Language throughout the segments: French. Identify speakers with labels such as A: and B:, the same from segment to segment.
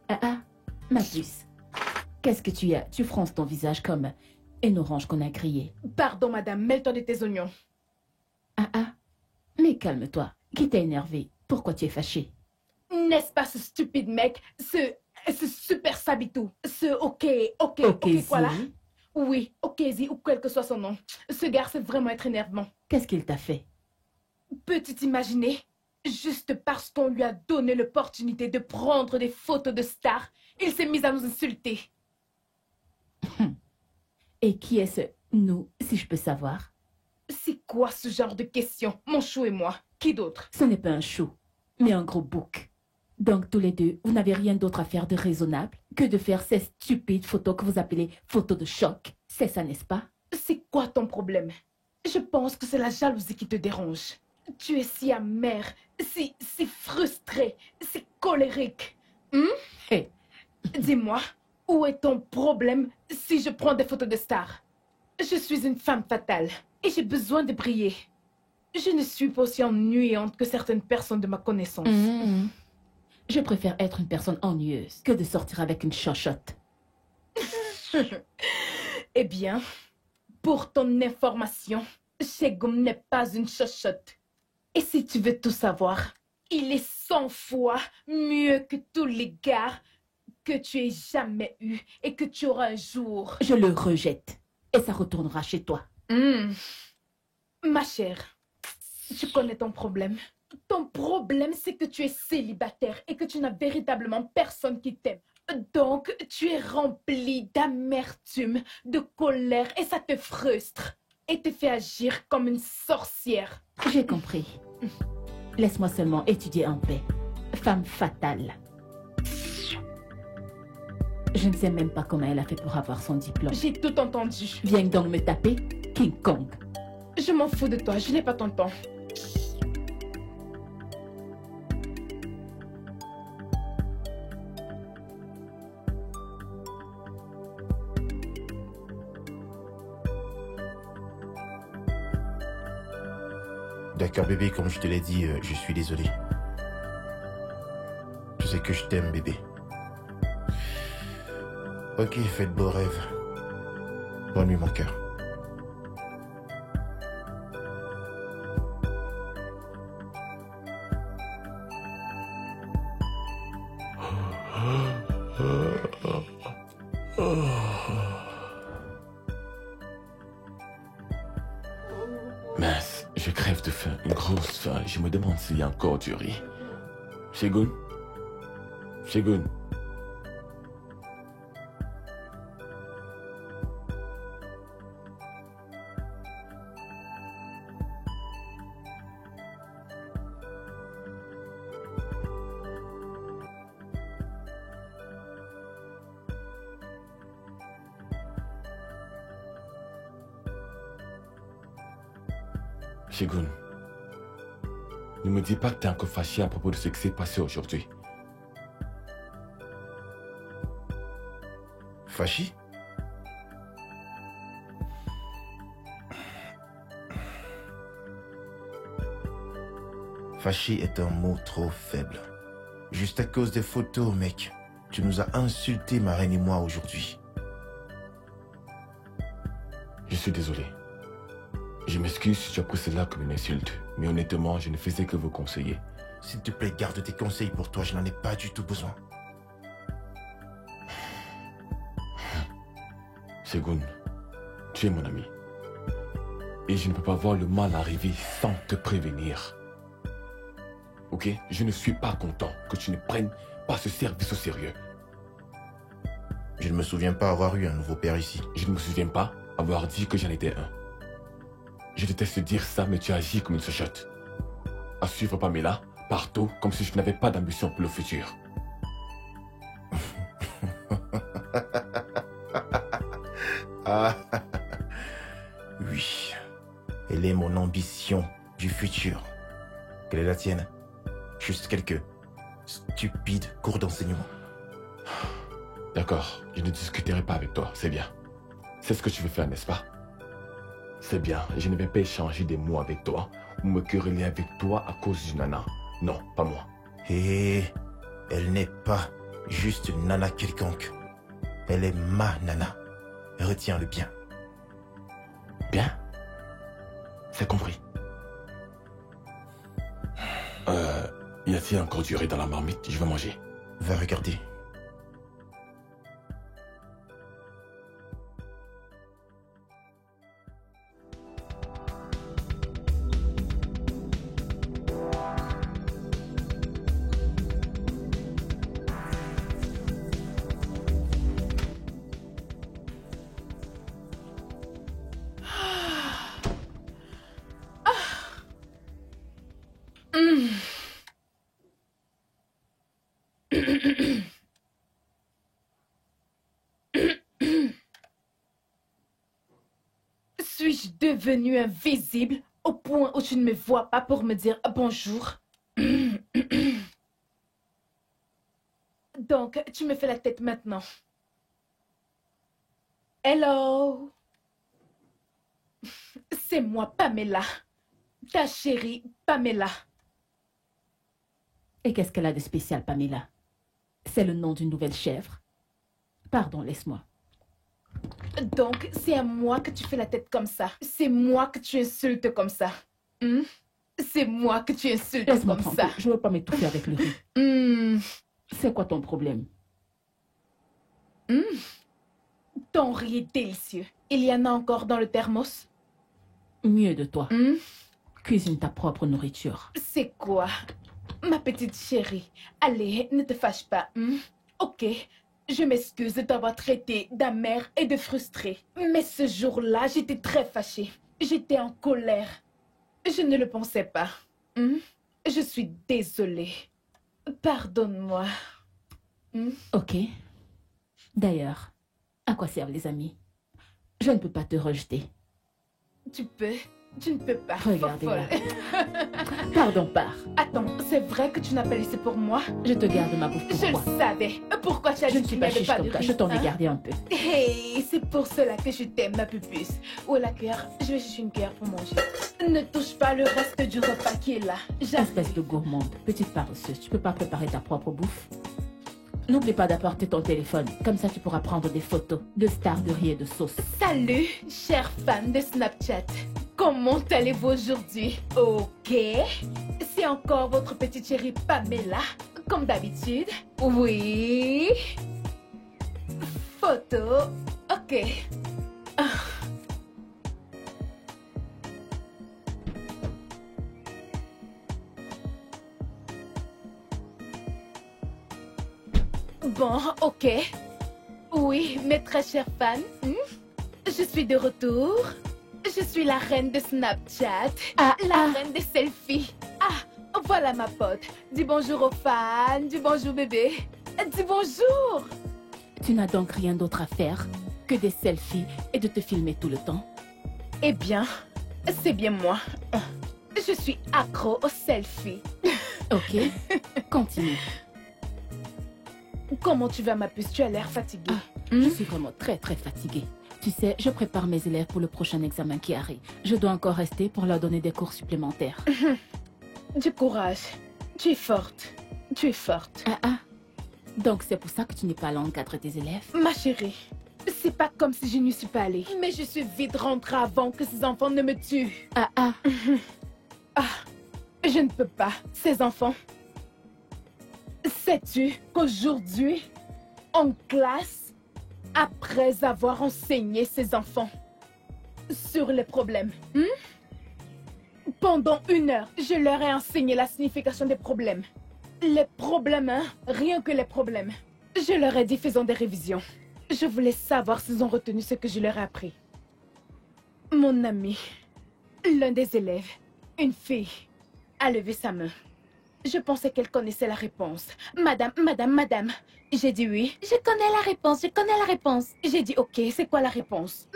A: Ah ah, ma puce. Qu'est-ce que tu as? Tu fronces ton visage comme une orange qu'on a grillée.
B: Pardon, madame, mêle-toi de tes oignons.
A: Ah ah, mais calme-toi. Qui t'a énervé? Pourquoi tu es fâché?
B: N'est-ce pas ce stupide mec? Ce super Sabitou? Ce ok, quoi là? Oui, Okezi ou quel que soit son nom. Ce gars c'est vraiment être énervant.
A: Qu'est-ce qu'il t'a fait?
B: Peux-tu t'imaginer? Juste parce qu'on lui a donné l'opportunité de prendre des photos de stars, il s'est mis à nous insulter.
A: Et qui est ce nous, si je peux savoir?
B: C'est quoi ce genre de question? Mon chou et moi. Qui d'autre?
A: Ce n'est pas un chou, mais un gros bouc. Donc tous les deux, vous n'avez rien d'autre à faire de raisonnable que de faire ces stupides photos que vous appelez photos de choc. C'est ça, n'est-ce pas?
B: C'est quoi ton problème? Je pense que c'est la jalousie qui te dérange. Tu es si amer, si frustré, si colérique.
A: Hey.
B: Dis-moi, où est ton problème si je prends des photos de stars? Je suis une femme fatale et j'ai besoin de briller. Je ne suis pas aussi ennuyante que certaines personnes de ma connaissance.
A: Je préfère être une personne ennuyeuse que de sortir avec une chochotte.
B: Eh bien, pour ton information, Segoum n'est pas une chochotte. Et si tu veux tout savoir, il est 100 fois mieux que tous les gars que tu aies jamais eu et que tu auras un jour.
A: Je le rejette et ça retournera chez toi.
B: Ma chère, tu connais ton problème. Ton problème, c'est que tu es célibataire et que tu n'as véritablement personne qui t'aime. Donc, tu es rempli d'amertume, de colère et ça te frustre et te fait agir comme une sorcière.
A: J'ai compris. Laisse-moi seulement étudier en paix. Femme fatale. Je ne sais même pas comment elle a fait pour avoir son diplôme.
B: J'ai tout entendu.
A: Viens donc me taper, King Kong.
B: Je m'en fous de toi, je n'ai pas ton temps.
C: D'accord bébé, comme je te l'ai dit, je suis désolé. Tu sais que je t'aime bébé. Ok, fais de beaux rêves. Bonne nuit mon cœur.
D: Mince, je crève de faim, une grosse faim. Je me demande s'il y a encore du riz. Segoun? Segoun? Segoun, ne me dis pas que t'es encore fâché à propos de ce qui s'est passé aujourd'hui.
C: Fâché? Fâché est un mot trop faible. Juste à cause des photos, mec. Tu nous as insultés, ma reine et moi, aujourd'hui.
D: Je suis désolé. Je m'excuse si tu as pris cela comme une insulte, mais honnêtement, je ne faisais que vous conseiller.
C: S'il te plaît, garde tes conseils pour toi, je n'en ai pas du tout besoin.
D: Segoun, tu es mon ami. Et je ne peux pas voir le mal arriver sans te prévenir. Ok? Je ne suis pas content que tu ne prennes pas ce service au sérieux.
C: Je ne me souviens pas avoir eu un nouveau père ici.
D: Je ne me souviens pas avoir dit que j'en étais un. Je déteste dire ça, mais tu agis comme une chochotte. À suivre Pamela partout comme si je n'avais pas d'ambition pour le futur.
C: Ah, oui, elle est mon ambition du futur. Quelle est la tienne? Juste quelques stupides cours d'enseignement.
D: D'accord, je ne discuterai pas avec toi, c'est bien. C'est ce que tu veux faire, n'est-ce pas? C'est bien, je ne vais pas échanger des mots avec toi ou me quereller avec toi à cause d'une nana. Non, pas moi.
C: Hé, elle n'est pas juste une nana quelconque. Elle est ma nana. Retiens-le bien.
D: Bien. C'est compris. Y a-t-il encore du riz dans la marmite? Je vais manger.
C: Va regarder.
B: Suis-je devenue invisible au point où tu ne me vois pas pour me dire bonjour? Donc, tu me fais la tête maintenant. Hello? C'est moi, Pamela. Ta chérie, Pamela.
A: Et qu'est-ce qu'elle a de spécial, Pamela? C'est le nom d'une nouvelle chèvre? Pardon, laisse-moi.
B: Donc, c'est à moi que tu fais la tête comme ça. C'est moi que tu insultes comme ça. C'est moi que tu insultes
A: Laisse-moi
B: comme
A: tranquille.
B: ça.
A: Je ne veux pas m'étouffer avec le riz. C'est quoi ton problème?
B: Ton riz est délicieux. Il y en a encore dans le thermos?
A: Mieux de toi. Cuisine ta propre nourriture.
B: C'est quoi? Ma petite chérie, allez, ne te fâche pas. Ok, je m'excuse de t'avoir traité d'amère et de frustrée. Mais ce jour-là, j'étais très fâchée. J'étais en colère. Je ne le pensais pas. Je suis désolée. Pardonne-moi.
A: Ok. D'ailleurs, à quoi servent les amis? Je ne peux pas te rejeter.
B: Tu peux? Tu ne peux pas.
A: Regardez-la.
B: Folle.
A: Pardon, pars.
B: Attends, c'est vrai que tu n'as pas laissé pour moi?
A: Je te garde ma bouffe.
B: Je
A: Pourquoi?
B: le savais. Pourquoi tu as
A: Je
B: dit
A: ne suis
B: qu'il n'y
A: pas
B: avait
A: chiche
B: pas
A: comme
B: de
A: ça.
B: riz,
A: Je t'en ai
B: hein?
A: gardé un peu.
B: Hey, c'est pour cela que je t'aime, ma pupuce. Où est la cuillère? Je vais chercher une cuillère pour manger. Ne touche pas le reste du repas qui est là.
A: Espèce de gourmande, petite paresseuse, tu peux pas préparer ta propre bouffe? N'oublie pas d'apporter ton téléphone, comme ça tu pourras prendre des photos de stars de riz et de sauce.
B: Salut, chers fans de Snapchat. Comment allez-vous aujourd'hui? Ok. C'est encore votre petite chérie Pamela, comme d'habitude. Oui. Photo. Ok. Bon, ok. Oui, mes très chers fans, je suis de retour. Je suis la reine de Snapchat, la reine des selfies. Ah, voilà ma pote. Dis bonjour aux fans, dis bonjour bébé. Dis bonjour.
A: Tu n'as donc rien d'autre à faire que des selfies et de te filmer tout le temps?
B: Eh bien, c'est bien moi. Je suis accro aux selfies.
A: Ok, continue.
B: Comment tu vas ma puce? Tu as l'air fatiguée.
A: Je suis vraiment très fatiguée. Tu sais, je prépare mes élèves pour le prochain examen qui arrive. Je dois encore rester pour leur donner des cours supplémentaires.
B: Du courage. Tu es forte. Tu es forte.
A: Donc c'est pour ça que tu n'es pas allée encadrer tes élèves?
B: Ma chérie, c'est pas comme si je n'y suis pas allée. Mais je suis vite rentrée avant que ces enfants ne me tuent. Je ne peux pas. Ces enfants. Sais-tu qu'aujourd'hui, en classe, après avoir enseigné ces enfants sur les problèmes, pendant 1 heure, je leur ai enseigné la signification des problèmes. Les problèmes, hein? Rien que les problèmes. Je leur ai dit faisons des révisions. Je voulais savoir s'ils ont retenu ce que je leur ai appris. Mon ami, l'un des élèves, une fille, a levé sa main. Je pensais qu'elle connaissait la réponse. Madame. J'ai dit oui. Je connais la réponse. J'ai dit ok, c'est quoi la réponse?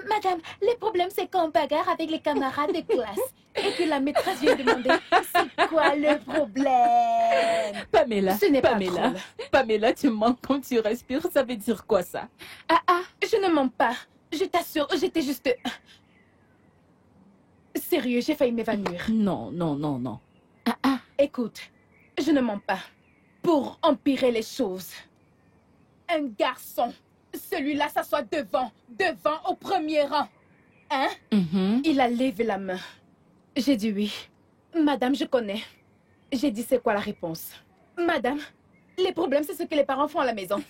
B: Madame, le problème c'est qu'on bagarre avec les camarades de classe et que la maîtresse vient demander c'est quoi le problème?
A: Pamela,
B: Ce n'est pas
A: Pamela,
B: drôle.
A: Pamela, tu mens quand tu respires, ça veut dire quoi ça?
B: Je ne mens pas. Je t'assure, j'étais juste... Sérieux, j'ai failli m'évanouir.
A: Non.
B: Écoute, je ne mens pas. Pour empirer les choses, un garçon. Celui-là s'assoit devant au premier rang. Hein? Il a levé la main. J'ai dit oui. Madame, je connais. J'ai dit c'est quoi la réponse? Madame, les problèmes, c'est ce que les parents font à la maison.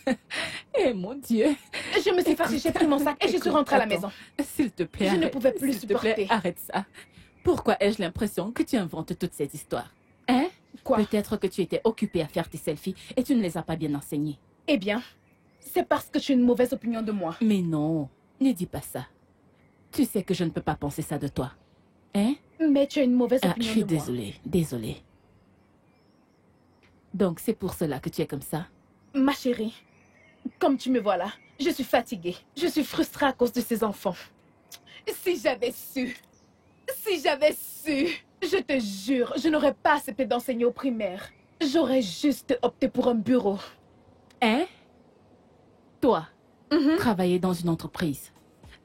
A: Eh mon Dieu.
B: Je me suis fâchée, j'ai pris mon sac et je suis rentrée à la maison.
A: S'il te plaît,
B: Je ne
A: arrête.
B: pouvais plus
A: S'il te plaît,
B: supporter.
A: arrête ça. Pourquoi ai-je l'impression que tu inventes toutes ces histoires? Hein?
B: Quoi?
A: Peut-être que tu étais occupée à faire tes selfies et tu ne les as pas bien enseignés.
B: Eh bien, c'est parce que tu as une mauvaise opinion de moi.
A: Mais non, ne dis pas ça. Tu sais que je ne peux pas penser ça de toi. Hein?
B: Mais tu as une mauvaise
A: Je
B: opinion
A: suis
B: de moi.
A: désolée. Donc c'est pour cela que tu es comme ça?
B: Ma chérie, comme tu me vois là, je suis fatiguée. Je suis frustrée à cause de ces enfants. Si j'avais su, je te jure, je n'aurais pas accepté d'enseigner au primaire. J'aurais juste opté pour un bureau.
A: Hein? Toi, travailler dans une entreprise.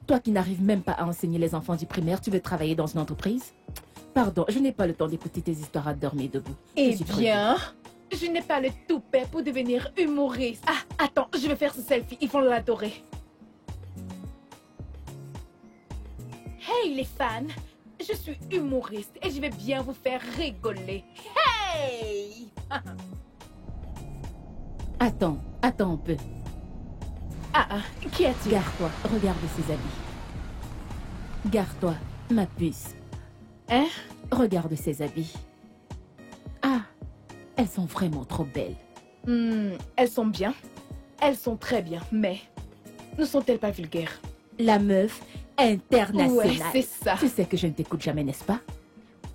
A: Toi qui n'arrives même pas à enseigner les enfants du primaire, tu veux travailler dans une entreprise? Pardon, je n'ai pas le temps d'écouter tes histoires à dormir debout.
B: Eh
A: Je suis crevée.
B: bien, je n'ai pas le toupet pour devenir humoriste. Ah, attends, je vais faire ce selfie, ils vont l'adorer. Hey les fans, je suis humoriste et je vais bien vous faire rigoler. Hey!
A: Attends un peu.
B: Qui a-t-il?
A: Gare-toi, regarde ses habits. Gare-toi, ma puce.
B: Hein?
A: Regarde ses habits. Ah, elles sont vraiment trop belles.
B: Elles sont bien. Elles sont très bien, mais ne sont-elles pas vulgaires?
A: La meuf internationale.
B: Ouais, c'est ça.
A: Tu sais que je ne t'écoute jamais, n'est-ce pas?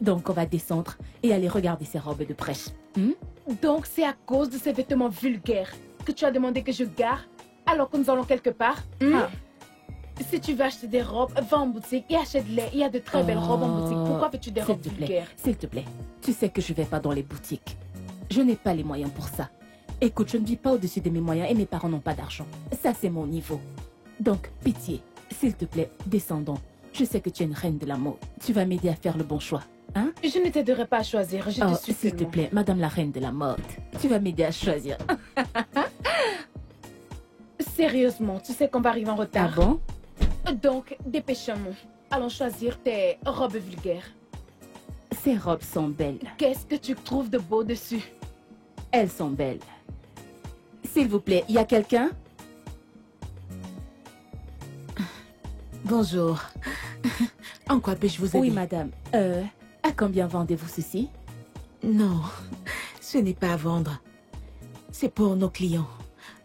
A: Donc on va descendre et aller regarder ses robes de près.
B: Donc c'est à cause de ces vêtements vulgaires que tu as demandé que je gare alors que nous allons quelque part?
A: Ah.
B: Si tu veux acheter des robes, va en boutique et achète-les. Il y a de très belles robes en boutique. Pourquoi veux-tu des robes vulgaires?
A: S'il te plaît, tu sais que je vais pas dans les boutiques. Je n'ai pas les moyens pour ça. Écoute, je ne vis pas au-dessus de mes moyens et mes parents n'ont pas d'argent. Ça, c'est mon niveau. Donc, pitié, s'il te plaît, descendons. Je sais que tu es une reine de la mode. Tu vas m'aider à faire le bon choix, hein?
B: Je ne t'aiderai pas à choisir. Je te suis
A: s'il te
B: seulement.
A: plaît, madame la reine de la mode. Tu vas m'aider à choisir.
B: Sérieusement, tu sais qu'on va arriver en
A: Ah
B: retard.
A: bon?
B: Donc, dépêchons-nous. Allons choisir tes robes vulgaires.
A: Ces robes sont belles.
B: Qu'est-ce que tu trouves de beau dessus?
A: Elles sont belles. S'il vous plaît, il y a quelqu'un?
E: Bonjour. En quoi puis-je vous aider?
A: Oui, madame. À combien vendez-vous ceci?
E: Non, ce n'est pas à vendre. C'est pour nos clients.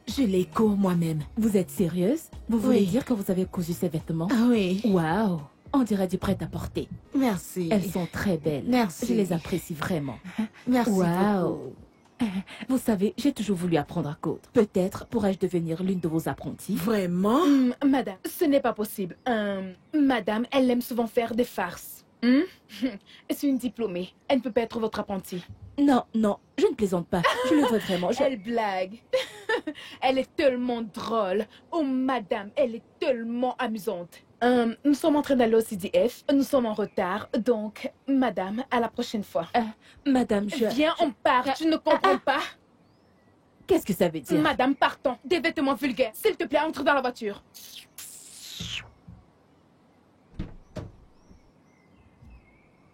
E: Je les cours moi-même.
A: Vous êtes sérieuse? Vous voulez
E: Oui.
A: dire que vous avez cousu ces vêtements?
E: Ah oui,
A: Waouh! On dirait du prêt-à-porter.
E: merci.
A: Elles sont très belles.
E: Merci.
A: Je les apprécie vraiment.
E: Merci
A: Waouh!
E: beaucoup.
A: Vous savez, j'ai toujours voulu apprendre à coudre. Peut-être pourrais-je devenir l'une de vos apprenties?
E: Vraiment?
B: Madame, ce n'est pas possible. Madame, elle aime souvent faire des farces. C'est une diplômée. Elle ne peut pas être votre apprentie.
A: Non, non, je ne plaisante pas. Je le veux vraiment.
B: Elle blague. Elle est tellement drôle. Oh, madame, elle est tellement amusante. Nous sommes en train d'aller au CDF. Nous sommes en retard. Donc, madame, à la prochaine fois.
A: Madame,
B: Viens, on part. Tu ne comprends pas?
A: Qu'est-ce que ça veut dire?
B: Madame, partons. Des vêtements vulgaires. S'il te plaît, entre dans la voiture.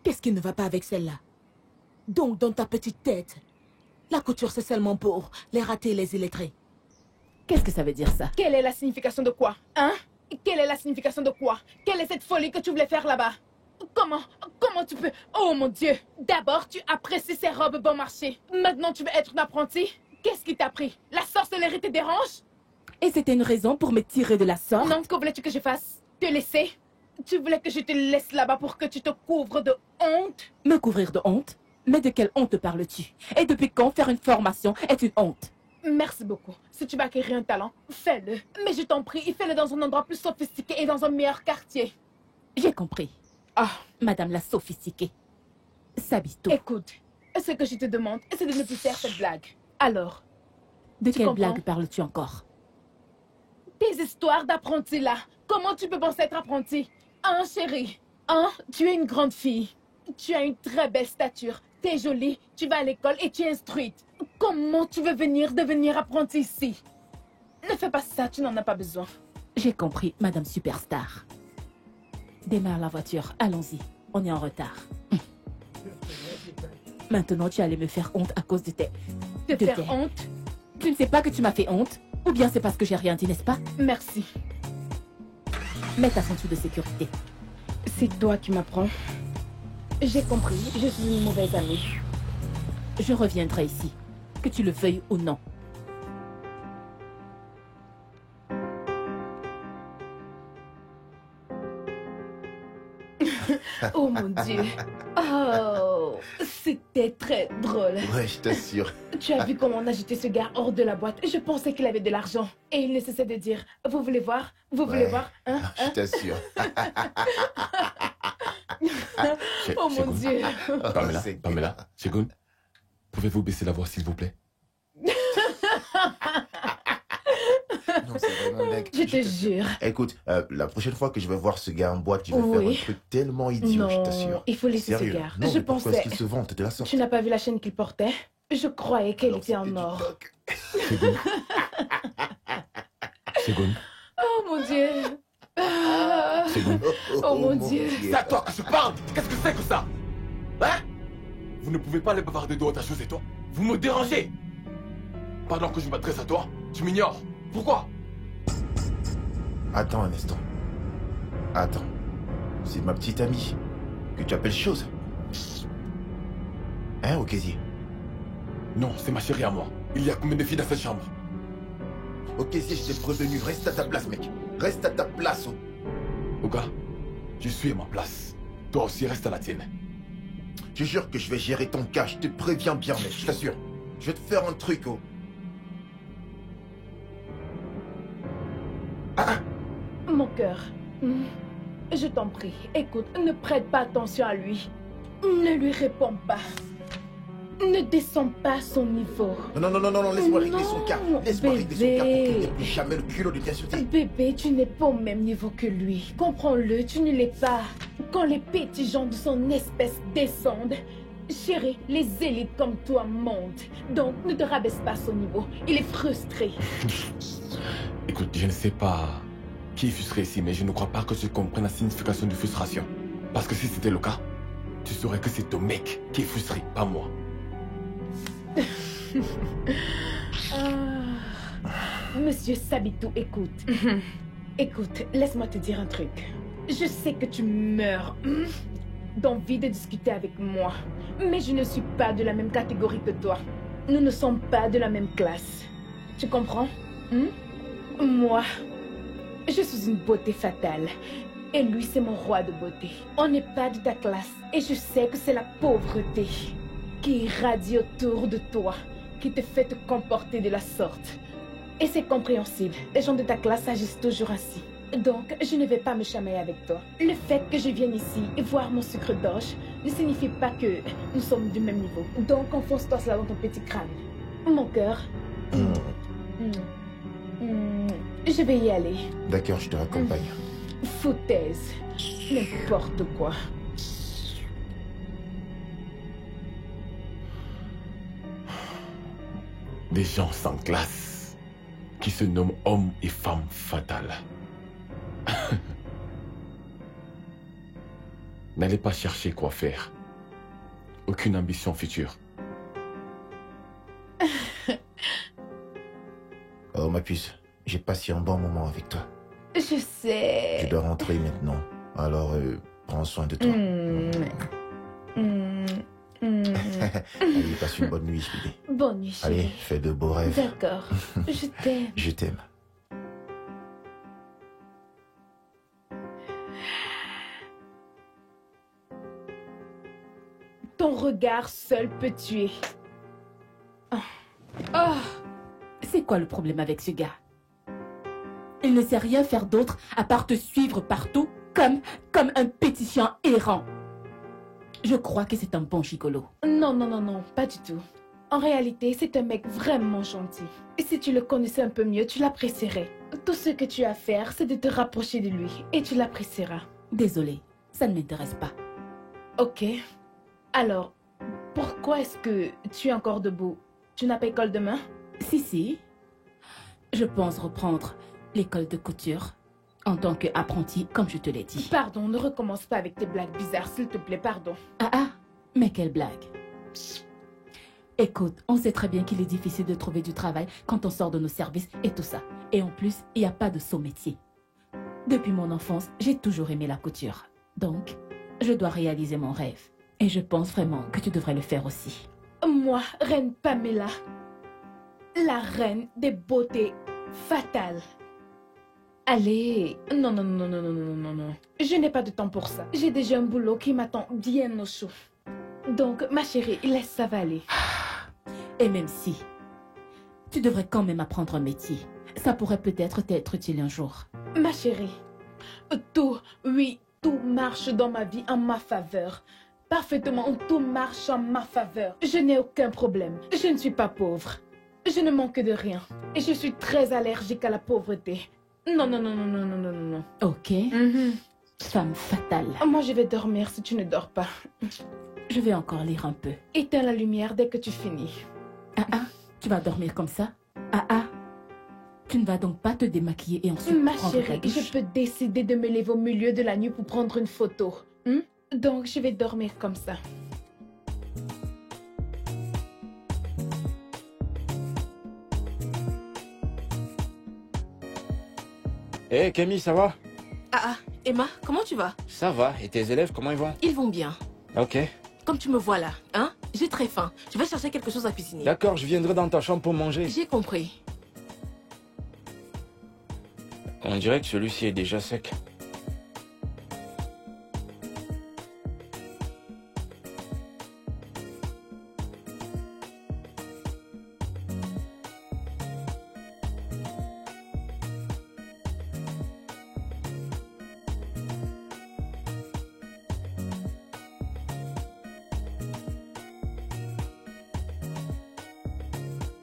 E: Qu'est-ce qui ne va pas avec celle-là? Donc, dans ta petite tête, la couture c'est seulement pour les ratés et les illettrés.
A: Qu'est-ce que ça veut dire ça?
B: Quelle est la signification de quoi? Hein? Quelle est la signification de quoi? Quelle est cette folie que tu voulais faire là-bas? Comment tu peux... Oh mon Dieu! D'abord, tu apprécies ces robes bon marché. Maintenant, tu veux être une apprentie? Qu'est-ce qui t'a pris? La sorcellerie te dérange?
A: Et c'était une raison pour me tirer de la sorte?
B: Non, que voulais-tu que je fasse? Te laisser? Tu voulais que je te laisse là-bas pour que tu te couvres de honte?
A: Me couvrir de honte? Mais de quelle honte parles-tu? Et depuis quand faire une formation est une honte?
B: Merci beaucoup. Si tu veux acquérir un talent, fais-le. Mais je t'en prie, fais-le dans un endroit plus sophistiqué et dans un meilleur quartier.
A: J'ai compris.
B: Ah,
A: Madame la sophistiquée. Sabito.
B: écoute, ce que je te demande, c'est de ne plus faire cette blague. Alors,
A: De
B: tu
A: quelle
B: comprends?
A: blague parles-tu encore?
B: tes histoires d'apprenti là, comment tu peux penser être apprenti? Hein, chérie? Hein, tu es une grande fille. Tu as une très belle stature. T'es jolie, tu vas à l'école et tu es instruite. Comment tu veux venir devenir apprenti ici? Ne fais pas ça, tu n'en as pas besoin.
A: J'ai compris, Madame Superstar. Démarre la voiture, allons-y. On est en retard. Maintenant, tu allais me faire honte à cause de tes...
B: Te
A: de
B: faire
A: tes-
B: honte?
A: Tu ne sais pas que tu m'as fait honte? Ou bien c'est parce que j'ai rien dit, n'est-ce pas?
B: Merci.
A: Mets ta ceinture de sécurité.
B: C'est toi qui m'apprends. J'ai compris, je suis une mauvaise amie.
A: Je reviendrai ici, que tu le veuilles ou non.
B: Oh mon Dieu. Oh, c'était très drôle.
C: Ouais, je t'assure.
B: Tu as vu comment on agitait ce gars hors de la boîte? Je pensais qu'il avait de l'argent. Et il ne cessait de dire, vous voulez voir? Vous voulez
C: Ouais.
B: voir? Hein?
C: Je t'assure.
B: Oh mon Dieu.
D: Pamela,
C: c'est
D: Pamela, Segun, pouvez-vous baisser la voix s'il vous plaît?
C: Non, c'est vraiment dingue.
B: Je te jure.
C: Écoute, la prochaine fois que je vais voir ce gars en boîte, je vais
B: Oui.
C: faire un truc tellement idiot, je
B: Non,
C: t'assure.
B: il faut laisser
C: Sérieux.
B: ce gars.
C: Non,
B: Je
C: mais pourquoi
B: pensais...
C: est-ce qu'il se vante de la sorte?
B: Tu n'as pas vu la chaîne qu'il portait? Je croyais qu'elle
C: Alors,
B: était en
C: c'était du
B: or.
C: toc.
D: Segun. Segun.
B: Oh mon Dieu. Ah.
D: Segun.
B: Oh, mon Dieu.
D: C'est à toi que je parle. Qu'est-ce que c'est que ça? Hein? Vous ne pouvez pas les bavarder de haute à chose et toi. Vous me dérangez. Pendant que je m'adresse à toi, tu m'ignores. Pourquoi?
C: Attends un instant. Attends. C'est ma petite amie que tu appelles chose. Hein, Okézie?
D: Non, c'est ma chérie à moi. Il y a combien de filles dans cette chambre?
C: Okézie, je t'ai prévenu. Reste à ta place, mec. Reste à ta place. Oh.
D: Oga, je suis à ma place. Toi aussi, reste à la tienne.
C: Je jure que je vais gérer ton cas. Je te préviens bien, mec. Je t'assure. Je vais te faire un truc, oh.
B: Mon cœur, je t'en prie, écoute, ne prête pas attention à lui. Ne lui réponds pas. Ne descends pas à son niveau.
C: Non, non, non, non, non, laisse-moi régler son
B: Non,
C: cas. Laisse-moi régler son cas pour
B: bébé.
C: qu'il n'ait plus jamais le culot de t'insulter.
B: Bébé, tu n'es pas au même niveau que lui. Comprends-le, tu ne l'es pas. Quand les petits gens de son espèce descendent, chérie, les élites comme toi montent. Donc, ne te rabaisse pas à son niveau. Il est frustré.
D: Écoute, je ne sais pas qui est frustré ici, mais je ne crois pas que tu comprennes la signification de frustration. Parce que si c'était le cas, tu saurais que c'est ton mec qui est frustré, pas moi.
B: Monsieur Sabitou, écoute. Écoute, laisse-moi te dire un truc. Je sais que tu meurs d'envie de discuter avec moi. Mais je ne suis pas de la même catégorie que toi. Nous ne sommes pas de la même classe. Tu comprends? Moi, je suis une beauté fatale. Et lui, c'est mon roi de beauté. On n'est pas de ta classe. Et je sais que c'est la pauvreté qui irradie autour de toi, qui te fait te comporter de la sorte. Et c'est compréhensible. Les gens de ta classe agissent toujours ainsi. Donc, je ne vais pas me chamailler avec toi. Le fait que je vienne ici et voir mon sucre d'orge ne signifie pas que nous sommes du même niveau. Donc, enfonce-toi cela dans ton petit crâne. Mon cœur. Je vais y aller.
C: D'accord, je te raccompagne.
B: Foutaise. N'importe quoi.
D: Des gens sans classe, qui se nomment hommes et femmes fatales. N'allez pas chercher quoi faire. Aucune ambition future.
C: Oh, ma puce, j'ai passé un bon moment avec toi.
B: Je sais.
C: Je dois rentrer maintenant. Alors, prends soin de toi. Allez, passe une bonne nuit, bébé.
B: Bonne nuit, chérie.
C: Allez, fais de beaux rêves.
B: D'accord. Je t'aime.
C: Je t'aime.
B: Ton regard seul peut tuer.
A: Oh, c'est quoi le problème avec ce gars? Il ne sait rien faire d'autre à part te suivre partout comme un petit chien errant. Je crois que c'est un bon gigolo.
B: Non, non, non, non, pas du tout. En réalité, c'est un mec vraiment gentil. Et si tu le connaissais un peu mieux, tu l'apprécierais. Tout ce que tu as à faire, c'est de te rapprocher de lui. Et tu l'apprécieras.
A: Désolée, ça ne m'intéresse pas.
B: Ok. Alors, pourquoi est-ce que tu es encore debout? Tu n'as pas école demain?
A: Si, Je pense reprendre l'école de couture en tant qu'apprenti, comme je te l'ai dit.
B: Pardon, ne recommence pas avec tes blagues bizarres, s'il te plaît, pardon.
A: Ah, mais quelle blague. Écoute, on sait très bien qu'il est difficile de trouver du travail quand on sort de nos services et tout ça. Et en plus, il n'y a pas de saut métier. Depuis mon enfance, j'ai toujours aimé la couture. Donc, je dois réaliser mon rêve. Et je pense vraiment que tu devrais le faire aussi.
B: Moi, reine Pamela, la reine des beautés fatales. Allez, non, non, non, non, non, non, non, non. Je n'ai pas de temps pour ça. J'ai déjà un boulot qui m'attend bien au chaud. Donc, ma chérie, laisse ça aller.
A: Et même si, tu devrais quand même apprendre un métier. Ça pourrait peut-être t'être utile un jour.
B: Ma chérie, tout, oui, tout marche dans ma vie en ma faveur. Parfaitement, tout marche en ma faveur. Je n'ai aucun problème. Je ne suis pas pauvre. Je ne manque de rien. Et je suis très allergique à la pauvreté. Non, non, non, non, non, non, non, non.
A: Ok. Femme fatale.
B: Moi, je vais dormir si tu ne dors pas.
A: Je vais encore lire un peu.
B: Éteins la lumière dès que tu finis.
A: Tu vas dormir comme ça? Tu ne vas donc pas te démaquiller et ensuite
B: Ma
A: prendre ta
B: chérie,
A: douche?
B: je peux décider de me lever au milieu de la nuit pour prendre une photo. Donc, je vais dormir comme ça.
F: Hé Camille, ça va?
E: Emma, comment tu vas?
F: Ça va, et tes élèves, comment ils vont?
E: Ils vont bien.
F: Ok.
E: Comme tu me vois là, hein? J'ai très faim. Je vais chercher quelque chose à cuisiner.
F: D'accord, je viendrai dans ta chambre pour manger.
E: J'ai compris.
F: On dirait que celui-ci est déjà sec.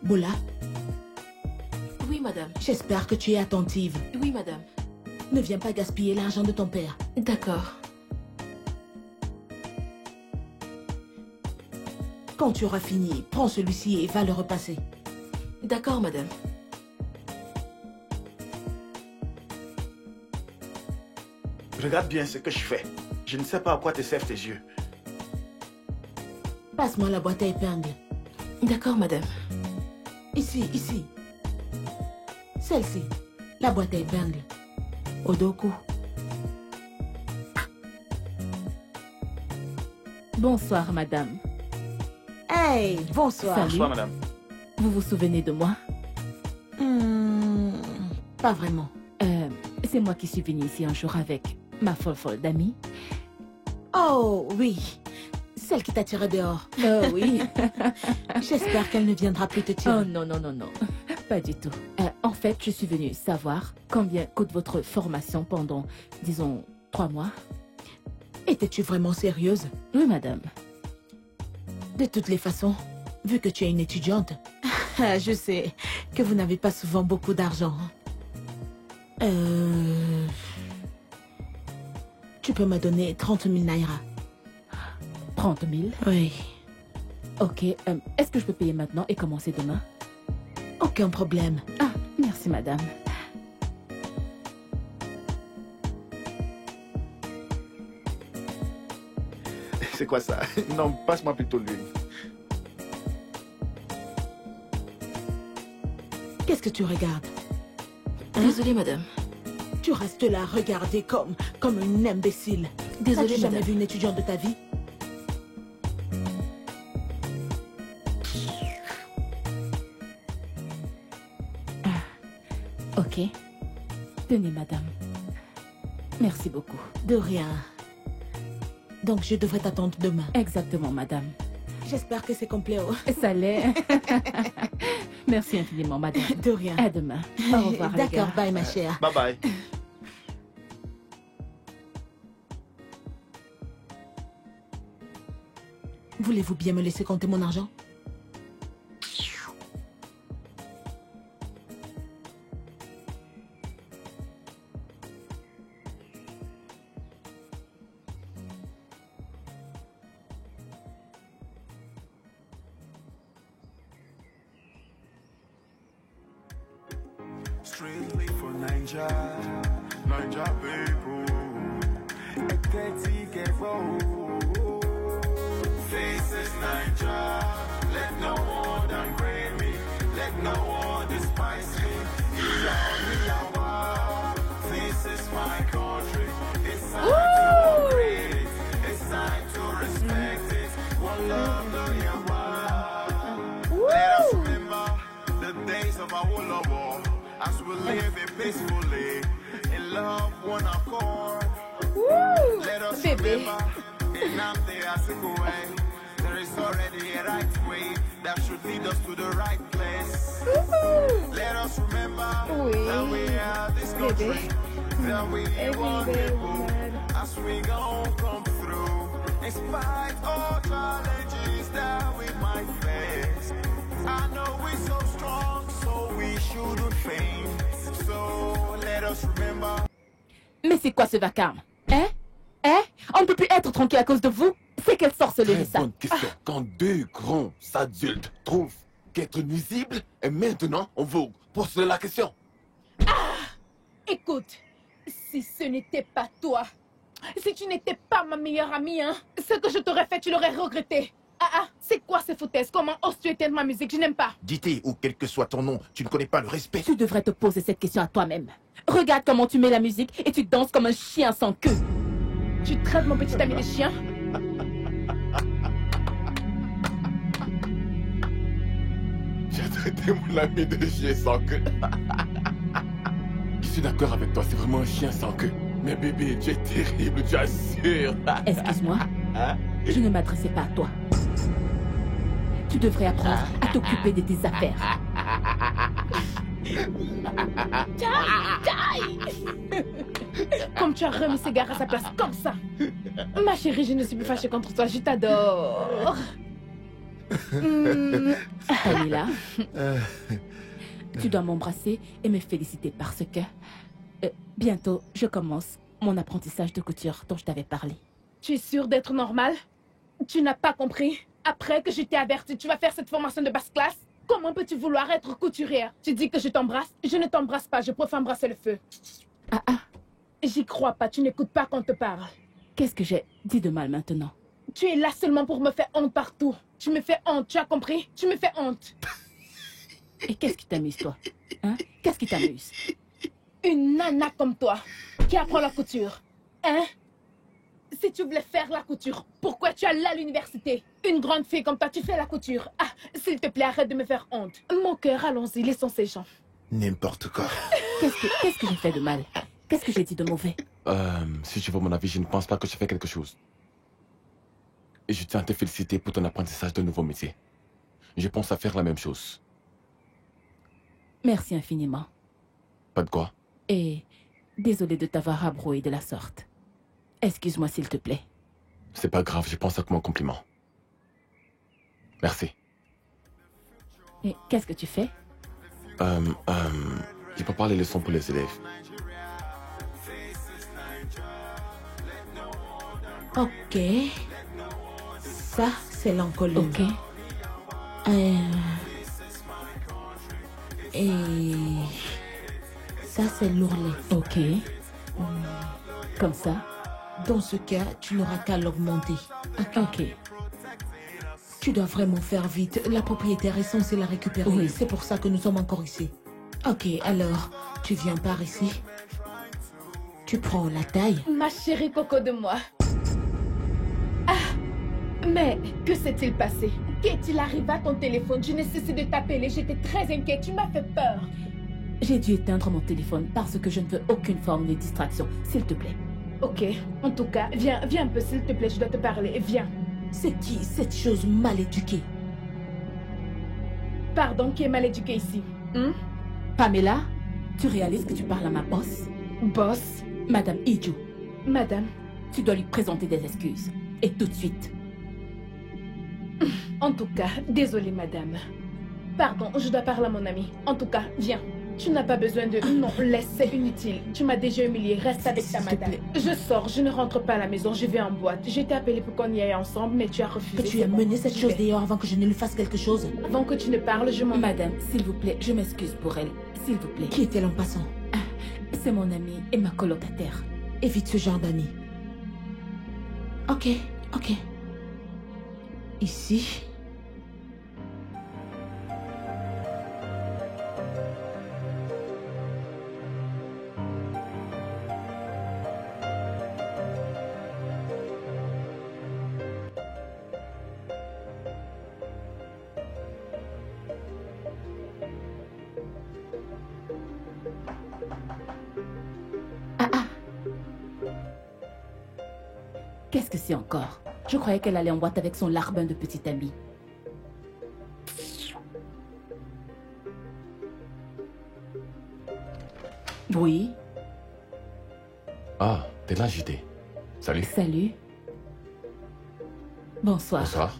E: Boula,
G: Oui, madame.
E: j'espère que tu es attentive.
G: Oui, madame.
E: Ne viens pas gaspiller l'argent de ton père.
G: D'accord.
E: Quand tu auras fini, prends celui-ci et va le repasser.
G: D'accord, madame.
C: Regarde bien ce que je fais. Je ne sais pas à quoi te servent tes yeux.
E: Passe-moi la boîte à épingles.
G: D'accord, madame.
E: Ici, ici. Celle-ci. La boîte à épingles. Odoku.
A: Bonsoir, madame.
E: Hey, bonsoir.
A: Salut.
C: Bonsoir, madame.
A: Vous vous souvenez de moi?
E: Pas vraiment.
A: C'est moi qui suis venue ici un jour avec ma folle d'amie.
E: Oh, oui. Celle qui t'a tiré dehors.
A: Oh oui.
E: J'espère qu'elle ne viendra plus te tirer.
A: Oh non, non, non, non. Pas du tout. En fait, je suis venue savoir combien coûte votre formation pendant, disons, 3 mois.
E: Étais-tu vraiment sérieuse?
A: Oui, madame.
E: De toutes les façons, vu que tu es une étudiante, je sais que vous n'avez pas souvent beaucoup d'argent. Tu peux me donner 30 000 naira.
A: 30 000.
E: Oui.
A: Ok. Est-ce que je peux payer maintenant et commencer demain?
E: Aucun problème.
A: Ah, merci, madame.
C: C'est quoi ça? Non, passe-moi plutôt l'huile.
E: Qu'est-ce que tu regardes?
G: Désolée, madame.
E: Tu restes là à regarder comme une imbécile.
G: Désolée,
E: N'as-tu jamais
G: madame.
E: vu une étudiante de ta vie?
A: Ok. Tenez, madame. Merci beaucoup.
E: De rien. Donc je devrais t'attendre demain.
A: Exactement, madame.
E: J'espère que c'est complet. Oh.
A: Ça l'est. Merci infiniment, madame.
E: De rien.
A: À demain. Au revoir, les
E: D'accord,
A: gars.
E: bye ma chère.
C: Bye bye.
E: Voulez-vous bien me laisser compter mon argent?
H: strictly for Ninja people. Faces Ninja, let no one downgrade me, let no one despise me. This is my country. It's time to upgrade it. It's time to respect it. One love, no yawa. Let us remember the days of our war as we live it peacefully in love, one accord. Let us remember in the way. There is already a right way that should lead us to the right place. Let us remember that we are this country, that we want people as we go come through. In spite all challenges that we might face, I know we're so strong, so we shouldn't faint. So let us remember.
A: Mais c'est quoi ce vacarme? Hein? Hein? On ne peut plus être tranquille à cause de vous? C'est quelle sorcellerie ça?
D: Bonne question. Quand deux grands adultes trouvent qu'être nuisible, et maintenant on vous pose la question.
B: Écoute, si ce n'était pas toi, si tu n'étais pas ma meilleure amie, hein, ce que je t'aurais fait, tu l'aurais regretté. C'est quoi ces foutaises? Comment oses-tu éteindre ma musique? Je n'aime pas.
C: Dité, ou quel que soit ton nom, tu ne connais pas le respect.
A: Tu devrais te poser cette question à toi-même. Regarde comment tu mets la musique et tu danses comme un chien sans queue.
B: Tu traites mon petit ami de chien?
D: J'ai traité mon ami de chien sans queue. Je suis d'accord avec toi, c'est vraiment un chien sans queue. Mais bébé, tu es terrible, tu assures.
A: Excuse-moi, je ne m'adressais pas à toi. Tu devrais apprendre à t'occuper de tes affaires.
B: Comme tu as remis ces gars à sa place, comme ça. Ma chérie, je ne suis plus fâchée contre toi, je t'adore.
A: Pamela, tu dois m'embrasser et me féliciter parce que bientôt, je commence mon apprentissage de couture dont je t'avais parlé.
B: Tu es sûre d'être normale? Tu n'as pas compris? Après que je t'ai averti, tu vas faire cette formation de basse classe? Comment peux-tu vouloir être couturière? Tu dis que je t'embrasse? Je ne t'embrasse pas, je préfère embrasser le feu. J'y crois pas, tu n'écoutes pas quand on te parle.
A: Qu'est-ce que j'ai dit de mal maintenant?
B: Tu es là seulement pour me faire honte partout. Tu me fais honte, tu as compris? Tu me fais honte.
A: Et qu'est-ce qui t'amuse, toi? Hein? Qu'est-ce qui t'amuse?
B: Une nana comme toi, qui apprend la couture. Hein? Si tu voulais faire la couture, pourquoi tu allais à l'université? Une grande fille comme toi, tu fais la couture. S'il te plaît, arrête de me faire honte. Mon cœur, allons-y, laissons ces gens.
C: N'importe quoi.
A: Qu'est-ce que j'ai fait de mal? Qu'est-ce que j'ai dit de mauvais?
D: Si tu veux mon avis, je ne pense pas que tu fais quelque chose. Et je tiens à te féliciter pour ton apprentissage de nouveau métier. Je pense à faire la même chose.
A: Merci infiniment.
D: Pas de quoi?
A: Et désolé de t'avoir abroué de la sorte. Excuse-moi s'il te plaît.
D: C'est pas grave, je pense ça comme un compliment. Merci.
A: Et qu'est-ce que tu fais?
D: Je prépare les leçons pour les élèves.
E: Ok. Ça, c'est l'encolure.
A: Ok.
E: Et ça, c'est l'ourlet.
A: Ok. Comme ça?
E: Dans ce cas, tu n'auras qu'à l'augmenter.
A: Ok.
E: Tu dois vraiment faire vite. La propriétaire est censée la récupérer.
A: Oui.
E: C'est pour ça que nous sommes encore ici. Ok, alors, tu viens par ici. Tu prends la taille.
B: Ma chérie coco de moi. Mais que s'est-il passé? Qu'est-il arrivé à ton téléphone? Je n'ai cessé de t'appeler, j'étais très inquiète, tu m'as fait peur.
A: J'ai dû éteindre mon téléphone parce que je ne veux aucune forme de distraction, s'il te plaît.
B: Ok, en tout cas, viens un peu s'il te plaît, je dois te parler, viens.
E: C'est qui cette chose mal éduquée?
B: Pardon, qui est mal éduqué ici?
A: Pamela, tu réalises que tu parles à ma boss?
B: Boss?
A: Madame Iju.
B: Madame?
A: Tu dois lui présenter des excuses. Et tout de suite.
B: En tout cas, désolée madame. Pardon, je dois parler à mon ami. En tout cas, viens. Tu n'as pas besoin de... Non, laisse, c'est inutile. Tu m'as déjà humilié, reste avec ta
E: S'il te
B: madame.
E: plaît.
B: Je sors, je ne rentre pas à la maison, je vais en boîte. J'ai été appelée pour qu'on y aille ensemble, mais tu as refusé.
E: Que tu
B: c'est
E: as
B: bon,
E: mené cette
B: j'y
E: chose
B: vais.
E: dehors avant que je ne lui fasse quelque chose.
B: Avant que tu ne parles, je m'en...
A: Madame, s'il vous plaît, je m'excuse pour elle. S'il vous plaît.
E: Qui est-elle en passant?
A: C'est mon amie et ma colocataire.
E: Évite ce genre d'amis. Ok, ok. Ici.
A: Qu'est-ce que c'est encore? Je croyais qu'elle allait en boîte avec son larbin de petite amie. Oui,
D: Ah, t'es là, JT. Salut.
A: salut. Bonsoir.
D: Bonsoir.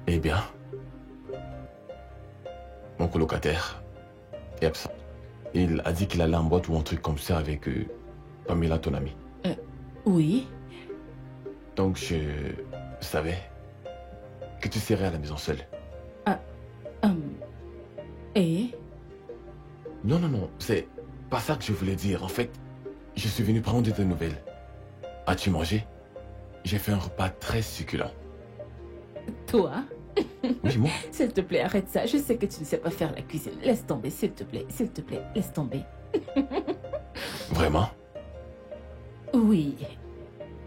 D: Eh bien, mon colocataire est absent. Il a dit qu'il allait en boîte ou un truc comme ça avec Pamela, ton amie.
A: Oui,
D: Donc je savais que tu serais à la maison seule.
A: et...
D: Non, non, non, c'est pas ça que je voulais dire. En fait, je suis venu prendre des nouvelles. As-tu mangé? J'ai fait un repas très succulent.
A: Toi?
D: Oui, moi.
A: S'il te plaît, arrête ça. Je sais que tu ne sais pas faire la cuisine. Laisse tomber, s'il te plaît. S'il te plaît, laisse tomber.
D: Vraiment?
A: Oui.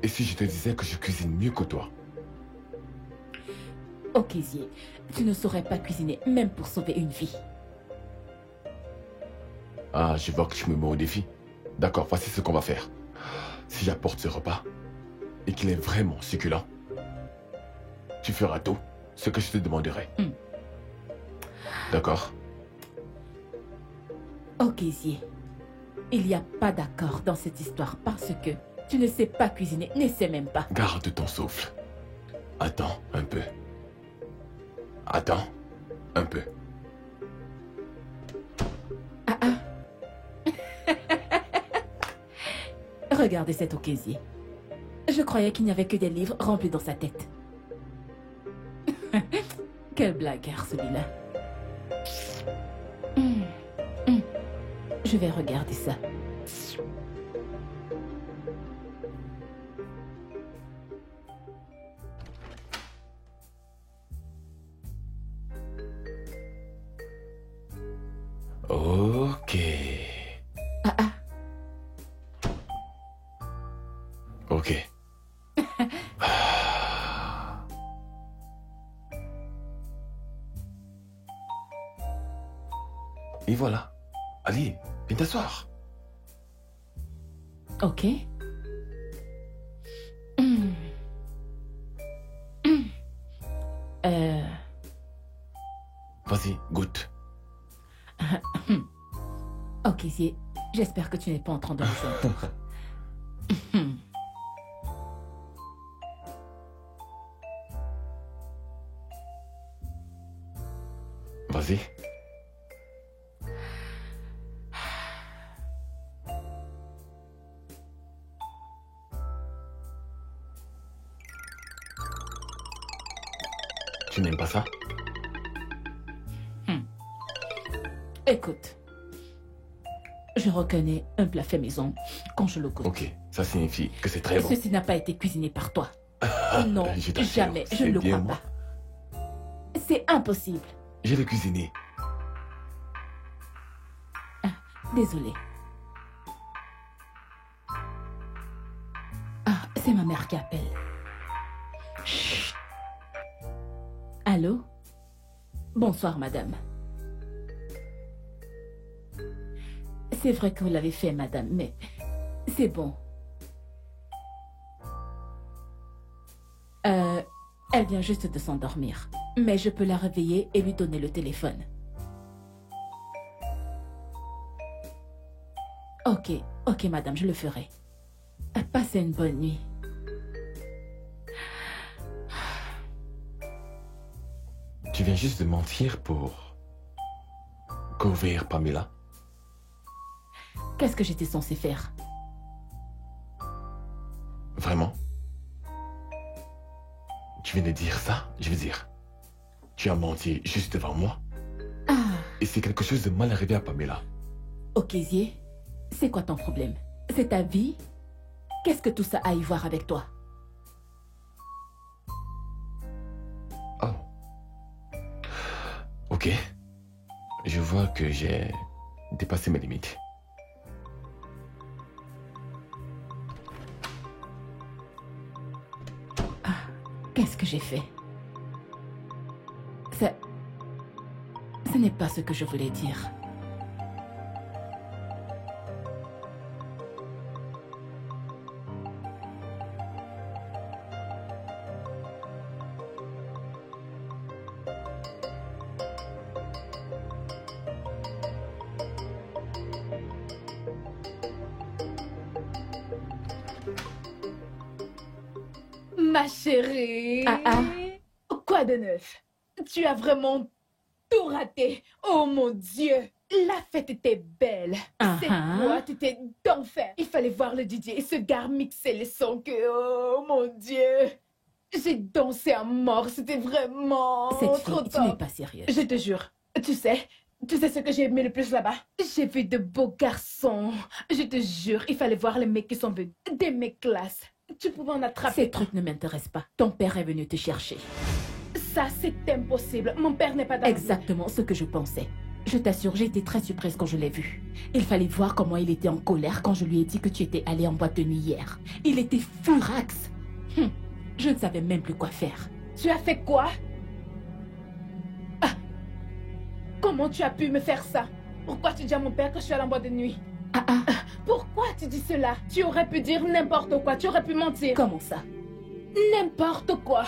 D: Et si je te disais que je cuisine mieux que toi?
A: Ok, Zier, tu ne saurais pas cuisiner, même pour sauver une vie.
D: Ah, je vois que tu me mets au défi. D'accord, voici ce qu'on va faire. Si j'apporte ce repas et qu'il est vraiment succulent, tu feras tout ce que je te demanderai. D'accord?
A: Ok, Zier. Il n'y a pas d'accord dans cette histoire parce que tu ne sais pas cuisiner, n'essaie même pas.
D: Garde ton souffle. Attends un peu. Attends un peu.
A: Regardez cet ocasier. Je croyais qu'il n'y avait que des livres remplis dans sa tête. Quel blagueur celui-là. Je vais regarder ça.
D: Ok. Ok. Et voilà. Allez, viens t'asseoir.
A: Ok.
D: Vas-y, goûte.
A: Ok, Zier, j'espère que tu n'es pas en train de me sentir.
D: Vas-y. Tu n'aimes pas ça?
A: Écoute, je reconnais un plat fait maison quand je le goûte.
D: Ok, ça signifie que c'est très bon.
A: Ceci n'a pas été cuisiné par toi. Non,
D: Je t'assure,
A: jamais, je
D: c'est
A: ne le
D: bien
A: crois
D: moi.
A: pas. C'est impossible.
D: J'ai le cuisiné.
A: Désolée. Ah, c'est ma mère qui appelle. Chut. Allô? Bonsoir, madame. C'est vrai que vous l'avez fait, madame, mais c'est bon. Elle vient juste de s'endormir. Mais je peux la réveiller et lui donner le téléphone. Ok, ok, madame, je le ferai. Passez une bonne nuit.
D: Tu viens juste de mentir pour couvrir Pamela.
A: Qu'est-ce que j'étais censée faire?
D: Vraiment? Tu viens de dire ça? Je veux dire, tu as menti juste devant moi.
A: Ah,
D: Et c'est quelque chose de mal arrivé à Pamela.
A: ok, Zie, c'est quoi ton problème? C'est ta vie? Qu'est-ce que tout ça a à y voir avec toi?
D: Oh. Ok. Je vois que j'ai dépassé mes limites.
A: Qu'est-ce que j'ai fait? Ce n'est pas ce que je voulais dire.
B: Ma chérie.
A: Ah, ah.
B: Quoi de neuf? Tu as vraiment tout raté. Oh mon Dieu. La fête était belle.
A: Ah,
B: Cette
A: ah.
B: boîte était d'enfer. Il fallait voir le DJ et ce gars mixer les sons que... Oh mon Dieu. J'ai dansé à mort. C'était vraiment
A: Cette
B: trop
A: fille, tu n'es
B: top.
A: pas sérieuse.
B: Je te jure. Tu sais ce que j'ai aimé le plus là-bas? J'ai vu de beaux garçons. Je te jure, il fallait voir les mecs qui sont venus. Des mecs classe. Tu pouvais en attraper.
A: Ces trucs ne m'intéressent pas. Ton père est venu te chercher.
B: Ça, c'est impossible. Mon père n'est pas dans la vie.
A: Exactement ce que je pensais. Je t'assure, j'ai été très surprise quand je l'ai vu. Il fallait voir comment il était en colère quand je lui ai dit que tu étais allé en boîte de nuit hier. Il était furax. Je ne savais même plus quoi faire.
B: Tu as fait quoi? Ah. Comment tu as pu me faire ça? Pourquoi tu dis à mon père que je suis allée en boîte de nuit?
A: Ah ah,
B: Pourquoi tu dis cela? Tu aurais pu dire n'importe quoi. Tu aurais pu mentir.
A: comment ça?
B: N'importe quoi.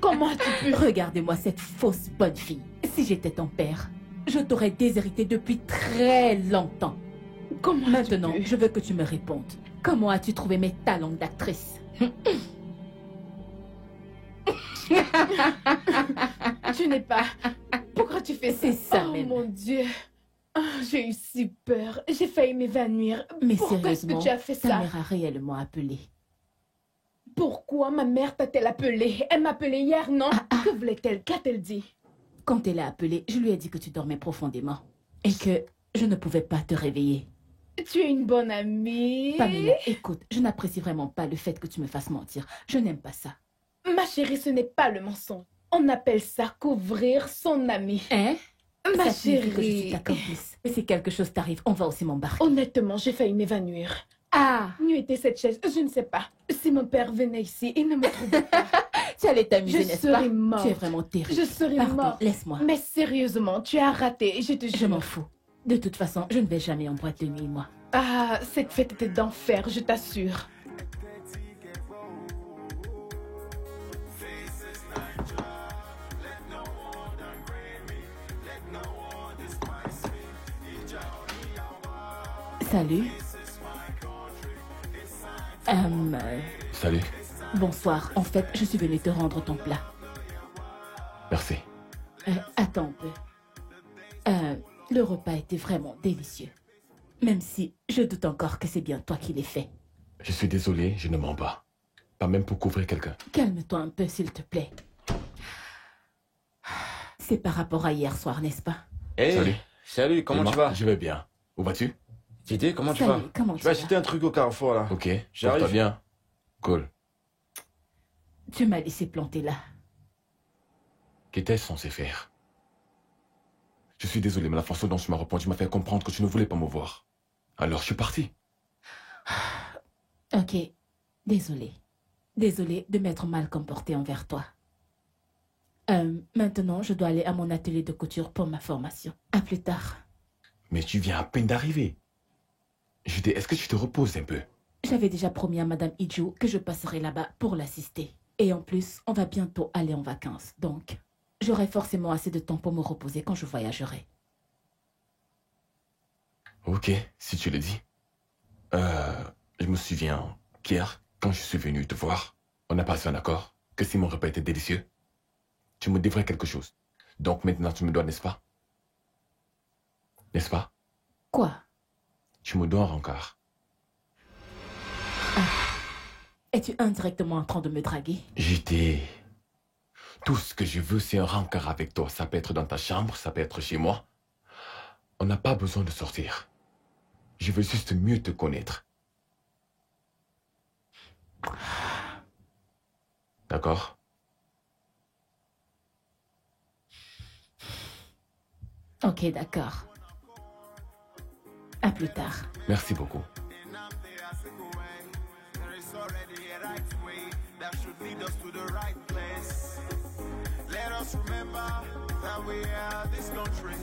B: Comment as-tu pu?
A: Regardez-moi cette fausse bonne fille. Si j'étais ton père, je t'aurais déshérité depuis très longtemps.
B: Comment as-tu
A: Maintenant,
B: pu?
A: je veux que tu me répondes. Comment as-tu trouvé mes talents d'actrice?
B: Tu n'es pas... Pourquoi tu fais ça?
A: C'est ça
B: Oh
A: même.
B: mon Dieu. Ah, j'ai eu si peur. J'ai failli m'évanouir.
A: Mais
B: Pourquoi est-ce
A: sérieusement,
B: que tu as fait
A: ta
B: ça?
A: mère a réellement appelé.
B: Pourquoi ma mère t'a-t-elle appelé? Elle m'a appelé hier, non?
A: Ah, ah.
B: Que voulait-elle? Qu'a-t-elle dit?
A: Quand elle a appelé, je lui ai dit que tu dormais profondément et que je ne pouvais pas te réveiller.
B: Tu es une bonne amie.
A: Pamela, écoute, je n'apprécie vraiment pas le fait que tu me fasses mentir. Je n'aime pas ça.
B: Ma chérie, ce n'est pas le mensonge. On appelle ça couvrir son ami.
A: Hein?
B: Ma
A: Ça signifie que je suis
B: chérie.
A: ta complice. Et si quelque chose t'arrive, on va aussi m'embarquer.
B: Honnêtement, j'ai failli m'évanouir.
A: Ah!
B: Où était cette chaise? Je ne sais pas. Si mon père venait ici, il ne me trouvait pas.
A: Tu allais t'amuser,
B: Je
A: n'est-ce pas?
B: serais morte.
A: Tu es vraiment terrible.
B: Je serais
A: Pardon,
B: morte.
A: laisse-moi.
B: Mais sérieusement, tu as raté, je te
A: Je
B: jure.
A: m'en fous. De toute façon, je ne vais jamais en boîte de nuit, moi.
B: Ah, cette fête était d'enfer, je t'assure.
A: Salut.
D: Salut.
A: Bonsoir. En fait, je suis venue te rendre ton plat.
D: Merci.
A: Attends un peu. Le repas était vraiment délicieux. Même si je doute encore que c'est bien toi qui l'ai fait.
D: Je suis désolé, je ne mens pas. Pas même pour couvrir quelqu'un.
A: Calme-toi un peu, s'il te plaît. C'est par rapport à hier soir, n'est-ce pas?
F: Hey,
D: Salut.
F: salut, comment
D: Emma,
F: tu vas?
D: Je vais bien. Où vas-tu?
F: Titi, comment tu
A: Salut,
F: vas?
A: comment
F: Je
A: tu
F: vais
A: vas?
F: acheter un truc au Carrefour là.
D: Ok.
F: J'arrive.
D: Porte-toi bien. Cool.
A: Tu m'as laissé planter là.
D: Qu'étais-je censé faire? Je suis désolé, mais la façon dont tu m'as répondu m'a fait comprendre que tu ne voulais pas me voir. Alors je suis parti.
A: Ok, désolé. Désolé de m'être mal comporté envers toi. Maintenant, je dois aller à mon atelier de couture pour ma formation. À plus tard.
D: Mais tu viens à peine d'arriver. Est-ce que tu te reposes un peu?
A: J'avais déjà promis à Madame Iju que je passerai là-bas pour l'assister. Et en plus, on va bientôt aller en vacances. Donc, j'aurai forcément assez de temps pour me reposer quand je voyagerai.
D: Ok, si tu le dis. Je me souviens qu'hier, quand je suis venu te voir, on a passé un accord que si mon repas était délicieux, tu me devrais quelque chose. Donc maintenant tu me dois, n'est-ce pas? N'est-ce pas?
A: Quoi?
D: Tu me dois un rencard.
A: Es-tu indirectement en train de me draguer?
D: J'étais... Tout ce que je veux, c'est un rencard avec toi. Ça peut être dans ta chambre, ça peut être chez moi. On n'a pas besoin de sortir. Je veux juste mieux te connaître. D'accord?
A: Ok, d'accord. À plus tard.
D: Merci beaucoup.
H: Let us remember that we are this country,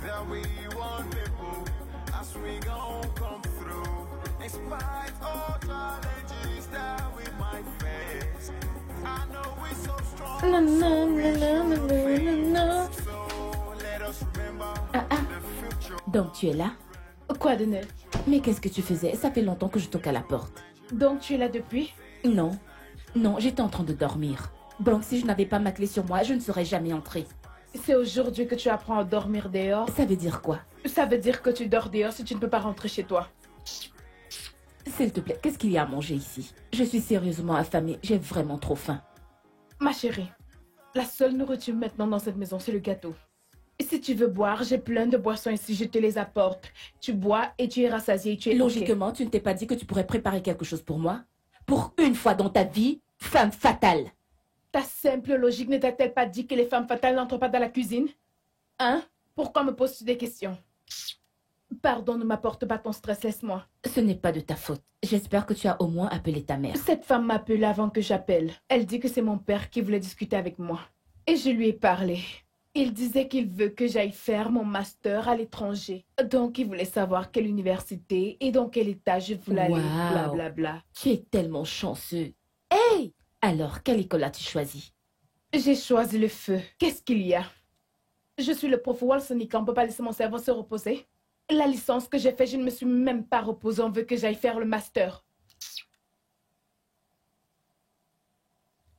H: that we want people as we go come through. Despite all challenges that we might face, I know we're so strong.
A: Na, na, na, na, na, na, na.
H: So let us remember
A: Ah, ah.
H: the future.
A: Donc tu es là?
B: Quoi de neuf?
A: Mais qu'est-ce que tu faisais? Ça fait longtemps que je toque à la porte.
B: Donc tu es là depuis?
A: Non. Non, j'étais en train de dormir. Donc si je n'avais pas ma clé sur moi, je ne serais jamais entrée.
B: C'est aujourd'hui que tu apprends à dormir dehors?
A: Ça veut dire quoi?
B: Ça veut dire que tu dors dehors si tu ne peux pas rentrer chez toi.
A: S'il te plaît, qu'est-ce qu'il y a à manger ici? Je suis sérieusement affamée, j'ai vraiment trop faim.
B: Ma chérie, la seule nourriture maintenant dans cette maison, c'est le gâteau. Et si tu veux boire, j'ai plein de boissons ici, je te les apporte. Tu bois et tu es rassasié et tu es
A: Logiquement, tu ne t'es pas dit que tu pourrais préparer quelque chose pour moi? Pour une fois dans ta vie, femme fatale!
B: Ta simple logique ne t'a-t-elle pas dit que les femmes fatales n'entrent pas dans la cuisine? Hein? Pourquoi me poses-tu des questions? Pardon, ne m'apporte pas ton stress, laisse-moi.
A: Ce n'est pas de ta faute. J'espère que tu as au moins appelé ta mère.
B: Cette femme m'appelle avant que j'appelle. Elle dit que c'est mon père qui voulait discuter avec moi. Et je lui ai parlé. Il disait qu'il veut que j'aille faire mon master à l'étranger. Donc, il voulait savoir quelle université et dans quel état je voulais aller.
A: Wow.
B: Blablabla.
A: Tu es tellement chanceux. Hey! Alors, quelle école as-tu choisi?
B: J'ai choisi le feu. Qu'est-ce qu'il y a? Je suis le prof Walsonika, on ne peut pas laisser mon cerveau se reposer. La licence que j'ai faite, je ne me suis même pas reposée. On veut que j'aille faire le master.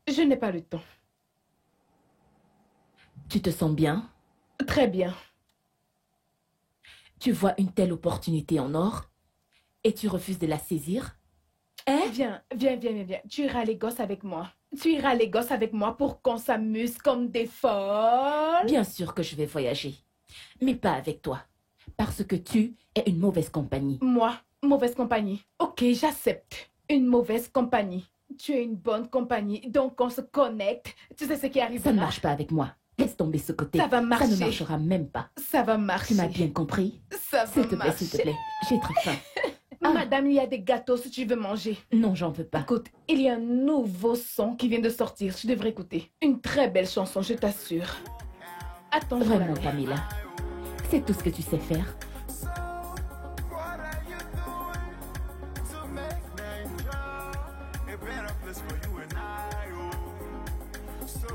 B: Je n'ai pas le temps.
A: Tu te sens bien?
B: Très bien.
A: Tu vois une telle opportunité en or et tu refuses de la saisir? Hein?
B: Viens. Tu iras à Lagos avec moi. Tu iras à Lagos avec moi pour qu'on s'amuse comme des folles.
A: Bien sûr que je vais voyager, mais pas avec toi. Parce que tu es une mauvaise compagnie.
B: Moi, mauvaise compagnie. Ok, j'accepte. Une mauvaise compagnie. Tu es une bonne compagnie, donc on se connecte. Tu sais ce qui arrive.
A: Ça ne marche pas avec moi. Laisse tomber ce côté.
B: Ça va marcher.
A: Ça ne marchera même pas.
B: Ça va marcher.
A: Tu m'as bien compris?
B: Ça va marcher.
A: S'il te plaît, j'ai très faim. Ah.
B: Madame, il y a des gâteaux si tu veux manger.
A: Non, j'en veux pas.
B: Écoute, il y a un nouveau son qui vient de sortir. Tu devrais écouter. Une très belle chanson, je t'assure. Attends, je
A: Vraiment,
B: la mets.
A: Pamela. C'est tout ce que tu sais faire.
H: So, what are you doing to make Nigeria a better place for you and I? Oh, so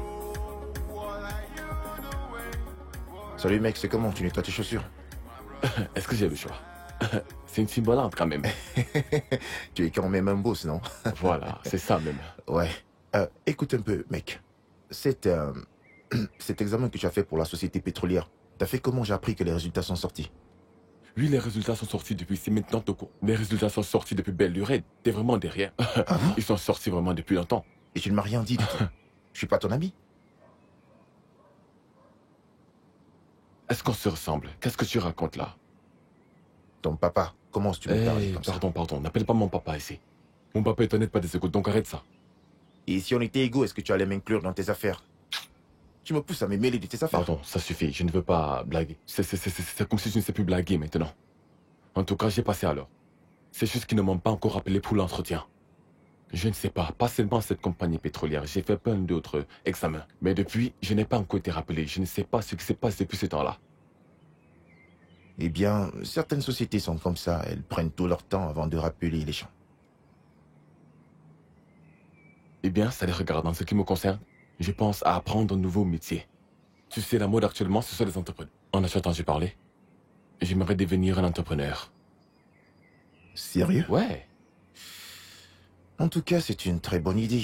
H: what are you doing?
C: Salut mec, c'est comment? Tu nettoies tes chaussures?
D: Est-ce que j'ai le choix? C'est une Timbaland quand même.
C: Tu es quand même un boss, non?
D: Voilà, c'est ça même.
C: Ouais. Écoute un peu, mec. Cet examen que tu as fait pour la société pétrolière, t'as fait comment? J'ai appris que les résultats sont sortis.
D: Oui, les résultats sont sortis depuis, c'est maintenant Toko. Les résultats sont sortis depuis belle lurette. T'es vraiment derrière. Ils sont sortis vraiment depuis longtemps.
C: Et tu ne m'as rien dit du tout. Je suis pas ton ami.
D: Est-ce qu'on se ressemble? Qu'est-ce que tu racontes là?
C: Ton papa, comment tu me parles
D: Hey,
C: comme ça?
D: pardon, n'appelle pas mon papa ici. Mon papa est honnête, pas des écoutes, donc arrête ça.
C: Et si on était égaux, est-ce que tu allais m'inclure dans tes affaires? Tu me pousses à me mêler de tes affaires.
D: Pardon, ça suffit, je ne veux pas blaguer. C'est comme si je ne sais plus blaguer maintenant. En tout cas, j'ai passé alors. C'est juste qu'ils ne m'ont pas encore appelé pour l'entretien. Je ne sais pas seulement cette compagnie pétrolière, j'ai fait plein d'autres examens. Mais depuis, je n'ai pas encore été rappelé, je ne sais pas ce qui se passe depuis ce temps-là.
C: Eh bien, certaines sociétés sont comme ça. Elles prennent tout leur temps avant de rappeler les gens.
D: Eh bien, ça les regarde. En ce qui me concerne, je pense à apprendre un nouveau métier. Tu sais, la mode actuellement, ce sont les entrepreneurs. En as-tu entendu parler? j'aimerais devenir un entrepreneur.
C: Sérieux?
D: Ouais.
C: En tout cas, c'est une très bonne idée.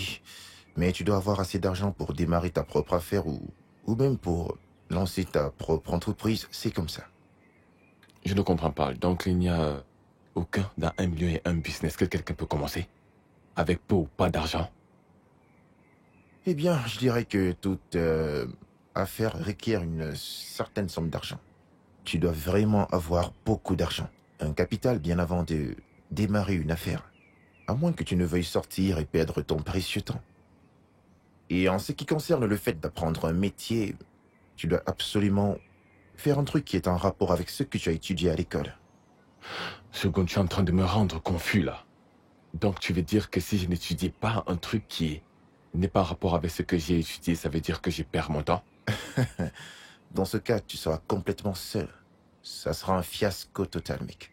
C: Mais tu dois avoir assez d'argent pour démarrer ta propre affaire ou même pour lancer ta propre entreprise. C'est comme ça.
D: Je ne comprends pas. Donc, il n'y a aucun dans 1 million et un business que quelqu'un peut commencer avec peu ou pas d'argent.
C: Eh bien, je dirais que toute affaire requiert une certaine somme d'argent. Tu dois vraiment avoir beaucoup d'argent. Un capital bien avant de démarrer une affaire. À moins que tu ne veuilles sortir et perdre ton précieux temps. Et en ce qui concerne le fait d'apprendre un métier, tu dois absolument faire un truc qui est en rapport avec ce que tu as étudié à l'école.
D: Second, tu es en train de me rendre confus là. Donc tu veux dire que si je n'étudie pas un truc qui n'est pas en rapport avec ce que j'ai étudié, ça veut dire que je perds mon temps?
C: Dans ce cas, tu seras complètement seul. Ça sera un fiasco total, mec.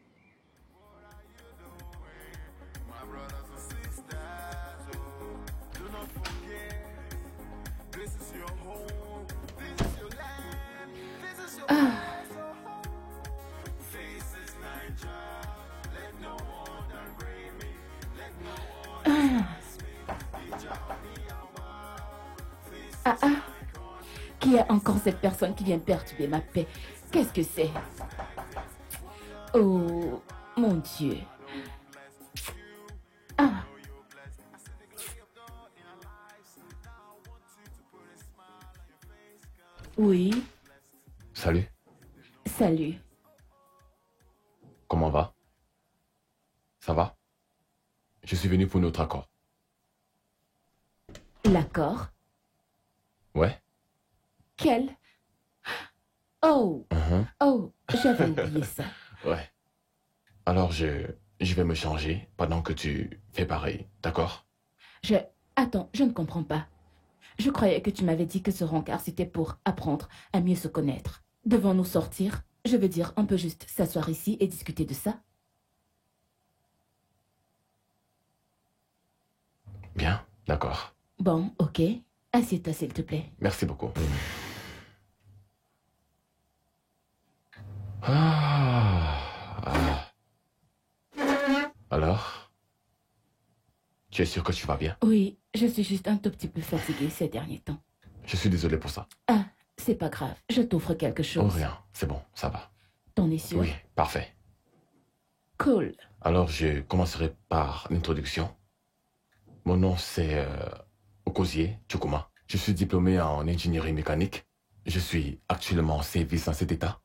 A: Qui est encore cette personne qui vient perturber ma paix? Qu'est-ce que c'est? Oh, mon Dieu. Ah. Oui,
D: Salut,
A: salut.
D: comment va? Ça va? Je suis venu pour notre accord.
A: L'accord?
D: Ouais?
A: Quel? Oh,
D: Mhm.
A: oh, j'avais oublié ça.
D: Ouais. Alors je vais me changer pendant que tu fais pareil, d'accord?
A: Attends, je ne comprends pas. Je croyais que tu m'avais dit que ce rencard, c'était pour apprendre à mieux se connaître. Devons-nous sortir? Je veux dire, on peut juste s'asseoir ici et discuter de ça?
D: Bien, d'accord.
A: Bon, ok. Assieds-toi, s'il te plaît.
D: Merci beaucoup. Ah. Alors? Tu es sûr que tu vas bien?
A: Oui, je suis juste un tout petit peu fatiguée ces derniers temps.
D: Je suis désolé pour ça.
A: Ah, c'est pas grave. Je t'offre quelque
D: Oh,
A: chose.
D: rien. C'est bon, ça va.
A: T'en es sûr?
D: Oui, parfait.
A: Cool.
D: Alors, je commencerai par l'introduction. Mon nom, c'est Okozie Chukuma. Je suis diplômé en ingénierie mécanique. Je suis actuellement en service dans cet état.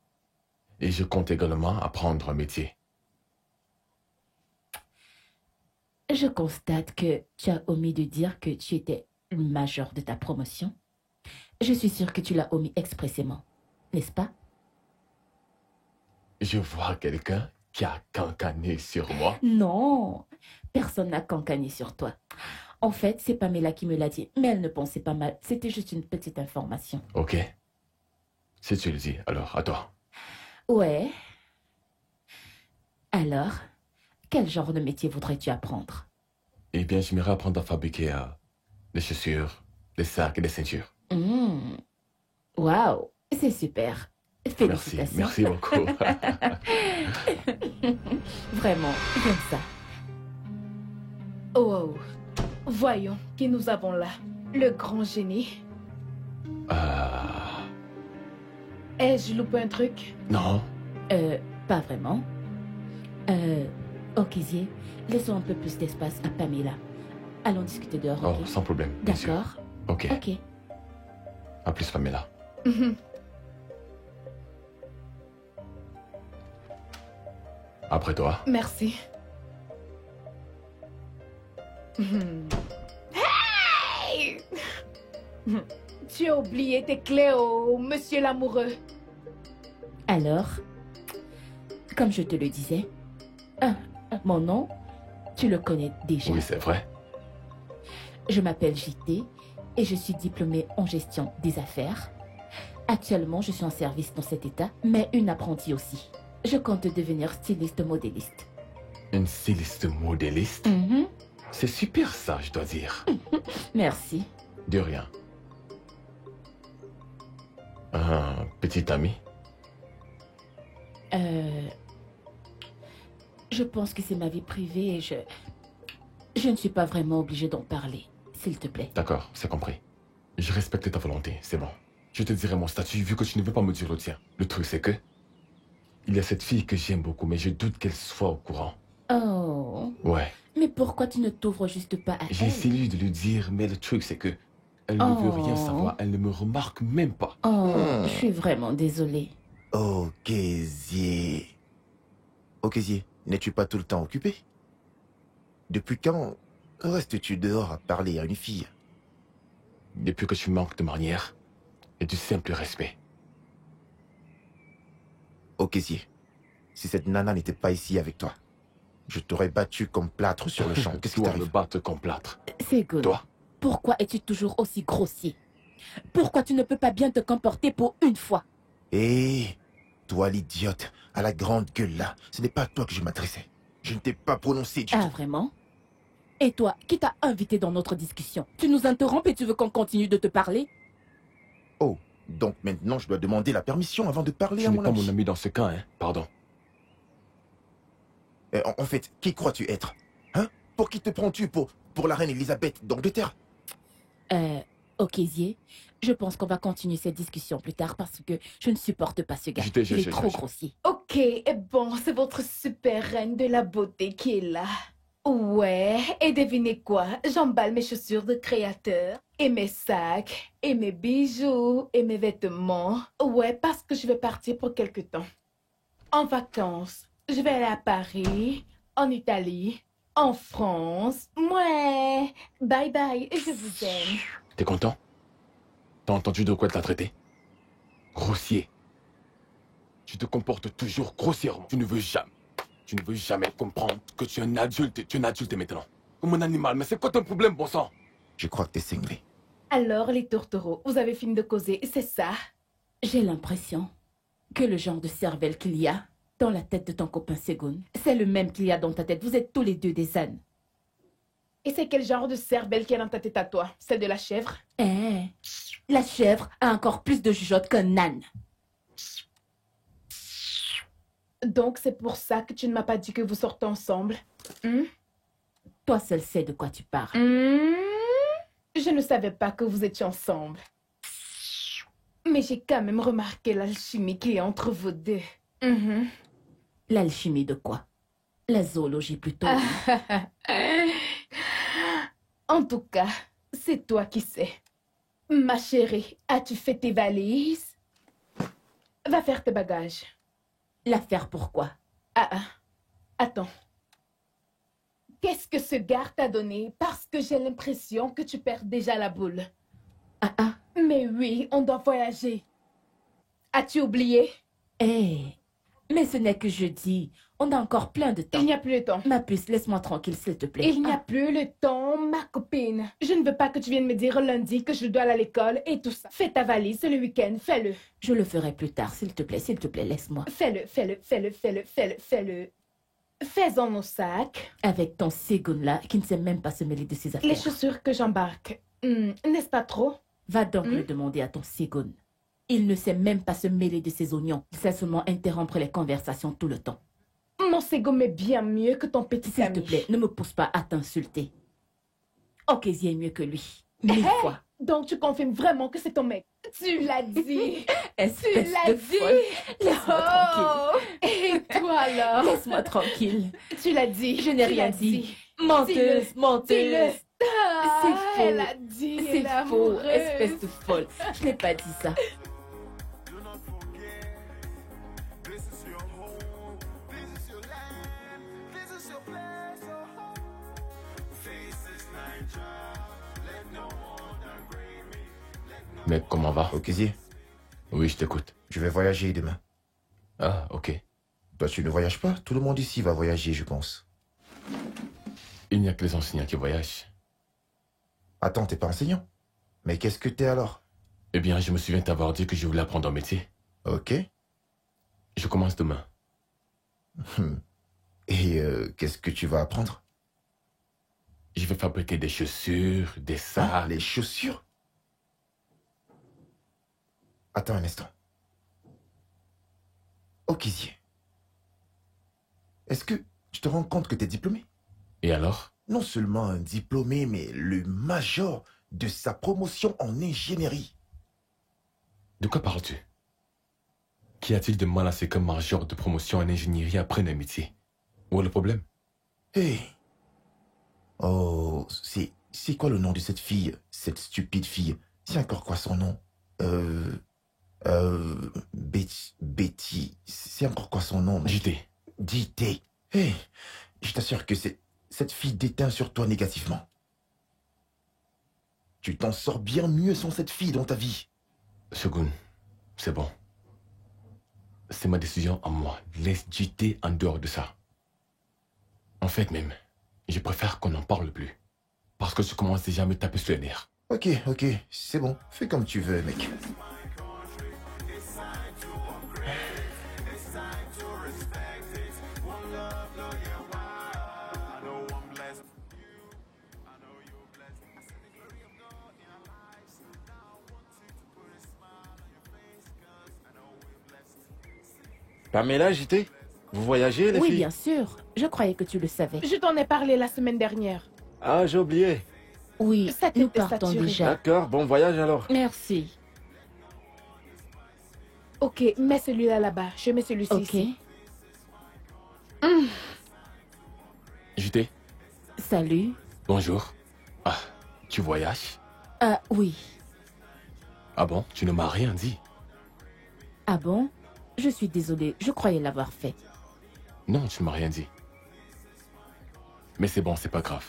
D: Et je compte également apprendre un métier.
A: Je constate que tu as omis de dire que tu étais le major de ta promotion. Je suis sûre que tu l'as omis expressément, n'est-ce pas?
D: Je vois quelqu'un qui a cancané sur moi.
A: Non, personne n'a cancané sur toi. En fait, c'est Pamela qui me l'a dit, mais elle ne pensait pas mal. C'était juste une petite information.
D: Ok. Si tu le dis, alors, à toi.
A: Ouais. Alors, quel genre de métier voudrais-tu apprendre?
D: Eh bien, j'aimerais apprendre à fabriquer des chaussures, des sacs et des ceintures.
A: Waouh, c'est super.
D: Merci,
A: Félicitations.
D: merci beaucoup.
A: Vraiment, j'aime ça.
B: Oh, voyons qui nous avons là. Le grand génie. Ai-je loupé un truc?
D: Non.
A: Pas vraiment. Okizie, laissons un peu plus d'espace à Pamela. Allons discuter dehors,
D: Oh,
A: ok?
D: sans problème, bien sûr.
A: D'accord.
D: Ok.
A: Ok.
D: À plus, Pamela. Après toi.
B: Merci. Hey! Tu as oublié tes clés au monsieur l'amoureux.
A: Alors, comme je te le disais, mon nom, tu le connais déjà.
D: Oui, c'est vrai.
A: Je m'appelle JT et je suis diplômée en gestion des affaires. Actuellement, je suis en service dans cet état, mais une apprentie aussi. Je compte devenir styliste modéliste.
D: Une styliste modéliste.
A: Mhm.
D: C'est super ça, je dois dire.
A: Merci.
D: De rien. Un petit ami.
A: Je pense que c'est ma vie privée et je ne suis pas vraiment obligée d'en parler, s'il te plaît.
D: D'accord, c'est compris. Je respecte ta volonté, c'est bon. Je te dirai mon statut vu que tu ne veux pas me dire le tien. Le truc c'est que... il y a cette fille que j'aime beaucoup, mais je doute qu'elle soit au courant.
A: Oh.
D: Ouais.
A: Mais pourquoi tu ne t'ouvres juste pas à
D: J'ai
A: elle?
D: essayé de lui dire, mais le truc c'est que... elle ne veut rien savoir, elle ne me remarque même pas.
A: Oh, je suis vraiment désolée.
C: Okézie. Okézie, n'es-tu pas tout le temps occupé? Depuis quand restes-tu dehors à parler à une fille?
D: Depuis que tu manques de manière et du simple respect.
C: Okézie, si cette nana n'était pas ici avec toi, je t'aurais battu comme plâtre sur le champ. Qu'est-ce qui
D: Toi, me
C: t'arrive?
D: battre comme plâtre.
A: Ségoun,
D: Toi?
A: pourquoi es-tu toujours aussi grossier? Pourquoi tu ne peux pas bien te comporter pour une fois?
C: Hé, toi l'idiote, à la grande gueule là, ce n'est pas à toi que je m'adressais. Je ne t'ai pas prononcé du
A: Ah,
C: tout.
A: vraiment? Et toi, qui t'a invité dans notre discussion? Tu nous interrompes et tu veux qu'on continue de te parler?
C: Oh, donc maintenant je dois demander la permission avant de parler
D: Tu
C: à
D: n'es
C: mon
D: pas
C: ami.
D: mon ami dans ce cas, hein? Pardon.
C: En fait, qui crois-tu être? Hein? Pour qui te prends-tu? Pour la reine Elisabeth d'Angleterre?
A: Okézie, je pense qu'on va continuer cette discussion plus tard parce que je ne supporte pas ce gars.
D: Je t'ai-
A: Il est trop grossier.
B: Ok, bon, c'est votre super reine de la beauté qui est là. Ouais, et devinez quoi? J'emballe mes chaussures de créateur, et mes sacs, et mes bijoux, et mes vêtements. Ouais, parce que je vais partir pour quelque temps. En vacances. Je vais aller à Paris, en Italie, en France. Ouais, bye bye, je vous aime.
D: T'es content? T'as entendu de quoi elle t'a traité? Grossier. Tu te comportes toujours grossièrement. Tu ne veux jamais comprendre que tu es un adulte. Tu es un adulte maintenant. Comme un animal. Mais c'est quoi ton problème, bon sang?
C: Je crois que t'es cinglé.
B: Alors, les tourtereaux, vous avez fini de causer, c'est ça?
A: J'ai l'impression que le genre de cervelle qu'il y a dans la tête de ton copain Ségoun, c'est le même qu'il y a dans ta tête. Vous êtes tous les deux des ânes.
B: Et c'est quel genre de cervelle qui est dans ta tête à toi? Celle de la chèvre?
A: La chèvre a encore plus de jugeote qu'un âne.
B: Donc, c'est pour ça que tu ne m'as pas dit que vous sortez ensemble?
A: Toi seul sais de quoi tu parles.
B: Je ne savais pas que vous étiez ensemble. Mais j'ai quand même remarqué l'alchimie qui est entre vous deux.
A: L'alchimie de quoi? La zoologie plutôt.
B: En tout cas, c'est toi qui sais. Ma chérie, as-tu fait tes valises? Va faire tes bagages.
A: La faire pourquoi?
B: Attends. Qu'est-ce que ce gars t'a donné? Parce que j'ai l'impression que tu perds déjà la boule. Mais oui, on doit voyager. As-tu oublié?
A: Mais ce n'est que jeudi. On a encore plein de temps.
B: Il n'y a plus le temps.
A: Ma puce, laisse-moi tranquille, s'il te plaît.
B: Il n'y a plus le temps, ma copine. Je ne veux pas que tu viennes me dire lundi que je dois aller à l'école et tout ça. Fais ta valise, c'est le week-end, fais-le.
A: Je le ferai plus tard, s'il te plaît, laisse-moi.
B: Fais-le. Fais-en nos sacs.
A: Avec ton Ségoun-là, qui ne sait même pas se mêler de ses affaires.
B: Les chaussures que j'embarque. N'est-ce pas trop?
A: Va donc le demander à ton Ségoun. Il ne sait même pas se mêler de ses oignons. Il sait seulement interrompre les conversations tout le temps.
B: Mon Ségoun est bien mieux que ton petit ami.
A: S'il te plaît, ne me pousse pas à t'insulter. Okézie est mieux que lui. 1000 fois.
B: Donc tu confirmes vraiment que c'est ton mec? Tu l'as dit.
A: Espèce
B: Tu l'as
A: de
B: dit.
A: folle. Laisse-moi tranquille.
B: Et toi alors?
A: Laisse-moi tranquille.
B: Tu l'as dit.
A: Je n'ai
B: Tu
A: rien
B: l'as
A: dit. Menteuse, menteuse. C'est faux.
B: Elle a dit.
A: C'est
B: elle est
A: faux,
B: amoureuse.
A: espèce de folle. Je n'ai pas dit ça.
H: Do not forget, this is your home, this is your land, this is your place, your home. Faces Niger, let no one downgrade me.
D: Mec, comment va?
C: Okézie,
D: Oui, je t'écoute.
C: je vais voyager demain.
D: Ah, ok.
C: Toi, tu ne voyages pas? Tout le monde ici va voyager, je pense.
D: Il n'y a que les enseignants qui voyagent.
C: Attends, t'es pas enseignant? Mais qu'est-ce que t'es alors?
D: Eh bien, je me souviens t'avoir dit que je voulais apprendre un métier.
C: Ok.
D: Je commence demain.
C: Et qu'est-ce que tu vas apprendre?
D: Je vais fabriquer des chaussures, des sacs.
C: Ah, les chaussures? Attends un instant. Okézie, Est-ce que tu te rends compte que tu es diplômé?
D: Et alors?
C: Non seulement un diplômé, mais le major de sa promotion en ingénierie.
D: De quoi parles-tu? Qu'y a-t-il de mal à ce qu'un major de promotion en ingénierie apprenne un métier? Où est le problème?
C: Hé! Oh, c'est quoi le nom de cette fille? Cette stupide fille? C'est encore quoi son nom? Betty. C'est encore quoi son nom?
D: JT.
C: JT. Hé! Je t'assure que cette fille déteint sur toi négativement. Tu t'en sors bien mieux sans cette fille dans ta vie.
D: Shogun, c'est bon. C'est ma décision à moi. Laisse JT en dehors de ça. En fait même, je préfère qu'on n'en parle plus. Parce que je commence déjà à me taper sur les nerfs.
C: Ok, c'est bon. Fais comme tu veux, mec.
F: Pamela, JT, vous voyagez, les
A: Oui,
F: filles?
A: bien sûr. Je croyais que tu le savais.
B: Je t'en ai parlé la semaine dernière.
F: Ah, j'ai oublié.
A: Oui,
B: Ça
A: nous
B: t'était
A: partons
B: saturé.
A: déjà.
F: D'accord, bon voyage alors.
A: Merci.
B: Ok, mets celui-là là-bas. Je mets celui-ci
A: Ok.
B: ici.
D: JT,
A: Salut.
D: bonjour. Ah, tu voyages?
A: Ah, oui.
D: Ah bon, tu ne m'as rien dit.
A: Ah bon? Je suis désolée. Je croyais l'avoir fait.
D: Non, tu ne m'as rien dit. Mais c'est bon, c'est pas grave.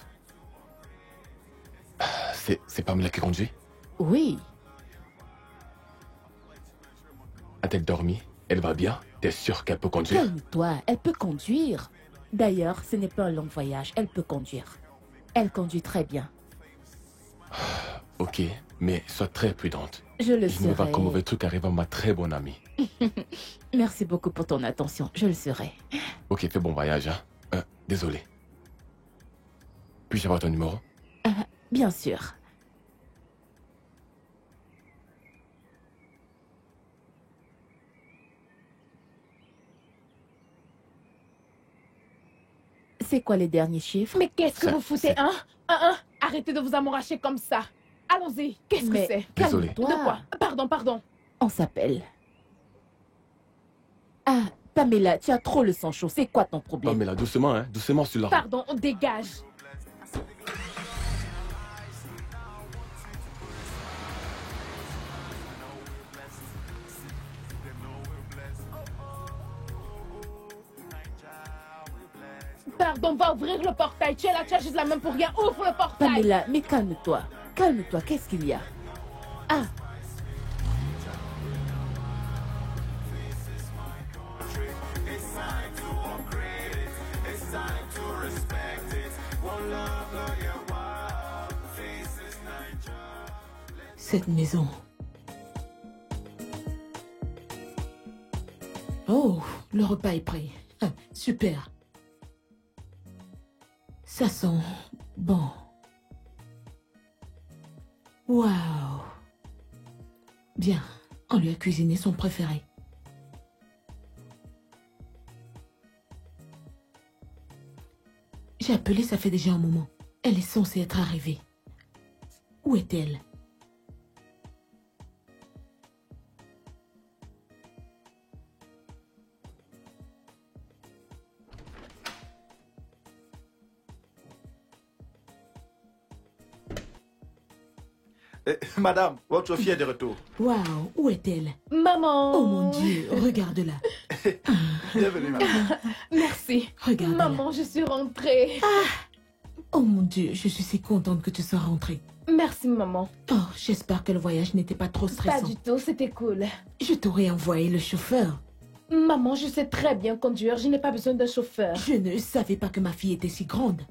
D: Ah, c'est Pamela qui conduit?
A: Oui.
D: A-t-elle dormi? Elle va bien? T'es sûr qu'elle peut conduire?
A: Calme-toi. Elle peut conduire. D'ailleurs, ce n'est pas un long voyage. Elle peut conduire. Elle conduit très bien.
D: Ok, mais sois très prudente.
A: Je le
D: Je ne veux pas
A: serai.
D: qu'un mauvais truc arrive à ma très bonne amie.
A: Merci beaucoup pour ton attention. Je le serai.
D: Ok, fais bon voyage, hein. Désolé. Puis-je avoir ton numéro?
A: Bien sûr. C'est quoi les derniers chiffres?
B: Mais qu'est-ce que
D: Ça,
B: vous foutez,
D: c'est-
B: hein? Arrêtez de vous amouracher comme ça. Allons-y. Qu'est-ce que
A: Mais
B: c'est?
D: Désolé.
A: calme-toi.
B: De quoi? Pardon.
A: On s'appelle. Ah, Pamela, tu as trop le sang chaud. C'est quoi ton problème?
D: Pamela, doucement, hein. Doucement sur la route.
B: Pardon, on dégage. Pardon, va ouvrir le portail. Tu es là, tu as juste la main pour rien. Ouvre le portail.
A: Pamela, mais calme-toi. Calme-toi, qu'est-ce qu'il y a? Ah,
E: Cette maison. Oh, le repas est prêt. Ah, super. Ça sent bon. Waouh. Bien, on lui a cuisiné son préféré. J'ai appelé, ça fait déjà un moment. Elle est censée être arrivée. Où est-elle?
F: Madame, votre fille est de retour.
E: Waouh, où est-elle?
B: Maman.
E: Oh mon Dieu, regarde-la.
F: Bienvenue, madame.
B: Merci.
E: Regarde-la.
B: Maman, je suis rentrée.
E: Oh mon Dieu, je suis si contente que tu sois rentrée.
B: Merci, maman.
E: Oh, j'espère que le voyage n'était pas trop
B: Pas
E: stressant.
B: du tout, c'était cool.
E: Je t'aurais envoyé le chauffeur.
B: Maman, je sais très bien conduire. Je n'ai pas besoin d'un chauffeur.
E: Je ne savais pas que ma fille était si grande.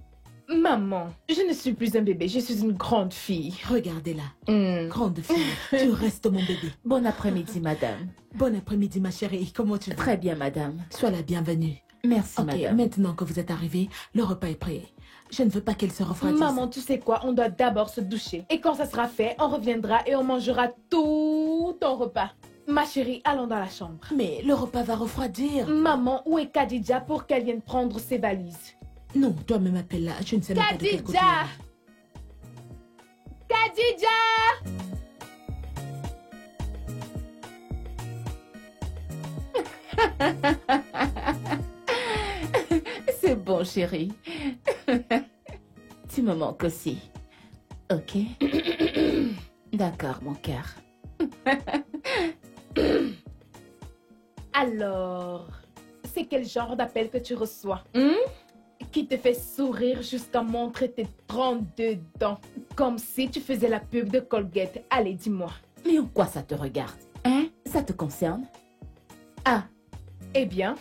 B: Maman, je ne suis plus un bébé. Je suis une grande fille.
E: Regardez-la,
B: Hmm.
E: grande fille. Tu restes mon bébé.
A: bon après-midi, madame.
E: Bon après-midi, ma chérie. Comment tu vas?
A: Très bien, madame.
E: Sois la bienvenue.
A: Merci,
E: Ok,
A: madame.
E: maintenant que vous êtes arrivée, le repas est prêt. Je ne veux pas qu'elle se refroidisse.
B: Maman, tu sais quoi? On doit d'abord se doucher. Et quand ça sera fait, on reviendra et on mangera tout ton repas. Ma chérie, allons dans la chambre.
E: Mais le repas va refroidir.
B: Maman, où est Khadija pour qu'elle vienne prendre ses valises?
E: Non, toi-même appelle là. Je ne sais même pas de quel côté.
B: Khadija! Khadija!
A: C'est bon, chérie. Tu me manques aussi. Ok? D'accord, mon cœur.
B: Alors, c'est quel genre d'appel que tu reçois? Qui te fait sourire jusqu'à montrer tes 32 dents. Comme si tu faisais la pub de Colgate. Allez, dis-moi.
A: Mais en quoi ça te regarde? Hein? Ça te concerne? Ah,
B: Eh bien,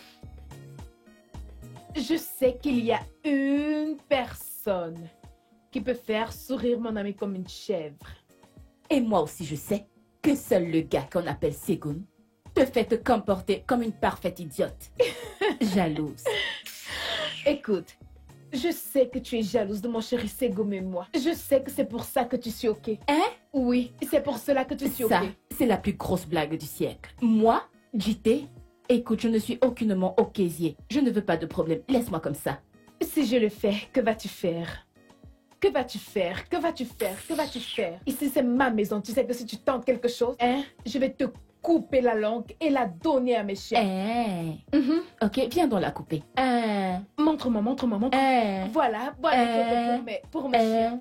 B: je sais qu'il y a une personne qui peut faire sourire mon ami comme une chèvre.
A: et moi aussi je sais que seul le gars qu'on appelle Segun te fait te comporter comme une parfaite idiote. Jalouse.
B: Écoute, je sais que tu es jalouse de mon chéri Segum et moi. Je sais que c'est pour ça que tu suis OK.
A: Hein?
B: Oui, c'est pour cela que tu suis
A: Ça,
B: OK.
A: c'est la plus grosse blague du siècle. Moi, JT, écoute, je ne suis aucunement okésier. Je ne veux pas de problème. Laisse-moi comme ça.
B: Si je le fais, que vas-tu faire? Que vas-tu faire? Que vas-tu faire? Que vas-tu faire? Ici, c'est ma maison. Tu sais que si tu tentes quelque chose, je vais te couper la langue et la donner à mes chiens.
A: Ok, viens donc la couper.
B: Montre-moi, montre-moi, montre-moi. Voilà, voilà pour mes chiens.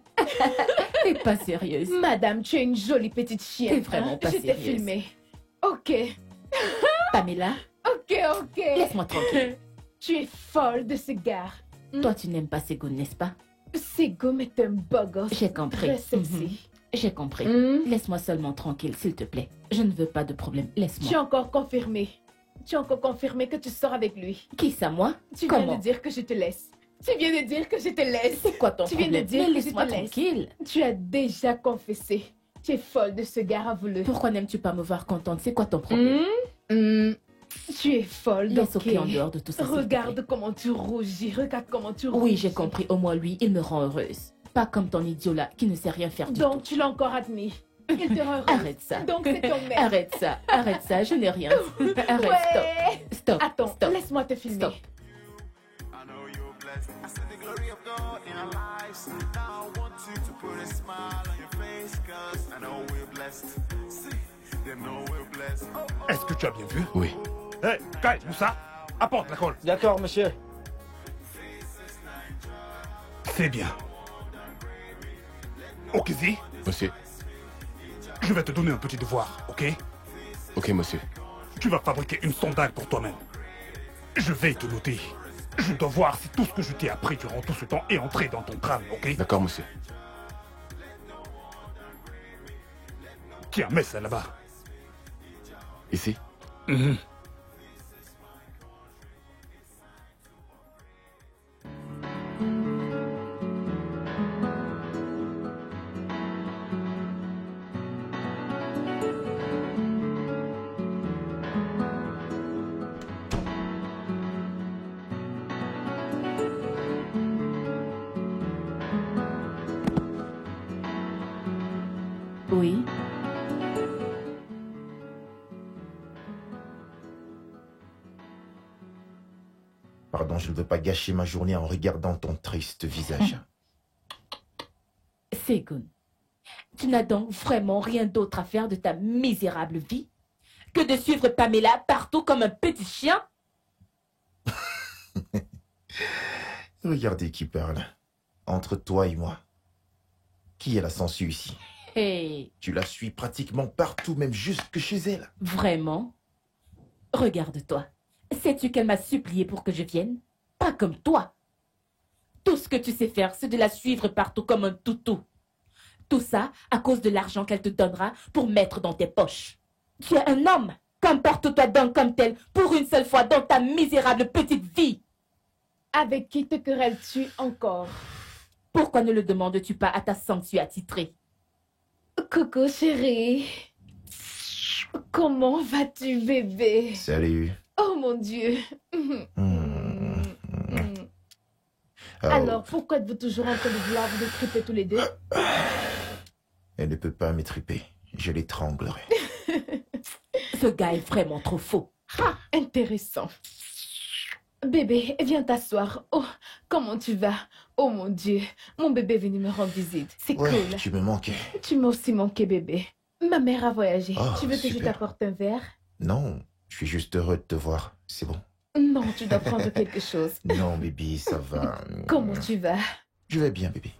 A: T'es pas sérieuse.
B: Madame, tu es une jolie petite chienne.
A: T'es vraiment pas
B: Je t'ai
A: sérieuse.
B: filmé. Ok,
A: Pamela,
B: ok.
A: laisse-moi tranquille.
B: Tu es folle de ce gars.
A: Toi, tu n'aimes pas Segun, n'est-ce pas?
B: Segum est un beau gosse.
A: J'ai compris.
B: Très sexy.
A: J'ai compris. Laisse-moi seulement tranquille, s'il te plaît. Je ne veux pas de problème.
B: Tu as
A: Laisse-moi.
B: encore confirmé. Tu as encore confirmé que tu sors avec lui.
A: Qui ça, moi?
B: Tu viens
A: Comment?
B: de dire que je te laisse. Tu viens de dire que je te laisse.
A: C'est quoi ton
B: Tu viens de
A: problème?
B: dire
A: Mais
B: que je
A: laisse-moi
B: te laisse.
A: tranquille.
B: Tu as déjà confessé. Tu es folle de ce gars avoué.
A: Pourquoi n'aimes-tu pas me voir contente? C'est quoi ton problème?
B: Tu es folle,
A: Laisse
B: donc.
A: OK en dehors de tout ça, s'il te plaît.
B: Regarde comment tu rougis. Regarde comment tu rougis.
A: Oui, j'ai compris. Au moins, lui, il me rend heureuse. Pas comme ton idiot là, qui ne sait rien faire du tout.
B: Donc, tu l'as encore admis. Il te rend heureuse.
A: Arrête ça.
B: Donc, c'est ton mec.
A: Arrête ça, je n'ai rien dit. Arrête,
B: Ouais.
A: stop.
B: Attends,
A: Stop.
B: laisse-moi te filmer.
A: Stop.
H: I know you're blessed. I said the glory of God in our lives. Now I want you to put a smile on your face, cause I know we're blessed. See, they know we're blessed. Oh,
I: Est-ce que tu as bien vu?
D: Oui.
I: Hé, Kai, Moussa, apporte la colle.
F: D'accord, monsieur.
I: C'est bien. Okizi,
D: Monsieur.
I: je vais te donner un petit devoir, ok?
D: Ok, monsieur.
I: Tu vas fabriquer une sandale pour toi-même. Je vais te noter. Je dois voir si tout ce que je t'ai appris durant tout ce temps est entré dans ton crâne, ok?
D: D'accord, monsieur.
I: Tiens, mets ça là-bas.
D: Ici?
I: Mhm.
A: Oui.
C: Pardon, je ne veux pas gâcher ma journée en regardant ton triste visage.
A: Segun, tu n'as donc vraiment rien d'autre à faire de ta misérable vie que de suivre Pamela partout comme un petit chien?
C: Regardez qui parle. Entre toi et moi. Qui est la censure ici?
A: Hey,
C: Tu la suis pratiquement partout, même jusque chez elle.
A: vraiment? Regarde-toi. Sais-tu qu'elle m'a supplié pour que je vienne? Pas comme toi. Tout ce que tu sais faire, c'est de la suivre partout comme un toutou. Tout ça à cause de l'argent qu'elle te donnera pour mettre dans tes poches. Tu es un homme. Comporte-toi donc comme tel pour une seule fois dans ta misérable petite vie.
B: Avec qui te querelles-tu encore?
A: Pourquoi ne le demandes-tu pas à ta sangsue attitrée?
B: Coucou chérie. Comment vas-tu bébé?
C: Salut.
B: Oh mon Dieu.
C: Oh,
B: Alors pourquoi êtes-vous toujours en train de vouloir vous détriper tous les deux?
C: Elle ne peut pas m'étriper. Je l'étranglerai.
A: Ce gars est vraiment trop faux.
B: Ah, intéressant. Bébé, viens t'asseoir. Oh, comment tu vas? Oh mon Dieu, mon bébé est venu me rendre visite. C'est
C: Ouais,
B: cool.
C: tu me manquais.
B: Tu m'as aussi manqué, bébé. Ma mère a voyagé.
C: Oh,
B: Tu veux que je
C: super.
B: t'apporte un verre?
C: Non, je suis juste heureux de te voir. C'est bon.
B: Non, tu dois prendre quelque chose.
C: Non, bébé, ça va.
B: Comment tu vas?
C: Je vais bien, bébé.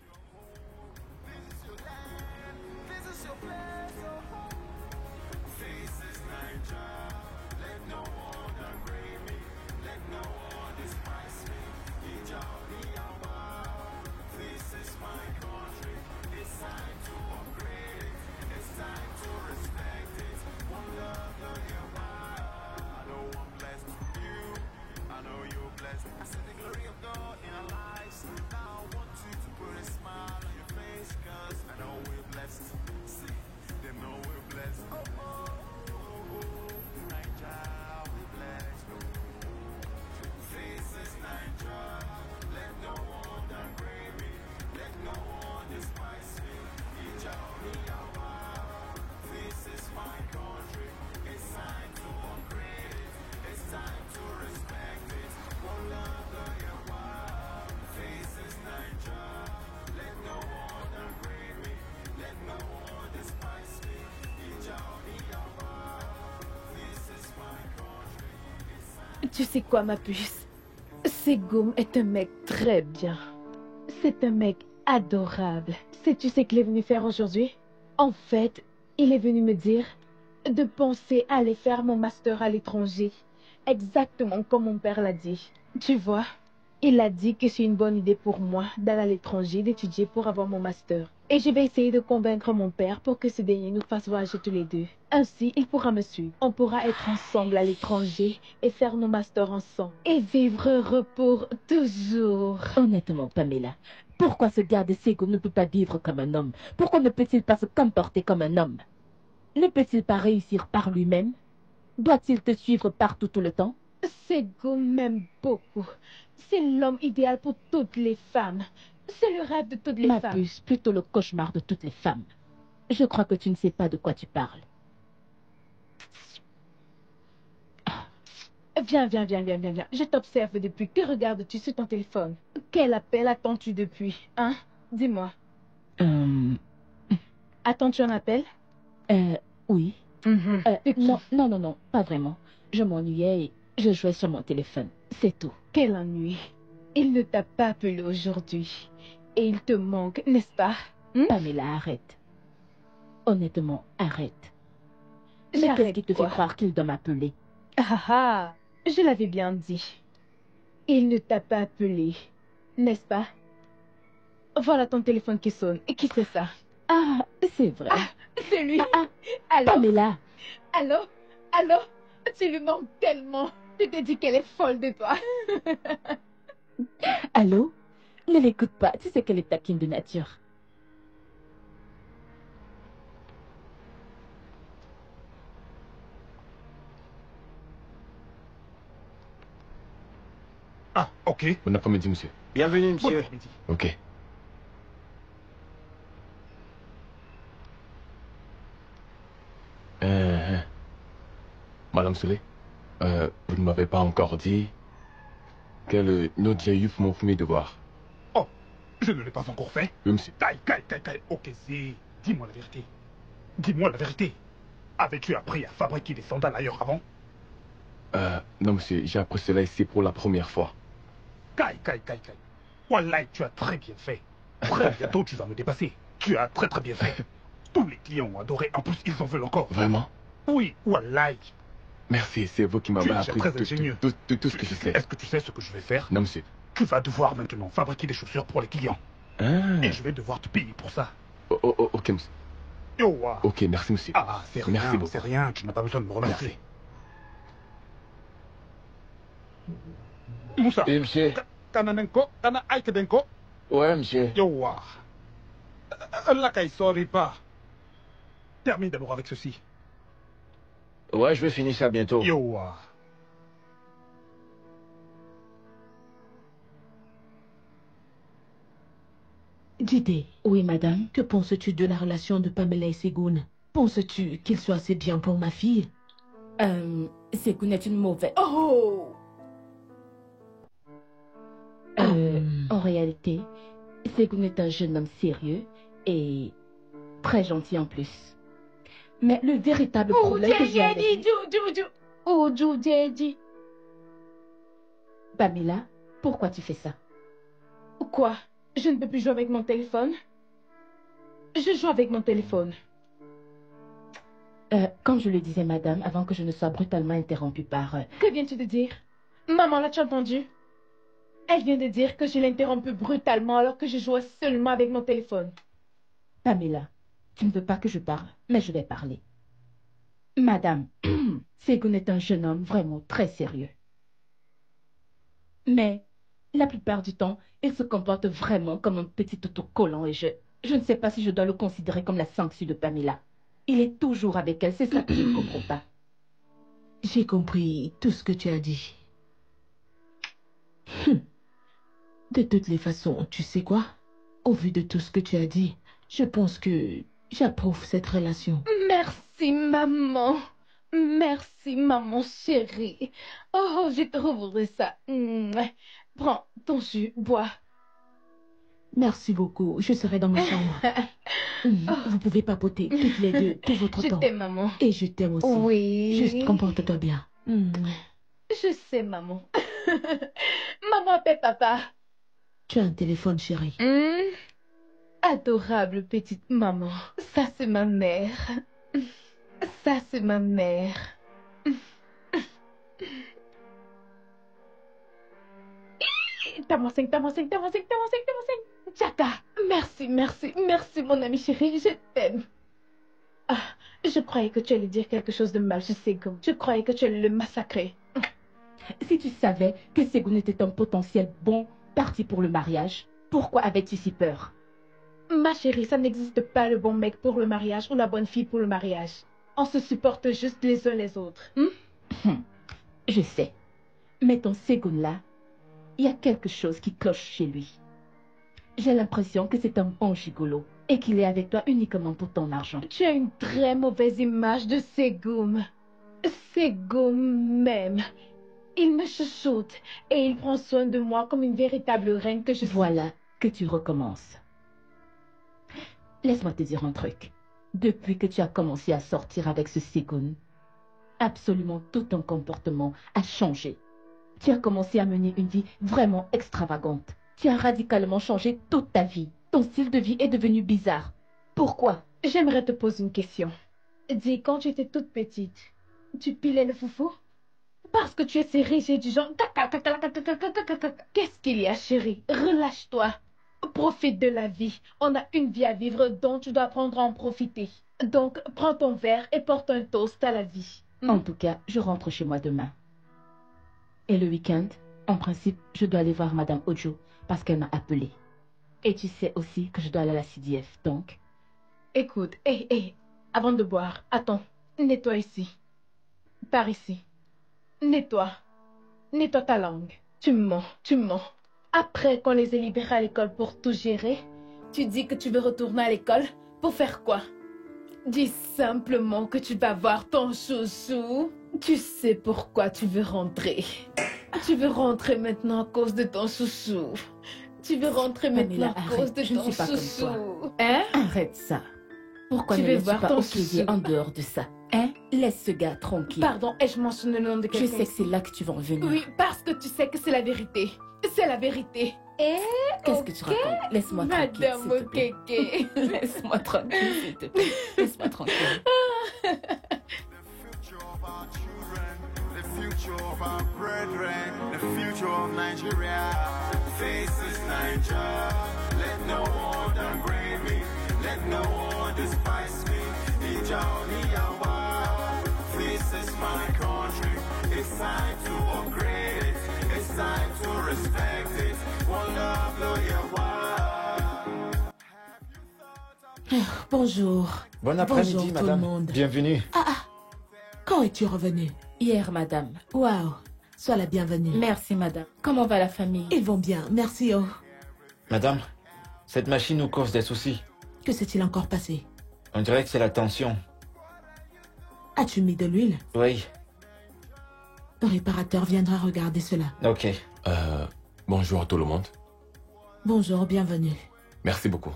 B: Tu sais quoi, ma puce? Segoum est un mec très bien. C'est un mec adorable. Sais-tu ce qu'il est venu faire aujourd'hui? En fait, il est venu me dire de penser à aller faire mon master à l'étranger. Exactement comme mon père l'a dit. Tu vois, il a dit que c'est une bonne idée pour moi d'aller à l'étranger, d'étudier pour avoir mon master. Et je vais essayer de convaincre mon père pour que ce dernier nous fasse voyager tous les deux. Ainsi, il pourra me suivre. On pourra être ensemble à l'étranger et faire nos masters ensemble. Et vivre heureux pour toujours.
A: Honnêtement, Pamela, pourquoi ce gars de Segoum ne peut pas vivre comme un homme? Pourquoi ne peut-il pas se comporter comme un homme? Ne peut-il pas réussir par lui-même? Doit-il te suivre partout tout le temps?
B: Segoum m'aime beaucoup. C'est l'homme idéal pour toutes les femmes. C'est le rêve de toutes les
A: Ma
B: femmes.
A: puce, plutôt le cauchemar de toutes les femmes. Je crois que tu ne sais pas de quoi tu parles.
B: Viens. Je t'observe depuis. Que regardes-tu sur ton téléphone? Quel appel attends-tu depuis? Hein? Dis-moi. Attends-tu un appel?
A: Oui. Non, pas vraiment. Je m'ennuyais et je jouais sur mon téléphone. C'est tout.
B: Quel ennui. Il ne t'a pas appelé aujourd'hui. Et il te manque, n'est-ce pas?
A: Pamela, arrête. Honnêtement, arrête. Mais qu'est-ce
B: J'arrête
A: qui te fait
B: quoi?
A: croire qu'il doit m'appeler?
B: Ah, je l'avais bien dit. Il ne t'a pas appelé, n'est-ce pas? Voilà ton téléphone qui sonne. Et qui c'est ça?
A: Ah, c'est vrai.
B: Ah, c'est lui. Allô?
A: Pamela.
B: Allô? Tu lui manques tellement. Tu te dis qu'elle est folle de toi.
A: Allô? Ne l'écoute pas, tu sais qu'elle est taquine de nature.
I: Ah, ok.
D: Bon après-midi, monsieur.
F: Bienvenue,
I: Bon
F: monsieur.
I: après-midi.
D: Ok. Madame Soleil, vous ne m'avez pas encore dit quel autre j'ai eu pour mon premier devoir.
I: Oh, je ne l'ai pas encore fait.
D: Oui, monsieur.
I: Kai. Ok, dis-moi la vérité. Dis-moi la vérité. Avais-tu appris à fabriquer des sandales ailleurs avant?
D: Non, monsieur, j'ai appris cela ici pour la première fois.
I: Kai. Wallah, tu as très bien fait. Très bientôt, tu vas me dépasser. Tu as très bien fait. Tous les clients ont adoré. En plus, ils en veulent encore.
D: Vraiment?
I: Oui, wallah.
D: Merci, c'est vous qui m'avez
I: Tu es
D: appris
I: très ingénieux.
D: tout ce que je sais.
I: Est-ce que tu sais ce que je vais faire?
D: Non, monsieur.
I: Tu vas devoir maintenant fabriquer des chaussures pour les clients.
D: Ah.
I: Et je vais devoir te payer pour ça.
D: Ok, monsieur.
I: Yo, wa.
D: Ok, merci, monsieur.
I: Ah, c'est rien.
D: Merci beaucoup.
I: C'est rien. Tu n'as pas besoin de me remercier. Moussa.
J: Oui, monsieur.
I: Kananenko, kana aikedenko.
J: Ouais, monsieur.
I: Yo, wa. Là, Kai, sorry pas. Termine d'abord avec ceci.
J: Ouais, je vais finir ça bientôt.
I: Yo, wa.
E: Didé,
A: Oui, madame.
E: que penses-tu de la relation de Pamela et Segoun? Penses-tu qu'il soit assez bien pour ma fille?
A: Segun est une mauvaise...
B: Oh!
A: En réalité, Segun est un jeune homme sérieux et très gentil en plus. Mais le véritable problème que j'ai avec lui... Pamela, pourquoi tu fais ça?
B: Quoi? Je ne peux plus jouer avec mon téléphone? Je joue avec mon téléphone.
A: Comme je le disais, madame, avant que je ne sois brutalement interrompue par...
B: Que viens-tu de dire? Maman, l'as-tu entendu? Elle vient de dire que je l'ai interrompue brutalement alors que je jouais seulement avec mon téléphone.
A: Pamela, tu ne veux pas que je parle, mais je vais parler. Madame, Segun est un jeune homme vraiment très sérieux. Mais la plupart du temps, il se comporte vraiment comme un petit autocollant et je ne sais pas si je dois le considérer comme la sanction de Pamela. Il est toujours avec elle, c'est ça que je ne comprends pas.
E: J'ai compris tout ce que tu as dit. De toutes les façons, tu sais quoi? Au vu de tout ce que tu as dit, je pense que j'approuve cette relation.
B: Merci, maman. Merci, maman chérie. Oh, je te revaudrai ça. Prends ton jus, bois.
E: Merci beaucoup. Je serai dans ma chambre. Vous pouvez papoter toutes les deux, tout votre temps.
B: Je t'aime, maman.
E: Et je t'aime aussi.
B: Oui.
E: Juste comporte-toi bien.
B: Je sais, maman. Maman appelle papa.
E: Tu as un téléphone, chérie.
B: Adorable petite maman. Ça, c'est ma mère. Ça, c'est ma mère. T'as-moi 5. Chaka. Merci, mon ami chéri. Je t'aime. Ah, je croyais que tu allais dire quelque chose de mal sur Segun. Je croyais que tu allais le massacrer.
A: Si tu savais que Segun était un potentiel bon parti pour le mariage, pourquoi avais-tu si peur?
B: Ma chérie, ça n'existe pas le bon mec pour le mariage ou la bonne fille pour le mariage. On se supporte juste les uns les autres.
A: Je sais. Mais ton Segun là, il y a quelque chose qui cloche chez lui. J'ai l'impression que c'est un bon gigolo et qu'il est avec toi uniquement pour ton argent.
B: Tu as une très mauvaise image de Segun. Segun même. Il me chuchote et il prend soin de moi comme une véritable reine que je suis.
A: Voilà que tu recommences. Laisse-moi te dire un truc. Depuis que tu as commencé à sortir avec ce Segun, absolument tout ton comportement a changé. Tu as commencé à mener une vie vraiment extravagante. Tu as radicalement changé toute ta vie. Ton style de vie est devenu bizarre. Pourquoi?
B: J'aimerais te poser une question. Dis, quand tu étais toute petite, tu pilais le foufou? Parce que tu es serré du genre... Qu'est-ce qu'il y a, chérie? Relâche-toi. Profite de la vie. On a une vie à vivre dont tu dois apprendre à en profiter. Donc, prends ton verre et porte un toast à la vie.
A: En tout cas, je rentre chez moi demain. Et le week-end, en principe, je dois aller voir Madame Ojo parce qu'elle m'a appelé. Et tu sais aussi que je dois aller à la CDF, donc...
B: Écoute, avant de boire, attends, nettoie ici. Par ici. Nettoie ta langue. Tu mens. Après qu'on les ait libérés à l'école pour tout gérer, tu dis que tu veux retourner à l'école pour faire quoi? Dis simplement que tu vas voir ton chouchou. Tu sais pourquoi tu veux rentrer. Tu veux rentrer maintenant à cause de ton chouchou. Tu veux rentrer maintenant à cause de ton chouchou. Hein?
A: Arrête ça. Pourquoi ne laisses-tu pas Okézie en dehors de ça? Hein? Laisse ce gars tranquille.
B: Pardon, ai-je mentionné le nom de quelqu'un?
A: Je sais que c'est là que tu vas en venir.
B: Oui, parce que tu sais que c'est la vérité. C'est la vérité.
A: Qu'est-ce que tu racontes? Laisse-moi tranquille,
B: Madame
A: Okeke. Laisse-moi tranquille, s'il te plaît. Laisse-moi tranquille.
H: The future of our brethren, the future of Nigeria. Faces Niger. Let no one downgrade me. Let no one despise me. This is my country. It's time to upgrade it. It's time to respect it. One love,
E: Bonjour.
F: Bon après-midi,
E: Bonjour,
F: madame.
E: tout le monde.
F: Bienvenue.
E: Quand es-tu revenue?
A: Hier, madame.
E: Waouh. Sois la bienvenue.
A: Merci, madame. Comment va la famille?
E: Ils vont bien, merci.
F: Madame, cette machine nous cause des soucis.
E: Que s'est-il encore passé?
F: On dirait que c'est la tension.
E: As-tu mis de l'huile?
F: Oui,
E: Le réparateur viendra regarder cela.
F: Ok.
D: Bonjour à tout le monde.
E: Bonjour, bienvenue.
D: Merci beaucoup.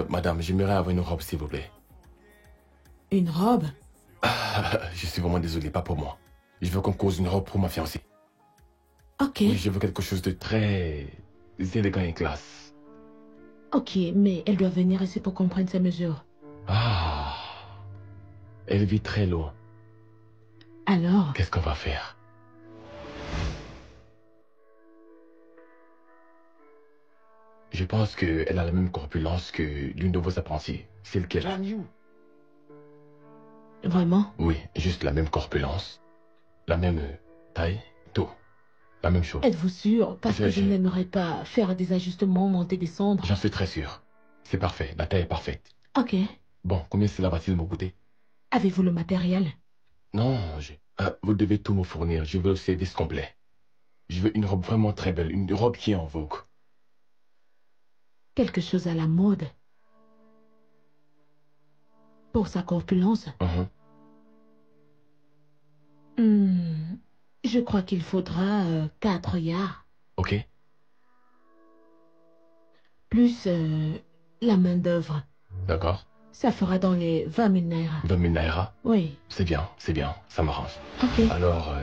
D: Madame, j'aimerais avoir une robe, s'il vous plaît.
E: Une robe?
D: Je suis vraiment désolé, pas pour moi. Je veux qu'on cause une robe pour ma fiancée.
E: Ok.
D: Oui, je veux quelque chose de très élégant et classe.
E: Ok, mais elle doit venir ici pour qu'on prenne ses mesures.
D: Ah. Elle vit très loin.
E: Alors?
D: Qu'est-ce qu'on va faire? Je pense qu'elle a la même corpulence que l'une de vos apprentis. Celle qu'elle a.
E: Vraiment?
D: Oui, juste la même corpulence. La même taille, tout. La même chose.
E: Êtes-vous sûr? Parce que je n'aimerais pas faire des ajustements, monter, descendre.
D: J'en suis très sûr. C'est parfait, la taille est parfaite.
E: Ok.
D: Bon, combien cela va-t-il me coûter?
E: Avez-vous le matériel?
D: Non, vous devez tout me fournir. Je veux le service complet. Je veux une robe vraiment très belle, une robe qui est en vogue.
E: Quelque chose à la mode. Pour sa corpulence. Je crois qu'il faudra 4 yards.
D: Ok.
E: Plus la main d'œuvre.
D: D'accord.
E: Ça fera dans les 20 000 naira.
D: 20 000 naira?
E: Oui.
D: C'est bien, ça m'arrange.
E: Ok.
D: Alors,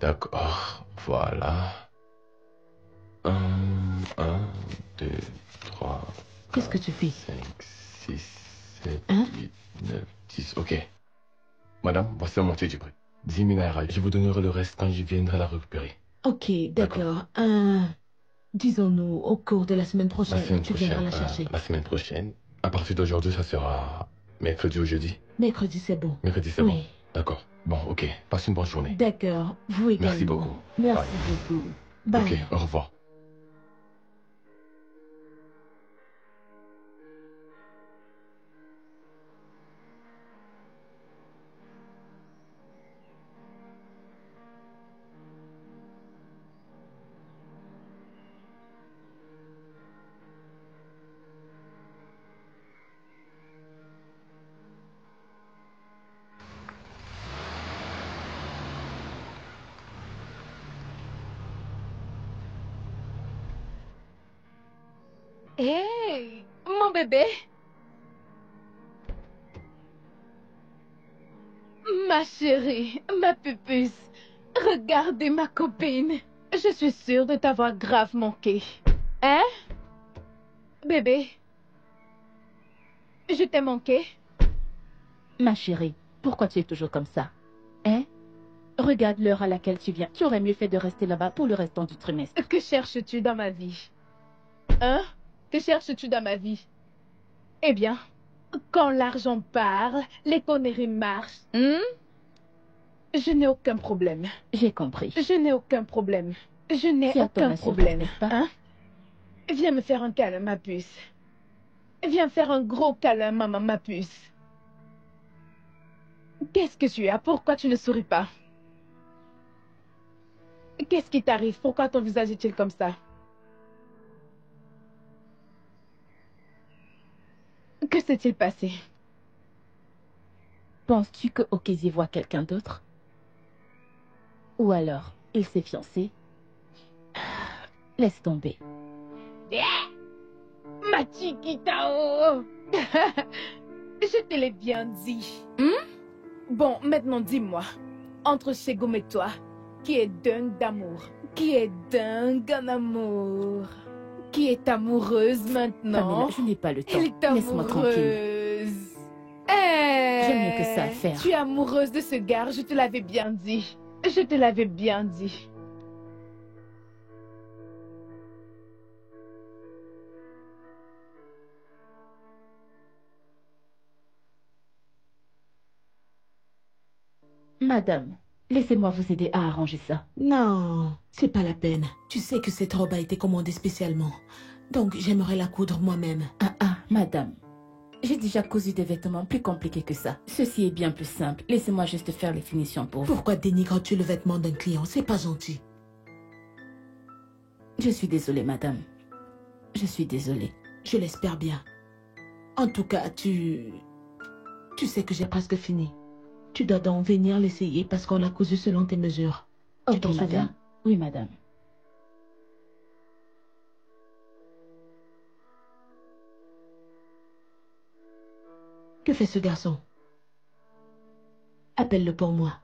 D: d'accord, voilà. 1, 2, 3.
E: Qu'est-ce que tu fais?
D: 5, 6, 7,
E: Hein?
D: 8, 9, 10. Ok. Madame, voici la moitié du prix. 10 000 naira. Je vous donnerai le reste quand je viendrai la récupérer.
E: Ok, d'accord. Disons-nous, au cours de la semaine prochaine, tu viendras la chercher.
D: La semaine prochaine. À partir d'aujourd'hui, ça sera mercredi ou jeudi.
E: Mercredi, c'est bon.
D: Mercredi, c'est bon. D'accord. Bon, ok. Passe une bonne journée.
E: D'accord. Vous également.
D: Merci beaucoup.
E: Merci beaucoup. Bye.
D: Ok, au revoir.
B: Hey, mon bébé. Ma chérie, ma pupuce. Regardez ma copine. Je suis sûre de t'avoir grave manqué. Hein? Bébé? Je t'ai manqué?
A: Ma chérie, pourquoi tu es toujours comme ça? Hein? Regarde l'heure à laquelle tu viens. Tu aurais mieux fait de rester là-bas pour le restant du trimestre.
B: Que cherches-tu dans ma vie? Hein? Que cherches-tu dans ma vie? Eh bien, quand l'argent parle, les conneries marchent. Je n'ai aucun problème.
A: J'ai compris.
B: Je n'ai aucun problème. Je n'ai
A: Tu as ton
B: aucun
A: assurance,
B: problème.
A: n'est-ce pas?
B: Hein? Viens me faire un câlin, ma puce. Viens faire un gros câlin, maman, ma puce. Qu'est-ce que tu as? Pourquoi tu ne souris pas? Qu'est-ce qui t'arrive? Pourquoi ton visage est-il comme ça? Que s'est-il passé?
A: Penses-tu que Okézie voit quelqu'un d'autre? Ou alors, il s'est fiancé? Laisse tomber.
B: Ma chiquitao! Je te l'ai bien dit. Bon, maintenant dis-moi, entre Shegum et toi, qui est dingue d'amour? Qui est dingue en amour? Qui est amoureuse maintenant?
A: Pamela, je n'ai pas le temps.
B: Elle est
A: Laisse-moi tranquille.
B: amoureuse. Hey,
A: J'ai mieux que ça à faire.
B: Tu es amoureuse de ce gars, je te l'avais bien dit. Je te l'avais bien dit.
A: Madame, laissez-moi vous aider à arranger ça.
E: Non, c'est pas la peine. Tu sais que cette robe a été commandée spécialement. Donc, j'aimerais la coudre moi-même.
A: Madame. J'ai déjà cousu des vêtements plus compliqués que ça. Ceci est bien plus simple. Laissez-moi juste faire les finitions pour vous.
E: Pourquoi dénigres-tu le vêtement d'un client? C'est pas gentil.
A: Je suis désolée, madame. Je suis désolée.
E: Je l'espère bien. En tout cas, tu Tu sais que j'ai presque fini. Tu dois donc venir l'essayer parce qu'on a cousu selon tes mesures. Tu
A: Ok,
E: t'en souviens?
A: madame. Oui, madame.
E: Que fait ce garçon? Appelle-le pour moi.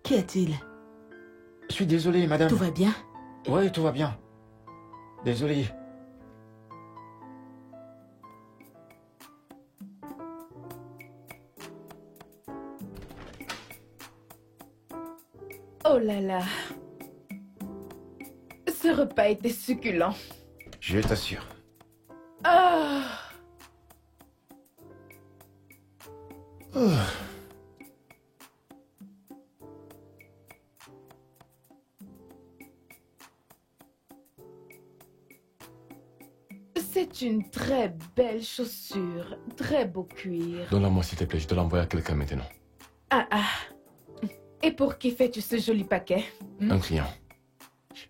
E: Qu'y a-t-il?
F: Je suis désolé, madame.
E: Tout va bien?
F: Oui, tout va bien. Désolé.
B: Oh là là. Ce repas était succulent.
C: Je t'assure.
B: Ah.
C: Oh.
B: C'est une très belle chaussure. Très beau cuir.
D: Donne-la-moi, s'il te plaît. Je dois l'envoyer à quelqu'un maintenant.
B: Ah ah. Et pour qui fais-tu ce joli paquet?
D: Un client.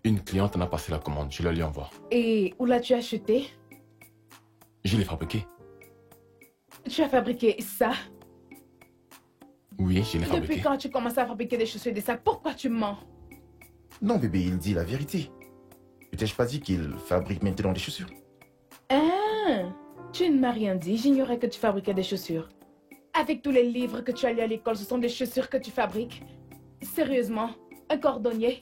D: Une cliente en a passé la commande. Je la lui envoie.
B: Et où l'as-tu acheté?
D: Je l'ai fabriqué.
B: Tu as fabriqué ça?
D: Oui, je l'ai
B: Depuis
D: fabriqué.
B: quand tu commences à fabriquer des chaussures et des sacs? Pourquoi tu mens?
C: Non, bébé, il dit la vérité. Je t'ai pas dit qu'il fabrique maintenant des chaussures.
B: Ah, tu ne m'as rien dit. J'ignorais que tu fabriquais des chaussures. Avec tous les livres que tu as lus à l'école, ce sont des chaussures que tu fabriques? Sérieusement, un cordonnier?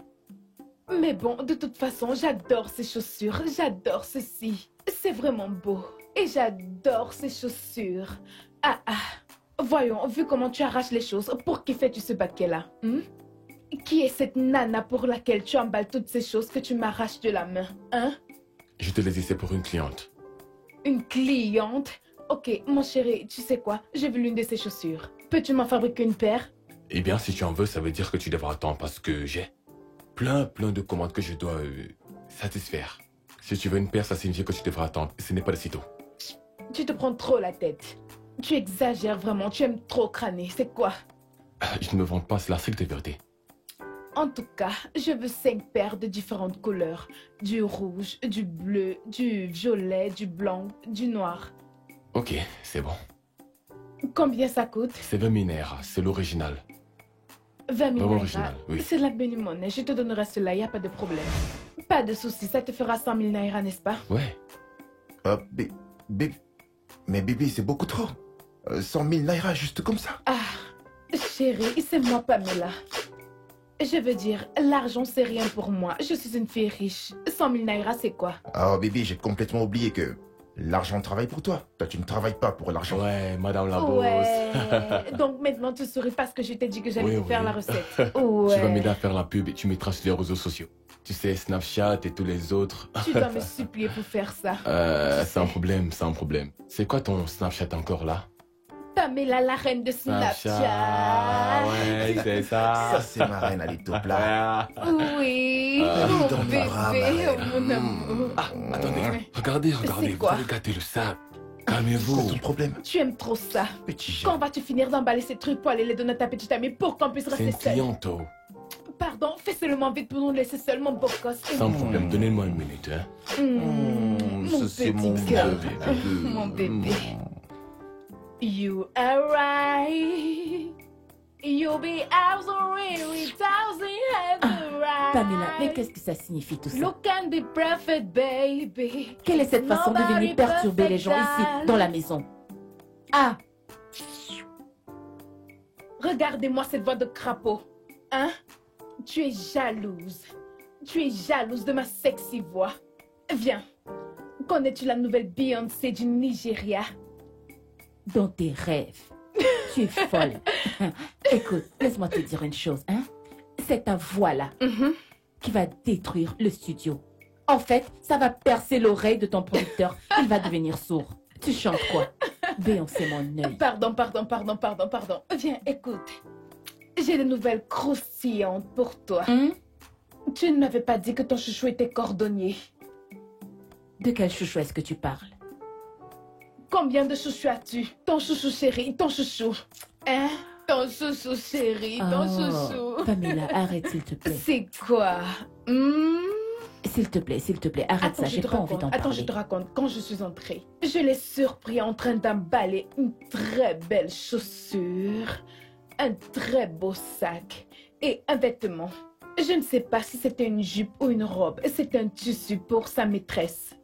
B: Mais bon, de toute façon, j'adore ces chaussures. J'adore ceci. C'est vraiment beau. Et j'adore ces chaussures. Ah ah. Voyons, vu comment tu arraches les choses, pour qui fais-tu ce baquet-là? Qui est cette nana pour laquelle tu emballes toutes ces choses que tu m'arraches de la main? Hein?
D: Je te les laissé pour une cliente.
B: Une cliente? Ok, mon chéri, tu sais quoi? J'ai vu l'une de ces chaussures. Peux-tu m'en fabriquer une paire?
D: Eh bien, si tu en veux, ça veut dire que tu devras attendre parce que j'ai plein de commandes que je dois satisfaire. Si tu veux une paire, ça signifie que tu devras attendre. Ce n'est pas de sitôt.
B: Tu te prends trop la tête. Tu exagères vraiment, tu aimes trop crâner. C'est quoi?
D: Je ne me vante pas, c'est la stricte vérité.
B: En tout cas, je veux 5 paires de différentes couleurs. Du rouge, du bleu, du violet, du blanc, du noir.
D: Ok, c'est bon.
B: Combien ça coûte?
D: C'est 20 minaires, c'est l'original.
B: 20 000
D: Vraiment
B: naira.
D: original, oui.
B: C'est la bonne monnaie, je te donnerai cela, il n'y a pas de problème. Pas de souci, ça te fera 100 000 naira, n'est-ce pas?
D: Ouais.
C: Mais bébé, c'est beaucoup trop. 100 000 naira juste comme ça.
B: Ah, chérie, c'est moi Pamela. Je veux dire, l'argent c'est rien pour moi. Je suis une fille riche. 100 000 naira, c'est quoi?
C: Ah bébé, j'ai complètement oublié que l'argent travaille pour toi. Toi, tu ne travailles pas pour l'argent.
D: Ouais, madame la
B: Ouais.
D: boss.
B: Donc maintenant tu souris parce que je t'ai dit que j'allais
D: Oui,
B: te faire
D: oui.
B: la recette. Ouais.
D: Tu vas m'aider à faire la pub et tu mettras sur les réseaux sociaux. Tu sais, Snapchat et tous les autres.
B: Tu dois me supplier pour faire ça.
D: Sans problème, sans problème. C'est quoi ton Snapchat encore là?
B: Pamela, la reine de Snapchat.
D: Ouais, c'est ça.
C: Ça, c'est ma reine, elle est top là.
B: Oui,
C: Ah,
B: mon
C: dans mes bras, ma
B: bébé,
C: reine.
B: oh, mon amour.
D: Ah, attendez, regardez, vous
B: quoi?
D: allez gâter le sable.
C: C'est
D: Calmez-vous.
C: ton problème,
B: Tu aimes trop ça.
C: petit
B: Quand
C: jeune.
B: vas-tu finir d'emballer ces trucs pour aller les donner à ta petite amie pour qu'on puisse
D: C'est
B: rester
D: une
B: seuls?
D: cliente, oh.
B: Pardon, fais seulement vite pour nous laisser seuls, mon beau gosse.
D: Sans problème, donnez-moi une minute, hein.
B: Mon
C: ça, c'est
B: petit
C: mon
B: cœur.
C: bébé.
B: Mon bébé. You are right. You'll be absolutely
A: Pamela, mais
B: right.
A: qu'est-ce que ça signifie tout ça?
B: Look can be perfect, baby.
A: Quelle est cette façon de
B: Nobody
A: venir perturber les gens
B: perfect,
A: ici, dans la maison? Ah,
B: Regardez-moi cette voix de crapaud. Hein? Tu es jalouse. Tu es jalouse de ma sexy voix. Viens. Connais-tu la nouvelle Beyoncé du Nigeria?
A: dans tes rêves. Tu es folle. Écoute, laisse-moi te dire une chose, hein? C'est ta voix-là qui va détruire le studio. En fait, ça va percer l'oreille de ton producteur. Il va devenir sourd. Tu chantes quoi? Beyoncé, mon œil.
B: Pardon. Viens, écoute. J'ai des nouvelles croustillantes pour toi. Tu ne m'avais pas dit que ton chouchou était cordonnier.
A: De quel chouchou est-ce que tu parles?
B: Combien de chouchous as-tu? Ton chouchou chéri, ton chouchou. Hein? Ton chouchou chéri, ton chouchou.
A: Pamela, arrête s'il te plaît.
B: C'est quoi?
A: s'il te plaît, arrête
B: Attends,
A: ça, j'ai pas envie d'en
B: Attends,
A: parler.
B: je te raconte. Quand je suis entrée, je l'ai surpris en train d'emballer une très belle chaussure, un très beau sac et un vêtement. Je ne sais pas si c'était une jupe ou une robe. C'était un tissu pour sa maîtresse.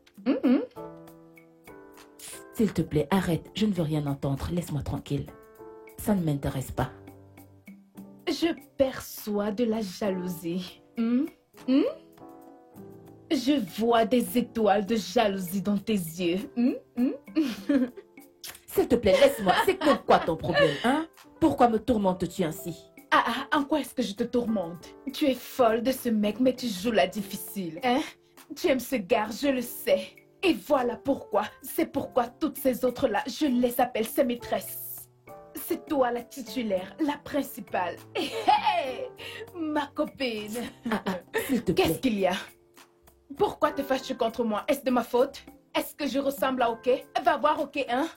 A: S'il te plaît, arrête, je ne veux rien entendre, laisse-moi tranquille. Ça ne m'intéresse pas.
B: Je perçois de la jalousie. Je vois des étoiles de jalousie dans tes yeux.
A: S'il te plaît, laisse-moi. C'est quoi ton problème, hein? Pourquoi me tourmentes-tu ainsi?
B: En quoi est-ce que je te tourmente? Tu es folle de ce mec, mais tu joues la difficile. Hein? Tu aimes ce gars, je le sais. Et voilà pourquoi. C'est pourquoi toutes ces autres-là, je les appelle ses maîtresses. C'est toi la titulaire, la principale. Hey, ma copine.
A: S'il te plaît.
B: Qu'est-ce qu'il y a? Pourquoi te fâches-tu contre moi? Est-ce de ma faute? Est-ce que je ressemble à OK? Va voir OK, hein?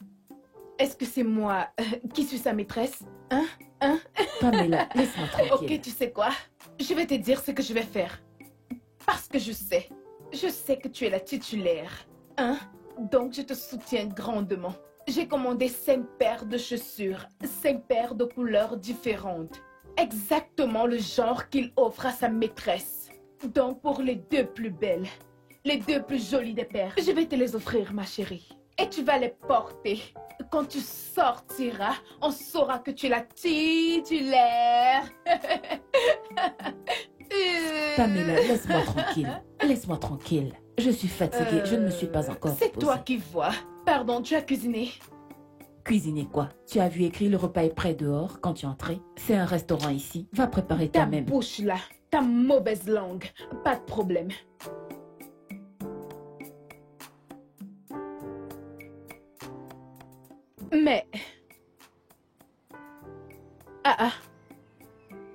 B: Est-ce que c'est moi qui suis sa maîtresse? Hein?
A: Pamela, laisse-moi tranquille.
B: OK, tu sais quoi? Je vais te dire ce que je vais faire. Parce que je sais que tu es la titulaire. Hein? Donc je te soutiens grandement. J'ai commandé 5 paires de chaussures, 5 paires de couleurs différentes. Exactement le genre qu'il offre à sa maîtresse. Donc pour les 2 plus belles, les 2 plus jolies des paires, je vais te les offrir, ma chérie. Et tu vas les porter. Quand tu sortiras, on saura que tu es la titulaire.
A: Pamela, laisse-moi tranquille. Laisse-moi tranquille. Je suis fatiguée, je ne me suis pas encore
B: C'est
A: reposée.
B: toi qui vois. Pardon, tu as cuisiné.
A: Cuisiner quoi? Tu as vu écrit le repas est prêt dehors quand tu es entrée? C'est un restaurant ici. Va préparer
B: Ta
A: toi-même.
B: bouche là, ta mauvaise langue. Pas de problème. Mais...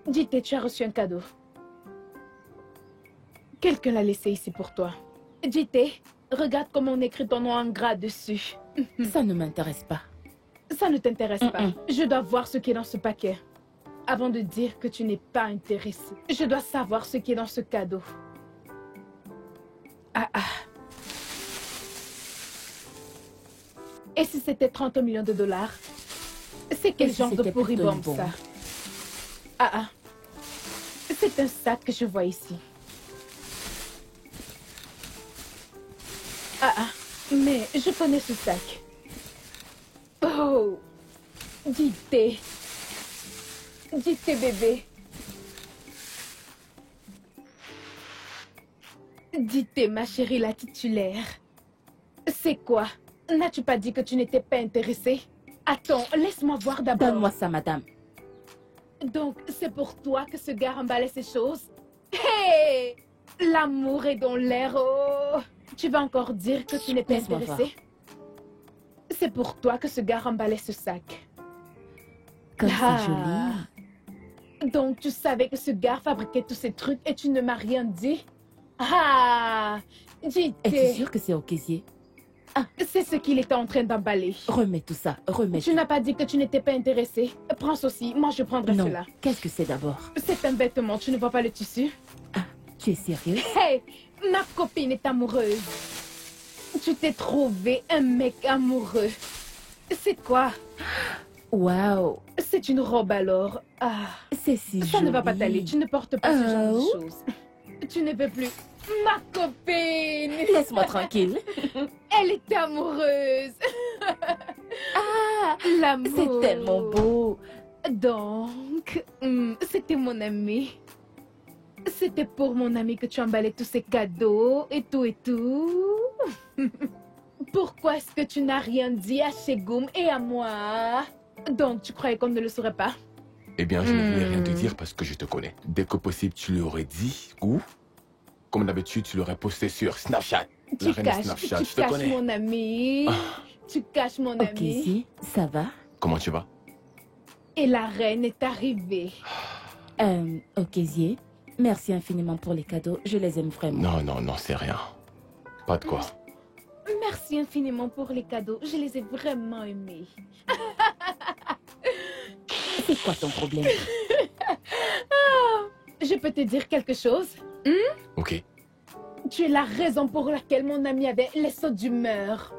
B: Dis-toi, tu as reçu un cadeau. Quelqu'un l'a laissé ici pour toi. Dis-toi, regarde comment on écrit ton nom en gras dessus.
A: Ça ne m'intéresse pas.
B: Ça ne t'intéresse pas. Je dois voir ce qui est dans ce paquet. Avant de dire que tu n'es pas intéressé, je dois savoir ce qui est dans ce cadeau. Et si c'était 30 millions de dollars? C'est quel
A: Et si
B: genre de
A: c'était plutôt
B: pourribombe,
A: une bombe?
B: ça? C'est un sac que je vois ici. Mais je connais ce sac. Oh! Dis-toi, bébé. Dis-toi, ma chérie, la titulaire. C'est quoi? N'as-tu pas dit que tu n'étais pas intéressée? Attends, laisse-moi voir d'abord.
A: Donne-moi ça, madame.
B: Donc, c'est pour toi que ce gars emballait ces choses? Hey! L'amour est dans l'air, oh! Tu vas encore dire que tu n'es pas
A: Laisse-moi
B: intéressée? C'est pour toi que ce gars emballait ce sac.
A: Comme c'est joli.
B: Donc, tu savais que ce gars fabriquait tous ces trucs et tu ne m'as rien dit? Dis-toi.
A: Es-tu sûre que c'est au casier?
B: C'est ce qu'il était en train d'emballer.
A: Remets tout ça, remets.
B: Tu n'as pas dit que tu n'étais pas intéressée? Prends ceci, moi je prendrai
A: Non,
B: cela.
A: qu'est-ce que c'est d'abord?
B: C'est un vêtement, tu ne vois pas le tissu?
A: Tu es sérieuse?
B: Hey, ma copine est amoureuse. Tu t'es trouvé un mec amoureux. C'est quoi?
A: Waouh!
B: C'est une robe alors.
A: C'est si
B: Ça
A: joli.
B: ne va pas t'aller, tu ne portes pas ce genre de
A: Oh.
B: choses. Tu ne peux plus. Ma copine!
A: Laisse-moi tranquille.
B: Elle est amoureuse. L'amour.
A: C'est tellement beau.
B: Donc, c'était mon ami. C'était pour mon ami que tu emballais tous ces cadeaux et tout et tout. Pourquoi est-ce que tu n'as rien dit à Shegoum et à moi? Donc, tu croyais qu'on ne le saurait pas?
D: Eh bien, je ne voulais rien te dire parce que je te connais. Dès que possible, tu lui aurais dit ou, comme d'habitude, tu l'aurais posté sur Snapchat.
B: Tu
D: La reine de
B: caches,
D: Snapchat,
B: tu
D: je te
B: caches
D: connais.
B: mon ami. Tu caches mon
A: Ok,
B: ami.
A: si, ça va?
D: Comment tu vas?
B: Et la reine est arrivée.
A: Okézier, merci infiniment pour les cadeaux. Je les aime vraiment.
D: Non, c'est rien. Pas de quoi.
B: Merci infiniment pour les cadeaux. Je les ai vraiment aimés.
A: C'est quoi ton problème?
B: Je peux te dire quelque chose?
D: Ok.
B: Tu es la raison pour laquelle mon amie avait les sauts d'humeur.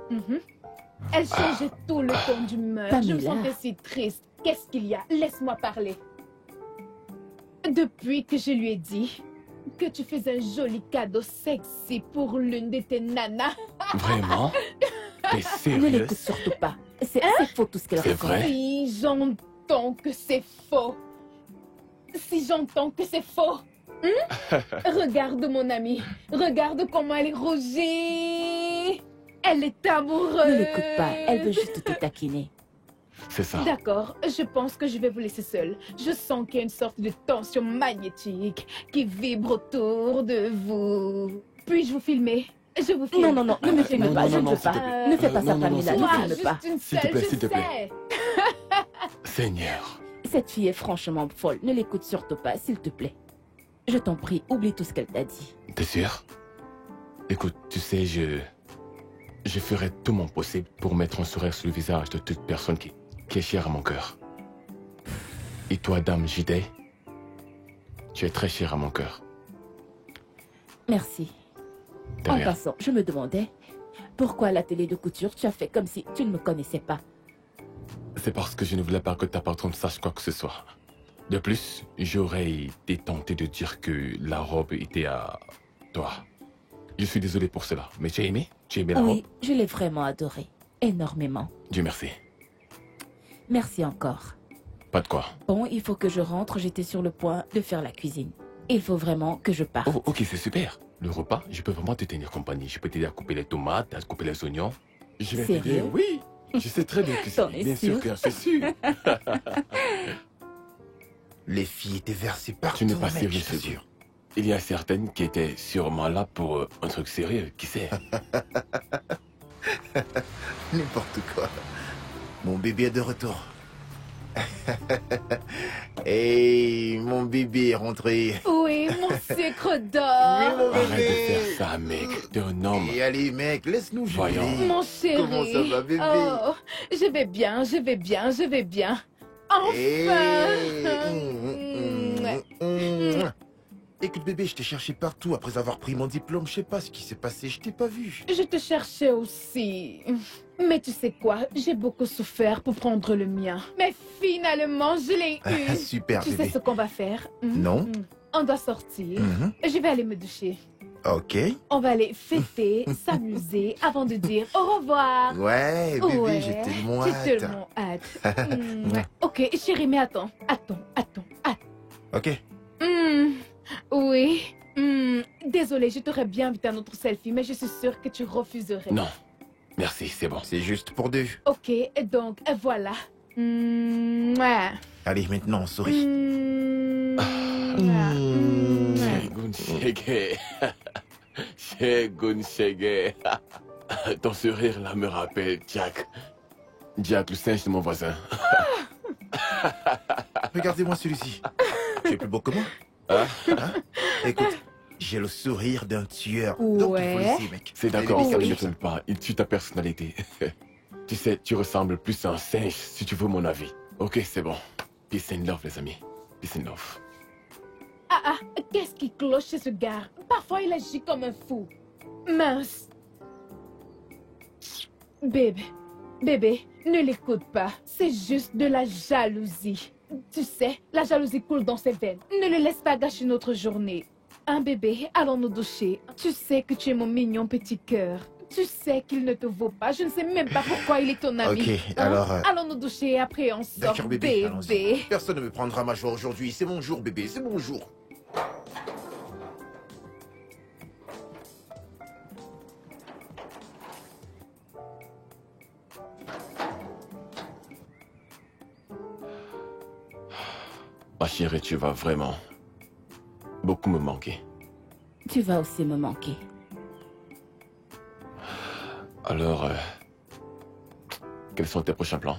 B: Elle changeait tout le ton d'humeur. Je me
A: Pamela.
B: sentais si triste. Qu'est-ce qu'il y a? Laisse-moi parler. Depuis que je lui ai dit que tu fais un joli cadeau sexy pour l'une de tes nanas.
D: Vraiment? T'es
A: Ne
D: sérieuse?
A: l'écoute surtout pas. C'est faux tout ce qu'elle
D: C'est
A: raconte.
D: vrai?
B: Si j'entends que c'est faux. Si j'entends que c'est faux. Regarde mon amie. Regarde comment elle est rougie. Elle est amoureuse.
A: Ne l'écoute pas. Elle veut juste te taquiner.
D: C'est ça.
B: D'accord, je pense que je vais vous laisser seul. Je sens qu'il y a une sorte de tension magnétique qui vibre autour de vous. Puis-je vous filmer? Je vous filme.
A: Non, non, non, ne me filme
D: non,
A: pas,
D: non,
A: je ne
D: non,
A: veux
D: s'il te
A: pas.
D: plaît.
A: Ne fais pas ça,
D: Non, non, non,
A: Pamela,
D: s'il
A: ne
D: te plaît.
A: filme pas.
B: Juste une
D: S'il te
B: seule,
D: plaît,
B: je
D: s'il te plaît.
B: sais.
D: Seigneur.
A: Cette fille est franchement folle. Ne l'écoute surtout pas, s'il te plaît. Je t'en prie, oublie tout ce qu'elle t'a dit.
D: T'es sûr? Écoute, tu sais, je ferai tout mon possible pour mettre un sourire sur le visage de toute personne qui est chère à mon cœur. Et toi, Dame Jidei, tu es très chère à mon cœur.
A: Merci.
D: De
A: En
D: rien.
A: passant, je me demandais pourquoi à l'atelier de couture tu as fait comme si tu ne me connaissais pas.
D: C'est parce que je ne voulais pas que ta patronne sache quoi que ce soit. De plus, j'aurais été tenté de dire que la robe était à toi. Je suis désolé pour cela, mais tu as aimé? Tu as aimé la
A: Oui,
D: robe?
A: je l'ai vraiment adorée. Énormément.
D: Dieu merci.
A: Merci encore.
D: Pas de quoi.
A: Bon, il faut que je rentre. J'étais sur le point de faire la cuisine. Il faut vraiment que je parte.
D: Oh, ok, c'est super. Le repas, je peux vraiment te tenir compagnie. Je peux t'aider à couper les tomates, à couper les oignons. Je vais t'aider,
A: Sérieux?
D: oui. Je sais très bien
A: T'en
D: cuisiner.
A: es
D: Bien sûr,
A: sûr?
D: que c'est sûr.
C: Les filles étaient versées partout,
D: Tu n'es pas
C: mec,
D: sérieux,
C: je
D: c'est
C: t'assure.
D: sûr. Il y a certaines qui étaient sûrement là pour un truc sérieux, qui sait.
C: N'importe quoi. Mon bébé est de retour. Hey, mon bébé est rentré.
B: Oui, mon sucre
C: Oui,
B: d'or.
C: mon
D: Arrête de
C: bébé.
D: faire ça, mec. T'es un homme.
C: Et allez, mec, laisse-nous jouer.
D: Voyons.
B: Mon chéri.
C: Comment ça va, bébé?
B: Oh, je vais bien, je vais bien, je vais bien.
C: Hey.
B: Enfin.
C: Écoute, bébé, je t'ai cherché partout après avoir pris mon diplôme. Je sais pas ce qui s'est passé, je t'ai pas vu.
B: Je te cherchais aussi. Mais tu sais quoi, j'ai beaucoup souffert pour prendre le mien. Mais finalement, je l'ai eu.
C: Super,
B: Tu sais
C: bébé.
B: ce qu'on va faire?
C: Non.
B: On doit sortir.
C: Mhm.
B: Je vais aller me doucher.
C: Ok.
B: On va aller fêter, s'amuser avant de dire au revoir.
C: Ouais, bébé,
B: Ouais,
C: j'ai tellement
B: j'ai
C: hâte.
B: tellement hâte. Ok, chérie, mais attends.
C: Ok.
B: Oui. Désolée, je t'aurais bien invité à notre selfie, mais je suis sûre que tu refuserais.
D: Non. Merci, c'est bon.
C: C'est juste pour deux.
B: Ok, donc voilà. Mouah.
C: Allez, maintenant, on sourit.
D: Shegun Shege. Shegun Shege. Ton sourire là me rappelle Jack. Jack, le singe de mon voisin.
C: Regardez-moi celui-ci. Tu es plus beau que moi.
D: Hein?
C: Écoute, j'ai le sourire d'un tueur. Donc il faut
B: Ouais.
C: laisser, mec.
D: C'est d'accord,
C: Allez,
D: ça
C: bébé,
D: ne
C: comme ça.
D: m'étonne pas. Il tue ta personnalité. Tu sais, tu ressembles plus à un singe, si tu veux mon avis. Ok, c'est bon. Peace and love, les amis. Peace and love.
B: Ah, qu'est-ce qui cloche chez ce gars? Parfois, il agit comme un fou. Mince. Bébé, ne l'écoute pas. C'est juste de la jalousie. Tu sais, la jalousie coule dans ses veines. Ne le laisse pas gâcher notre journée. Hein, bébé, allons nous doucher. Tu sais que tu es mon mignon petit cœur. Tu sais qu'il ne te vaut pas. Je ne sais même pas pourquoi il est ton ami.
C: Ok,
B: Hein?
C: alors,
B: Allons nous doucher et après on sort,
C: D'accord, bébé. allons-y. Personne ne me prendra ma joie aujourd'hui. C'est mon jour, bébé. C'est mon jour.
D: Ma chérie, tu vas vraiment beaucoup me manquer.
A: Tu vas aussi me manquer.
D: Alors, quels sont tes prochains plans?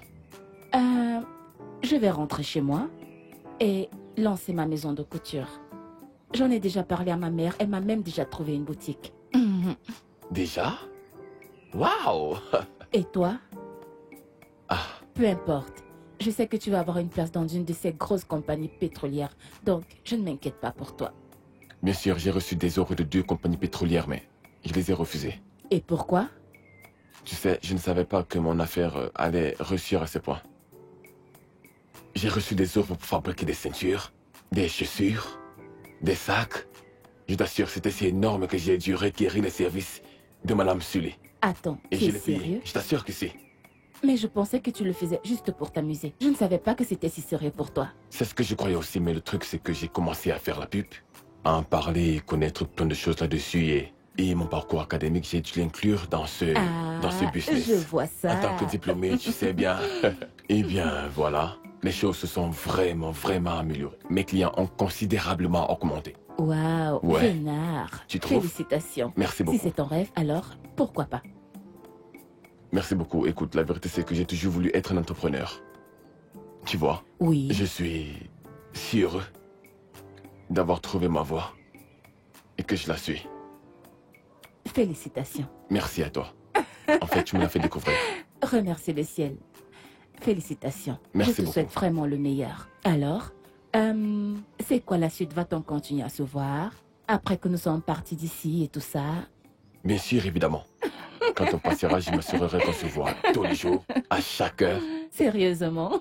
A: Je vais rentrer chez moi et lancer ma maison de couture. J'en ai déjà parlé à ma mère. Elle m'a même déjà trouvé une boutique.
D: Déjà? Waouh!
A: Et toi?
D: Ah,
A: Peu importe. Je sais que tu vas avoir une place dans une de ces grosses compagnies pétrolières. Donc, je ne m'inquiète pas pour toi.
D: Bien sûr, j'ai reçu des offres de 2 compagnies pétrolières, mais je les ai refusées.
A: Et pourquoi?
D: Tu sais, je ne savais pas que mon affaire allait réussir à ce point. J'ai reçu des offres pour fabriquer des ceintures, des chaussures, des sacs. Je t'assure, c'était si énorme que j'ai dû requérir les services de Madame Sully.
A: Attends,
D: Et
A: tu
D: je
A: es
D: l'ai payé.
A: sérieux?
D: Je t'assure que si.
A: Mais je pensais que tu le faisais juste pour t'amuser. Je ne savais pas que c'était si sérieux pour toi.
D: C'est ce que je croyais aussi, mais le truc, c'est que j'ai commencé à faire la pub, à en parler et connaître plein de choses là-dessus. Et mon parcours académique, j'ai dû l'inclure dans ce business.
A: Je vois ça.
D: En tant que diplômé, tu sais bien. Eh bien, voilà. Les choses se sont vraiment améliorées. Mes clients ont considérablement augmenté.
A: Waouh,
D: Ouais.
A: Vénard.
D: Tu trouves?
A: Félicitations.
D: Merci beaucoup.
A: Si c'est ton rêve, alors pourquoi pas?
D: Merci beaucoup. Écoute, la vérité, c'est que j'ai toujours voulu être un entrepreneur. Tu vois?
A: Oui.
D: Je suis si heureux d'avoir trouvé ma voie et que je la suis.
A: Félicitations.
D: Merci à toi. En fait, tu me l'as fait découvrir.
A: Remercie le ciel. Félicitations.
D: Merci
A: Je te
D: beaucoup.
A: souhaite vraiment le meilleur. Alors, c'est quoi la suite? Va-t-on continuer à se voir après que nous sommes partis d'ici et tout ça?
D: Bien sûr, évidemment. Quand on passera, je m'assurerai qu'on se voit tous les jours, à chaque heure.
A: Sérieusement?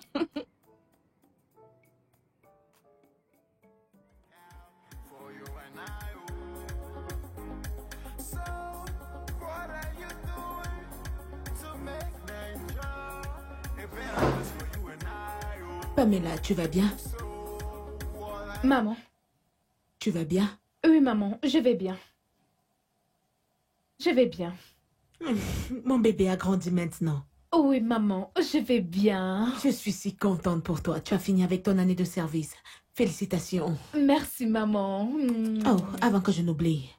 E: Pamela, tu vas bien?
B: Maman.
E: Tu vas bien?
B: Oui, maman, je vais bien. Je vais bien.
E: Mon bébé a grandi maintenant.
B: Oui, maman, je vais bien.
E: Je suis si contente pour toi. Tu as fini avec ton année de service. Félicitations.
B: Merci, maman.
E: Oh, avant que je n'oublie.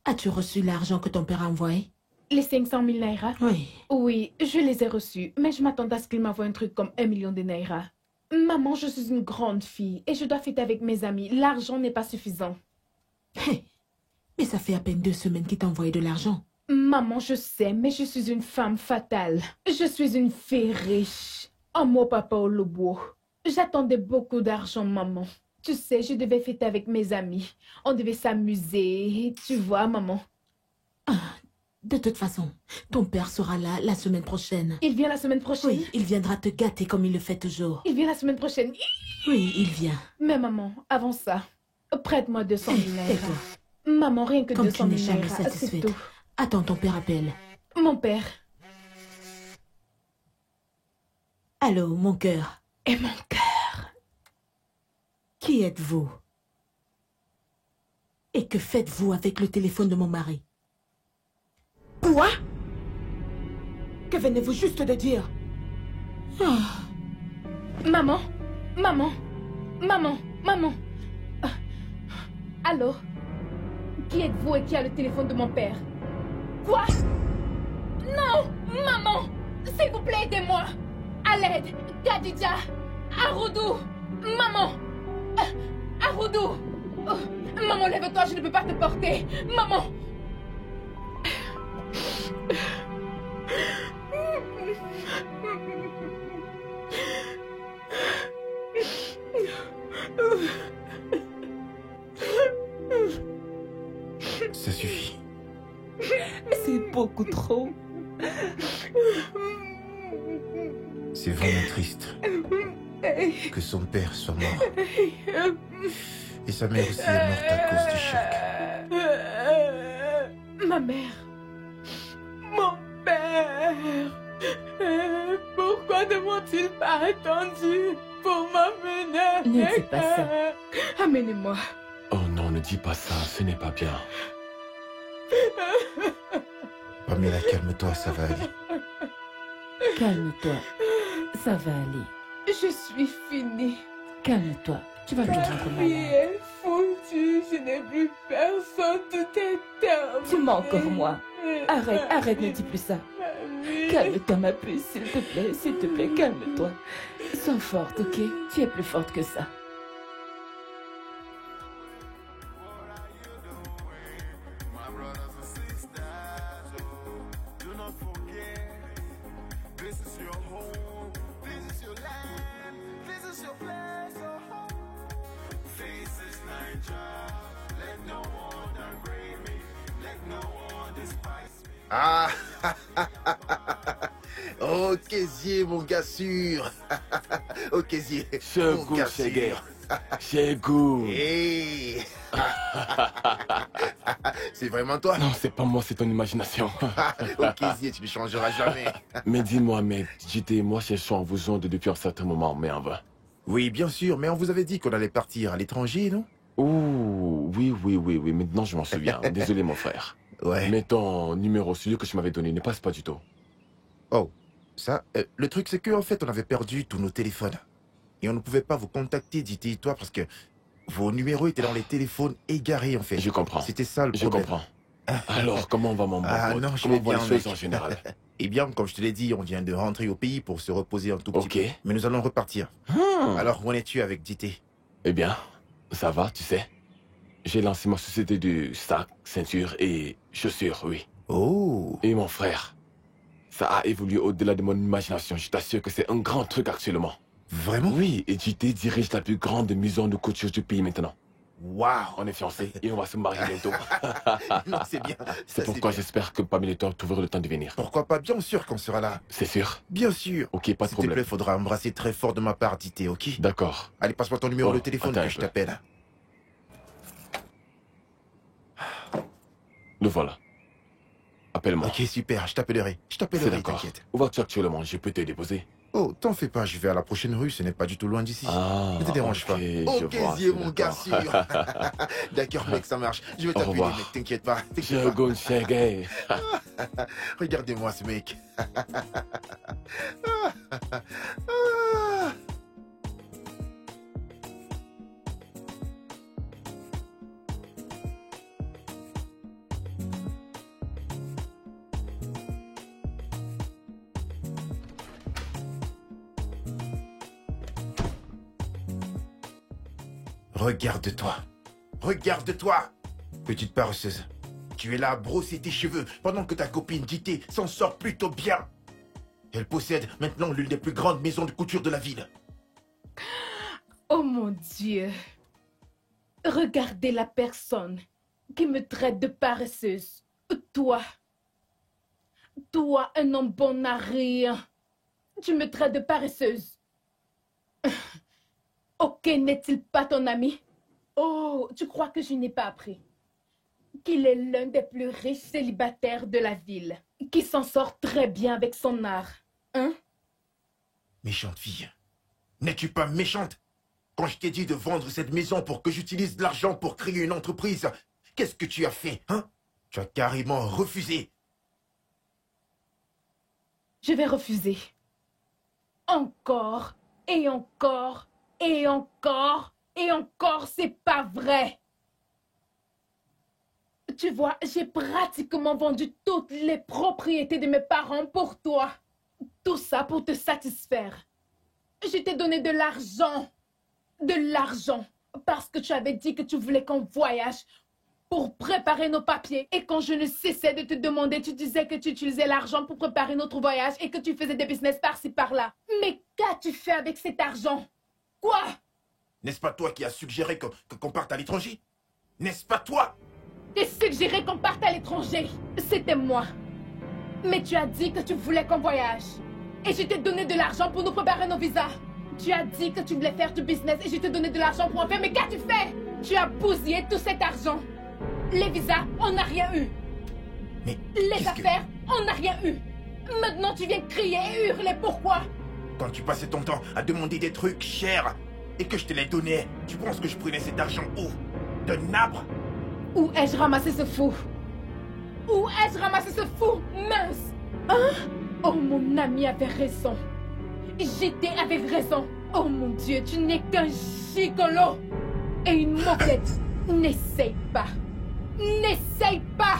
E: As-tu reçu l'argent que ton père a envoyé?
B: Les 500 000 naira?
E: Oui.
B: Oui, je les ai reçus, mais je m'attendais à ce qu'il m'envoie un truc comme 1 million de naira. Maman, je suis une grande fille et je dois fêter avec mes amis. L'argent n'est pas suffisant.
E: Hey, mais ça fait à peine 2 semaines qu'il t'a envoyé de l'argent.
B: Maman, je sais, mais je suis une femme fatale. Je suis une fille riche. Oh, mon papa au lobo. J'attendais beaucoup d'argent, maman. Tu sais, je devais fêter avec mes amis. On devait s'amuser, tu vois, maman.
E: De toute façon, ton père sera là la semaine prochaine.
B: Il vient la semaine prochaine?
E: Oui, il viendra te gâter comme il le fait toujours.
B: Il vient la semaine prochaine?
E: Oui, il vient.
B: Mais maman, avant ça, prête-moi 200 000 naira.
E: Tais-toi.
B: Maman, rien que
E: Comme
B: 200
E: tu n'es
B: 000
E: jamais
B: naira, c'est
E: satisfaite.
B: tout.
E: Attends, ton père appelle.
B: Mon père.
E: Allô, mon cœur.
B: Et mon cœur.
E: Qui êtes-vous? Et que faites-vous avec le téléphone de mon mari? Quoi? Que venez-vous juste de dire?
B: Maman, maman, maman, maman. Allô? Qui êtes-vous et qui a le téléphone de mon père? Quoi? Non! Maman! S'il vous plaît, aidez-moi! À l'aide! Khadija! Aroudou! Maman! Aroudou! Oh, maman, lève-toi, je ne peux pas te porter! Maman!
C: Ça suffit.
E: C'est beaucoup trop.
C: C'est vraiment triste que son père soit mort. Et sa mère aussi est morte à cause du choc.
B: Ma mère. Mon père. Pourquoi ne m'ont-ils pas attendu pour m'amener?
A: Ne dis pas ça.
B: Amenez-moi.
D: Oh non, ne dis pas ça, ce n'est pas bien.
C: Pamela, calme-toi, ça va aller.
A: Calme-toi. Ça va aller.
B: Je suis finie.
A: Calme-toi. Tu vas te rendre
B: Ma vie
A: malade.
B: est foutue. Je n'ai plus personne. Tout est terminé.
A: Tu mens encore moi. Arrête, ne dis plus ça. Calme-toi, ma puce, s'il te plaît, calme-toi. Sois forte, ok? Tu es plus forte que ça.
C: Ah. Oh, caissier, mon gars sûr. Oh, caissier, mon
D: Chegou,
C: gars
D: cheguei.
C: sûr.
D: Chegou.
C: Hey. C'est vraiment toi?
D: Non, c'est pas moi, c'est ton imagination.
C: Oh, caissier, tu ne changeras jamais.
D: Mais dis-moi, mais JT et moi cherchons à vous joindre depuis un certain moment, mais en vain.
C: Oui, bien sûr, mais on vous avait dit qu'on allait partir à l'étranger, non?
D: Ouh, oui, maintenant je m'en souviens. Désolé, mon frère.
C: Ouais.
D: Mais ton numéro, celui que tu m'avais donné, ne passe pas du tout.
C: Oh, ça, le truc c'est qu'en fait on avait perdu tous nos téléphones. Et on ne pouvait pas vous contacter, dit-il et toi, parce que vos numéros étaient dans les téléphones égarés en fait.
D: Je comprends.
C: C'était ça le
D: Je
C: problème.
D: comprends. Alors, comment va mon bon
C: Ah
D: pote?
C: non, je
D: Comment
C: vais
D: vont
C: bien,
D: les choses
C: mec.
D: en général?
C: Eh bien, comme je te l'ai dit, on vient de rentrer au pays pour se reposer un tout petit
D: Ok.
C: peu. Mais nous allons repartir. Alors, où en es-tu avec JT?
D: Eh bien, ça va, tu sais. J'ai lancé ma société de sacs, ceintures et chaussures, oui.
C: Oh.
D: Et mon frère, ça a évolué au-delà de mon imagination. Je t'assure que c'est un grand truc actuellement.
C: Vraiment?
D: Oui, et JT dirige la plus grande maison de couture du pays maintenant.
C: Waouh.
D: On est fiancés et on va se marier bientôt.
C: Non, c'est bien.
D: C'est
C: Ça,
D: pourquoi
C: bien.
D: j'espère que parmi les temps, tu auras le temps de venir.
C: Pourquoi pas? Bien sûr qu'on sera là.
D: C'est sûr?
C: Bien sûr.
D: Ok, pas de
C: S'il te plaît,
D: problème.
C: faudra embrasser très fort de ma part, JT, ok?
D: D'accord.
C: Allez, passe-moi ton numéro
D: Oh,
C: de téléphone
D: attends
C: que
D: un
C: je
D: peu.
C: t'appelle.
D: Le voilà. Appelle-moi.
C: Ok, super, je
D: C'est
C: t'appellerai,
D: d'accord.
C: t'inquiète.
D: Où vas-tu actuellement? Je peux te déposer.
C: Oh, t'en fais pas, je vais à la prochaine rue, ce n'est pas du tout loin d'ici.
D: Ah,
C: Ne te dérange
D: ok,
C: pas.
D: je
C: Oh,
D: vois,
C: casier,
D: c'est
C: mon gars
D: d'accord.
C: sûr. D'accord, mec, ça marche. Je vais
D: Au
C: t'appeler,
D: revoir.
C: mec, t'inquiète pas.
D: Chegou, cheguei.
C: Regardez-moi ce mec. Regarde-toi. Regarde-toi. Petite paresseuse. Tu es là à brosser tes cheveux pendant que ta copine JT s'en sort plutôt bien. Elle possède maintenant l'une des plus grandes maisons de couture de la ville.
B: Oh mon Dieu. Regardez la personne qui me traite de paresseuse. Toi. Toi, un homme bon à rien. Tu me traites de paresseuse. Ok, n'est-il pas ton ami? Oh, tu crois que je n'ai pas appris qu'il est l'un des plus riches célibataires de la ville, qui s'en sort très bien avec son art, hein?
C: Méchante fille. N'es-tu pas méchante? Quand je t'ai dit de vendre cette maison pour que j'utilise de l'argent pour créer une entreprise, qu'est-ce que tu as fait, hein? Tu as carrément refusé.
B: Je vais refuser. Encore, et encore, et encore, et encore, c'est pas vrai. Tu vois, j'ai pratiquement vendu toutes les propriétés de mes parents pour toi. Tout ça pour te satisfaire. Je t'ai donné de l'argent. De l'argent. Parce que tu avais dit que tu voulais qu'on voyage pour préparer nos papiers. Et quand je ne cessais de te demander, tu disais que tu utilisais l'argent pour préparer notre voyage et que tu faisais des business par-ci, par-là. Mais qu'as-tu fait avec cet argent? Quoi?
C: N'est-ce pas toi qui as suggéré qu'on parte à l'étranger? N'est-ce pas toi?
B: J'ai suggéré qu'on parte à l'étranger. C'était moi. Mais tu as dit que tu voulais qu'on voyage. Et je t'ai donné de l'argent pour nous préparer nos visas. Tu as dit que tu voulais faire du business et je t'ai donné de l'argent pour en faire. Mais qu'as-tu fait? Tu as bousillé tout cet argent. Les visas, on n'a rien eu.
C: Mais
B: les affaires, on n'a rien eu. Maintenant, tu viens crier et hurler. Pourquoi?
C: Quand tu passais ton temps à demander des trucs chers et que je te les donnais, tu penses que je prenais cet argent où? D'un arbre?
B: Où ai-je ramassé ce fou? Où ai-je ramassé ce fou? Mince! Hein? Oh, mon ami avait raison. J'étais avec raison. Oh mon Dieu, tu n'es qu'un gigolo et une moquette. N'essaye pas. N'essaye pas.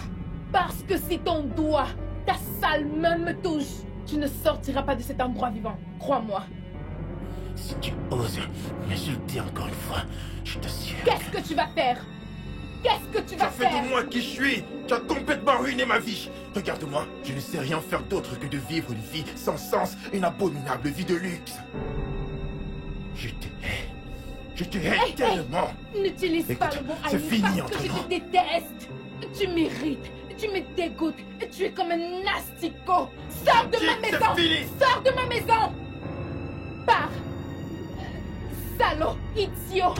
B: Parce que si ton doigt, ta sale main me touche, tu ne sortiras pas de cet endroit vivant. Crois-moi.
C: Si tu oses m'insulter encore une fois, je t'assure.
B: Qu'est-ce que tu vas faire? Qu'est-ce que tu vas faire?
C: Tu as fait de moi qui je suis. Tu as complètement ruiné ma vie. Regarde-moi, je ne sais rien faire d'autre que de vivre une vie sans sens, une abominable vie de luxe. Je te hais. Je te hais tellement.
B: N'utilise pas le mot
C: c'est
B: haïr
C: fini
B: parce
C: entre
B: que je
C: nous.
B: te déteste. Tu m'irrites. Tu me dégoûtes. Tu es comme un asticot. Sors de ma maison.
C: Fini.
B: Sors de ma maison. Pars. Salaud, idiot.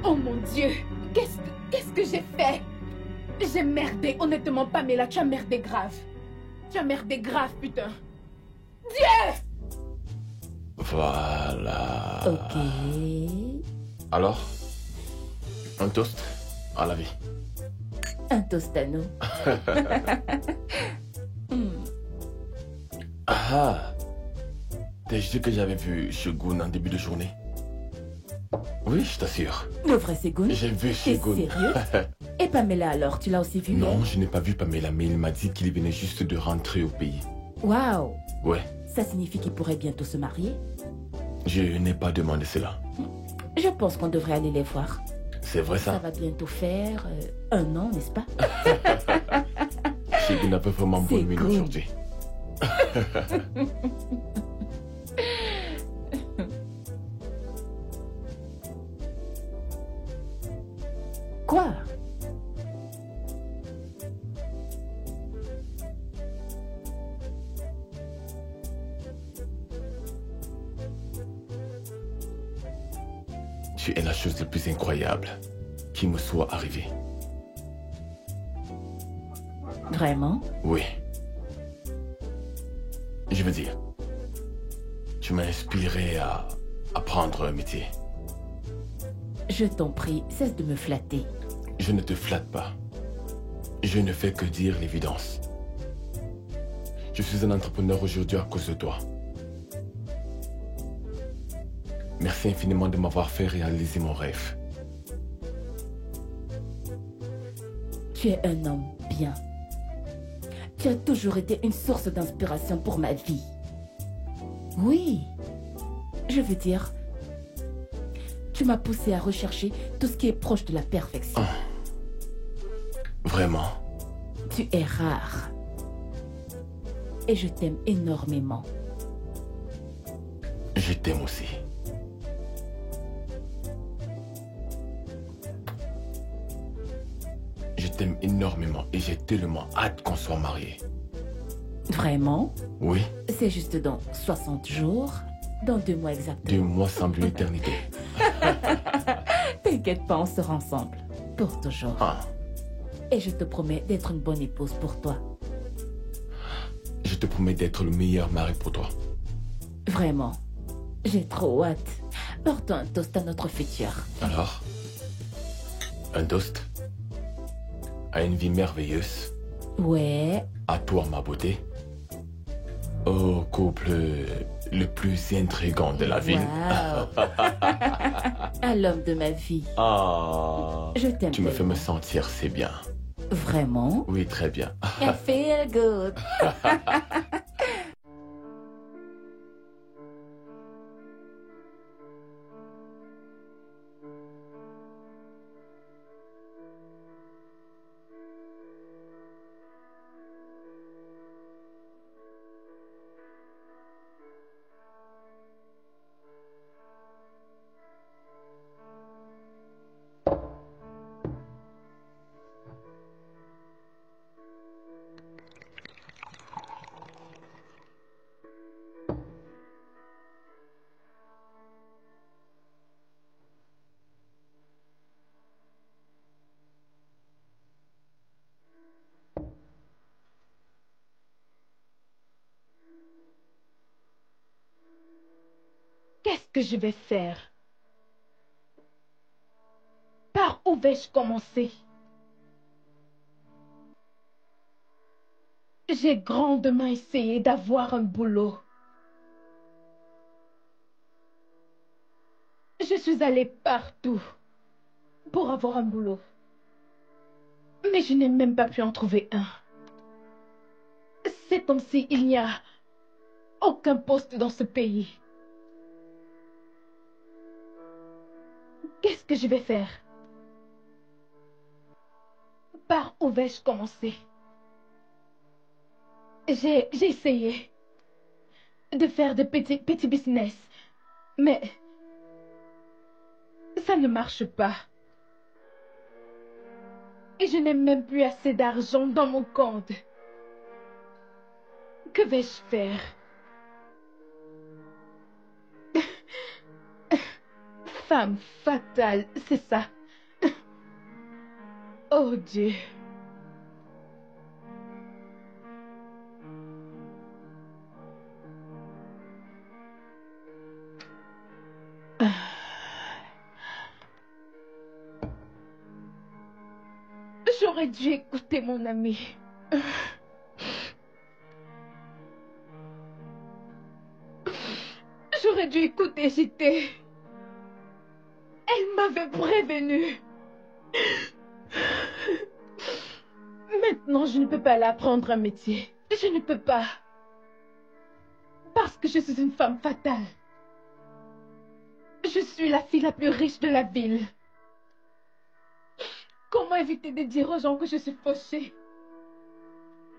B: Oh mon Dieu. Qu'est-ce que j'ai fait? J'ai merdé. Honnêtement, Pamela, tu as merdé grave. Tu as merdé grave, putain. Dieu!
D: Voilà.
A: Ok.
D: Alors, un toast à la vie.
A: Un toast à nous.
D: Ah, t'as-je dit que j'avais vu Shogun en début de journée? Oui, je t'assure.
A: Le vrai Ségoun?
D: J'ai vu
A: T'es
D: Shogun.
A: sérieux? Et Pamela alors, tu l'as aussi vu?
D: Non, je n'ai pas vu Pamela, mais il m'a dit qu'il venait juste de rentrer au pays.
A: Waouh!
D: Ouais,
A: Ça signifie qu'il pourrait bientôt se marier?
D: je n'ai pas demandé cela.
A: Je pense qu'on devrait aller les voir.
D: C'est vrai
A: Ça
D: ça?
A: va bientôt faire 1 an, n'est-ce pas?
D: Shogun avait vraiment bonne
A: C'est
D: mine
A: cool.
D: aujourd'hui.
A: Quoi?
D: Tu es la chose la plus incroyable qui me soit arrivée.
A: Vraiment?
D: Oui. Je veux dire, tu m'as inspiré à apprendre un métier.
A: Je t'en prie, cesse de me flatter.
D: Je ne te flatte pas. Je ne fais que dire l'évidence. Je suis un entrepreneur aujourd'hui à cause de toi. Merci infiniment de m'avoir fait réaliser mon rêve.
A: Tu es un homme bien. Tu as toujours été une source d'inspiration pour ma vie. Oui. Je veux dire, tu m'as poussé à rechercher tout ce qui est proche de la perfection.
D: Vraiment?
A: Tu es rare. Et je t'aime énormément.
D: Je t'aime aussi. Je t'aime énormément et j'ai tellement hâte qu'on soit mariés.
A: Vraiment?
D: Oui,
A: C'est juste dans 60 jours, dans 2 mois exactement.
D: 2 mois semblent une éternité.
A: T'inquiète pas, on sera ensemble. Pour toujours.
D: Ah,
A: Et je te promets d'être une bonne épouse pour toi.
D: je te promets d'être le meilleur mari pour toi.
A: Vraiment. J'ai trop hâte. Portons un toast à notre futur.
D: Alors, un toast à une vie merveilleuse,
A: Ouais.
D: à toi ma beauté, au couple le plus intrigant de la ville.
A: Wow. À l'homme de ma vie.
D: Ah,
A: Je t'aime
D: tu me fais
A: tellement.
D: me sentir si bien.
A: Vraiment?
D: Oui, très bien.
A: I feel good.
B: Qu'est-ce que je vais faire? Par où vais-je commencer? J'ai grandement essayé d'avoir un boulot. Je suis allée partout pour avoir un boulot. Mais je n'ai même pas pu en trouver un. C'est comme s'il n'y a aucun poste dans ce pays. Qu'est-ce que je vais faire? Par où vais-je commencer? J'ai essayé de faire des petits business, mais ça ne marche pas. Et je n'ai même plus assez d'argent dans mon compte. Que vais-je faire? Femme fatale, c'est ça. Oh Dieu. J'aurais dû écouter mon amie. J'aurais dû écouter JT. Elle m'avait prévenu. Maintenant, je ne peux pas l'apprendre un métier. Je ne peux pas. Parce que je suis une femme fatale. Je suis la fille la plus riche de la ville. Comment éviter de dire aux gens que je suis fauchée?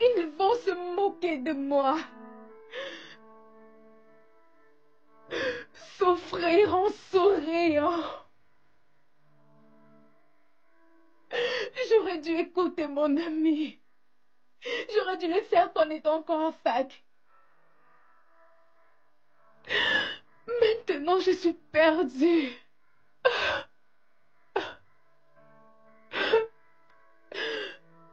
B: Ils vont se moquer de moi. Souffrir en souriant. J'aurais dû écouter mon ami. J'aurais dû le faire quand on était encore en fac. Maintenant, je suis perdue.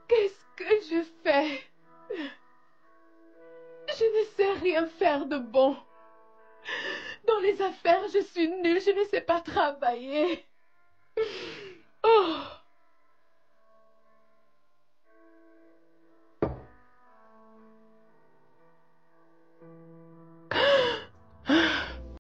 B: Qu'est-ce que je fais? Je ne sais rien faire de bon. Dans les affaires, je suis nulle, je ne sais pas travailler.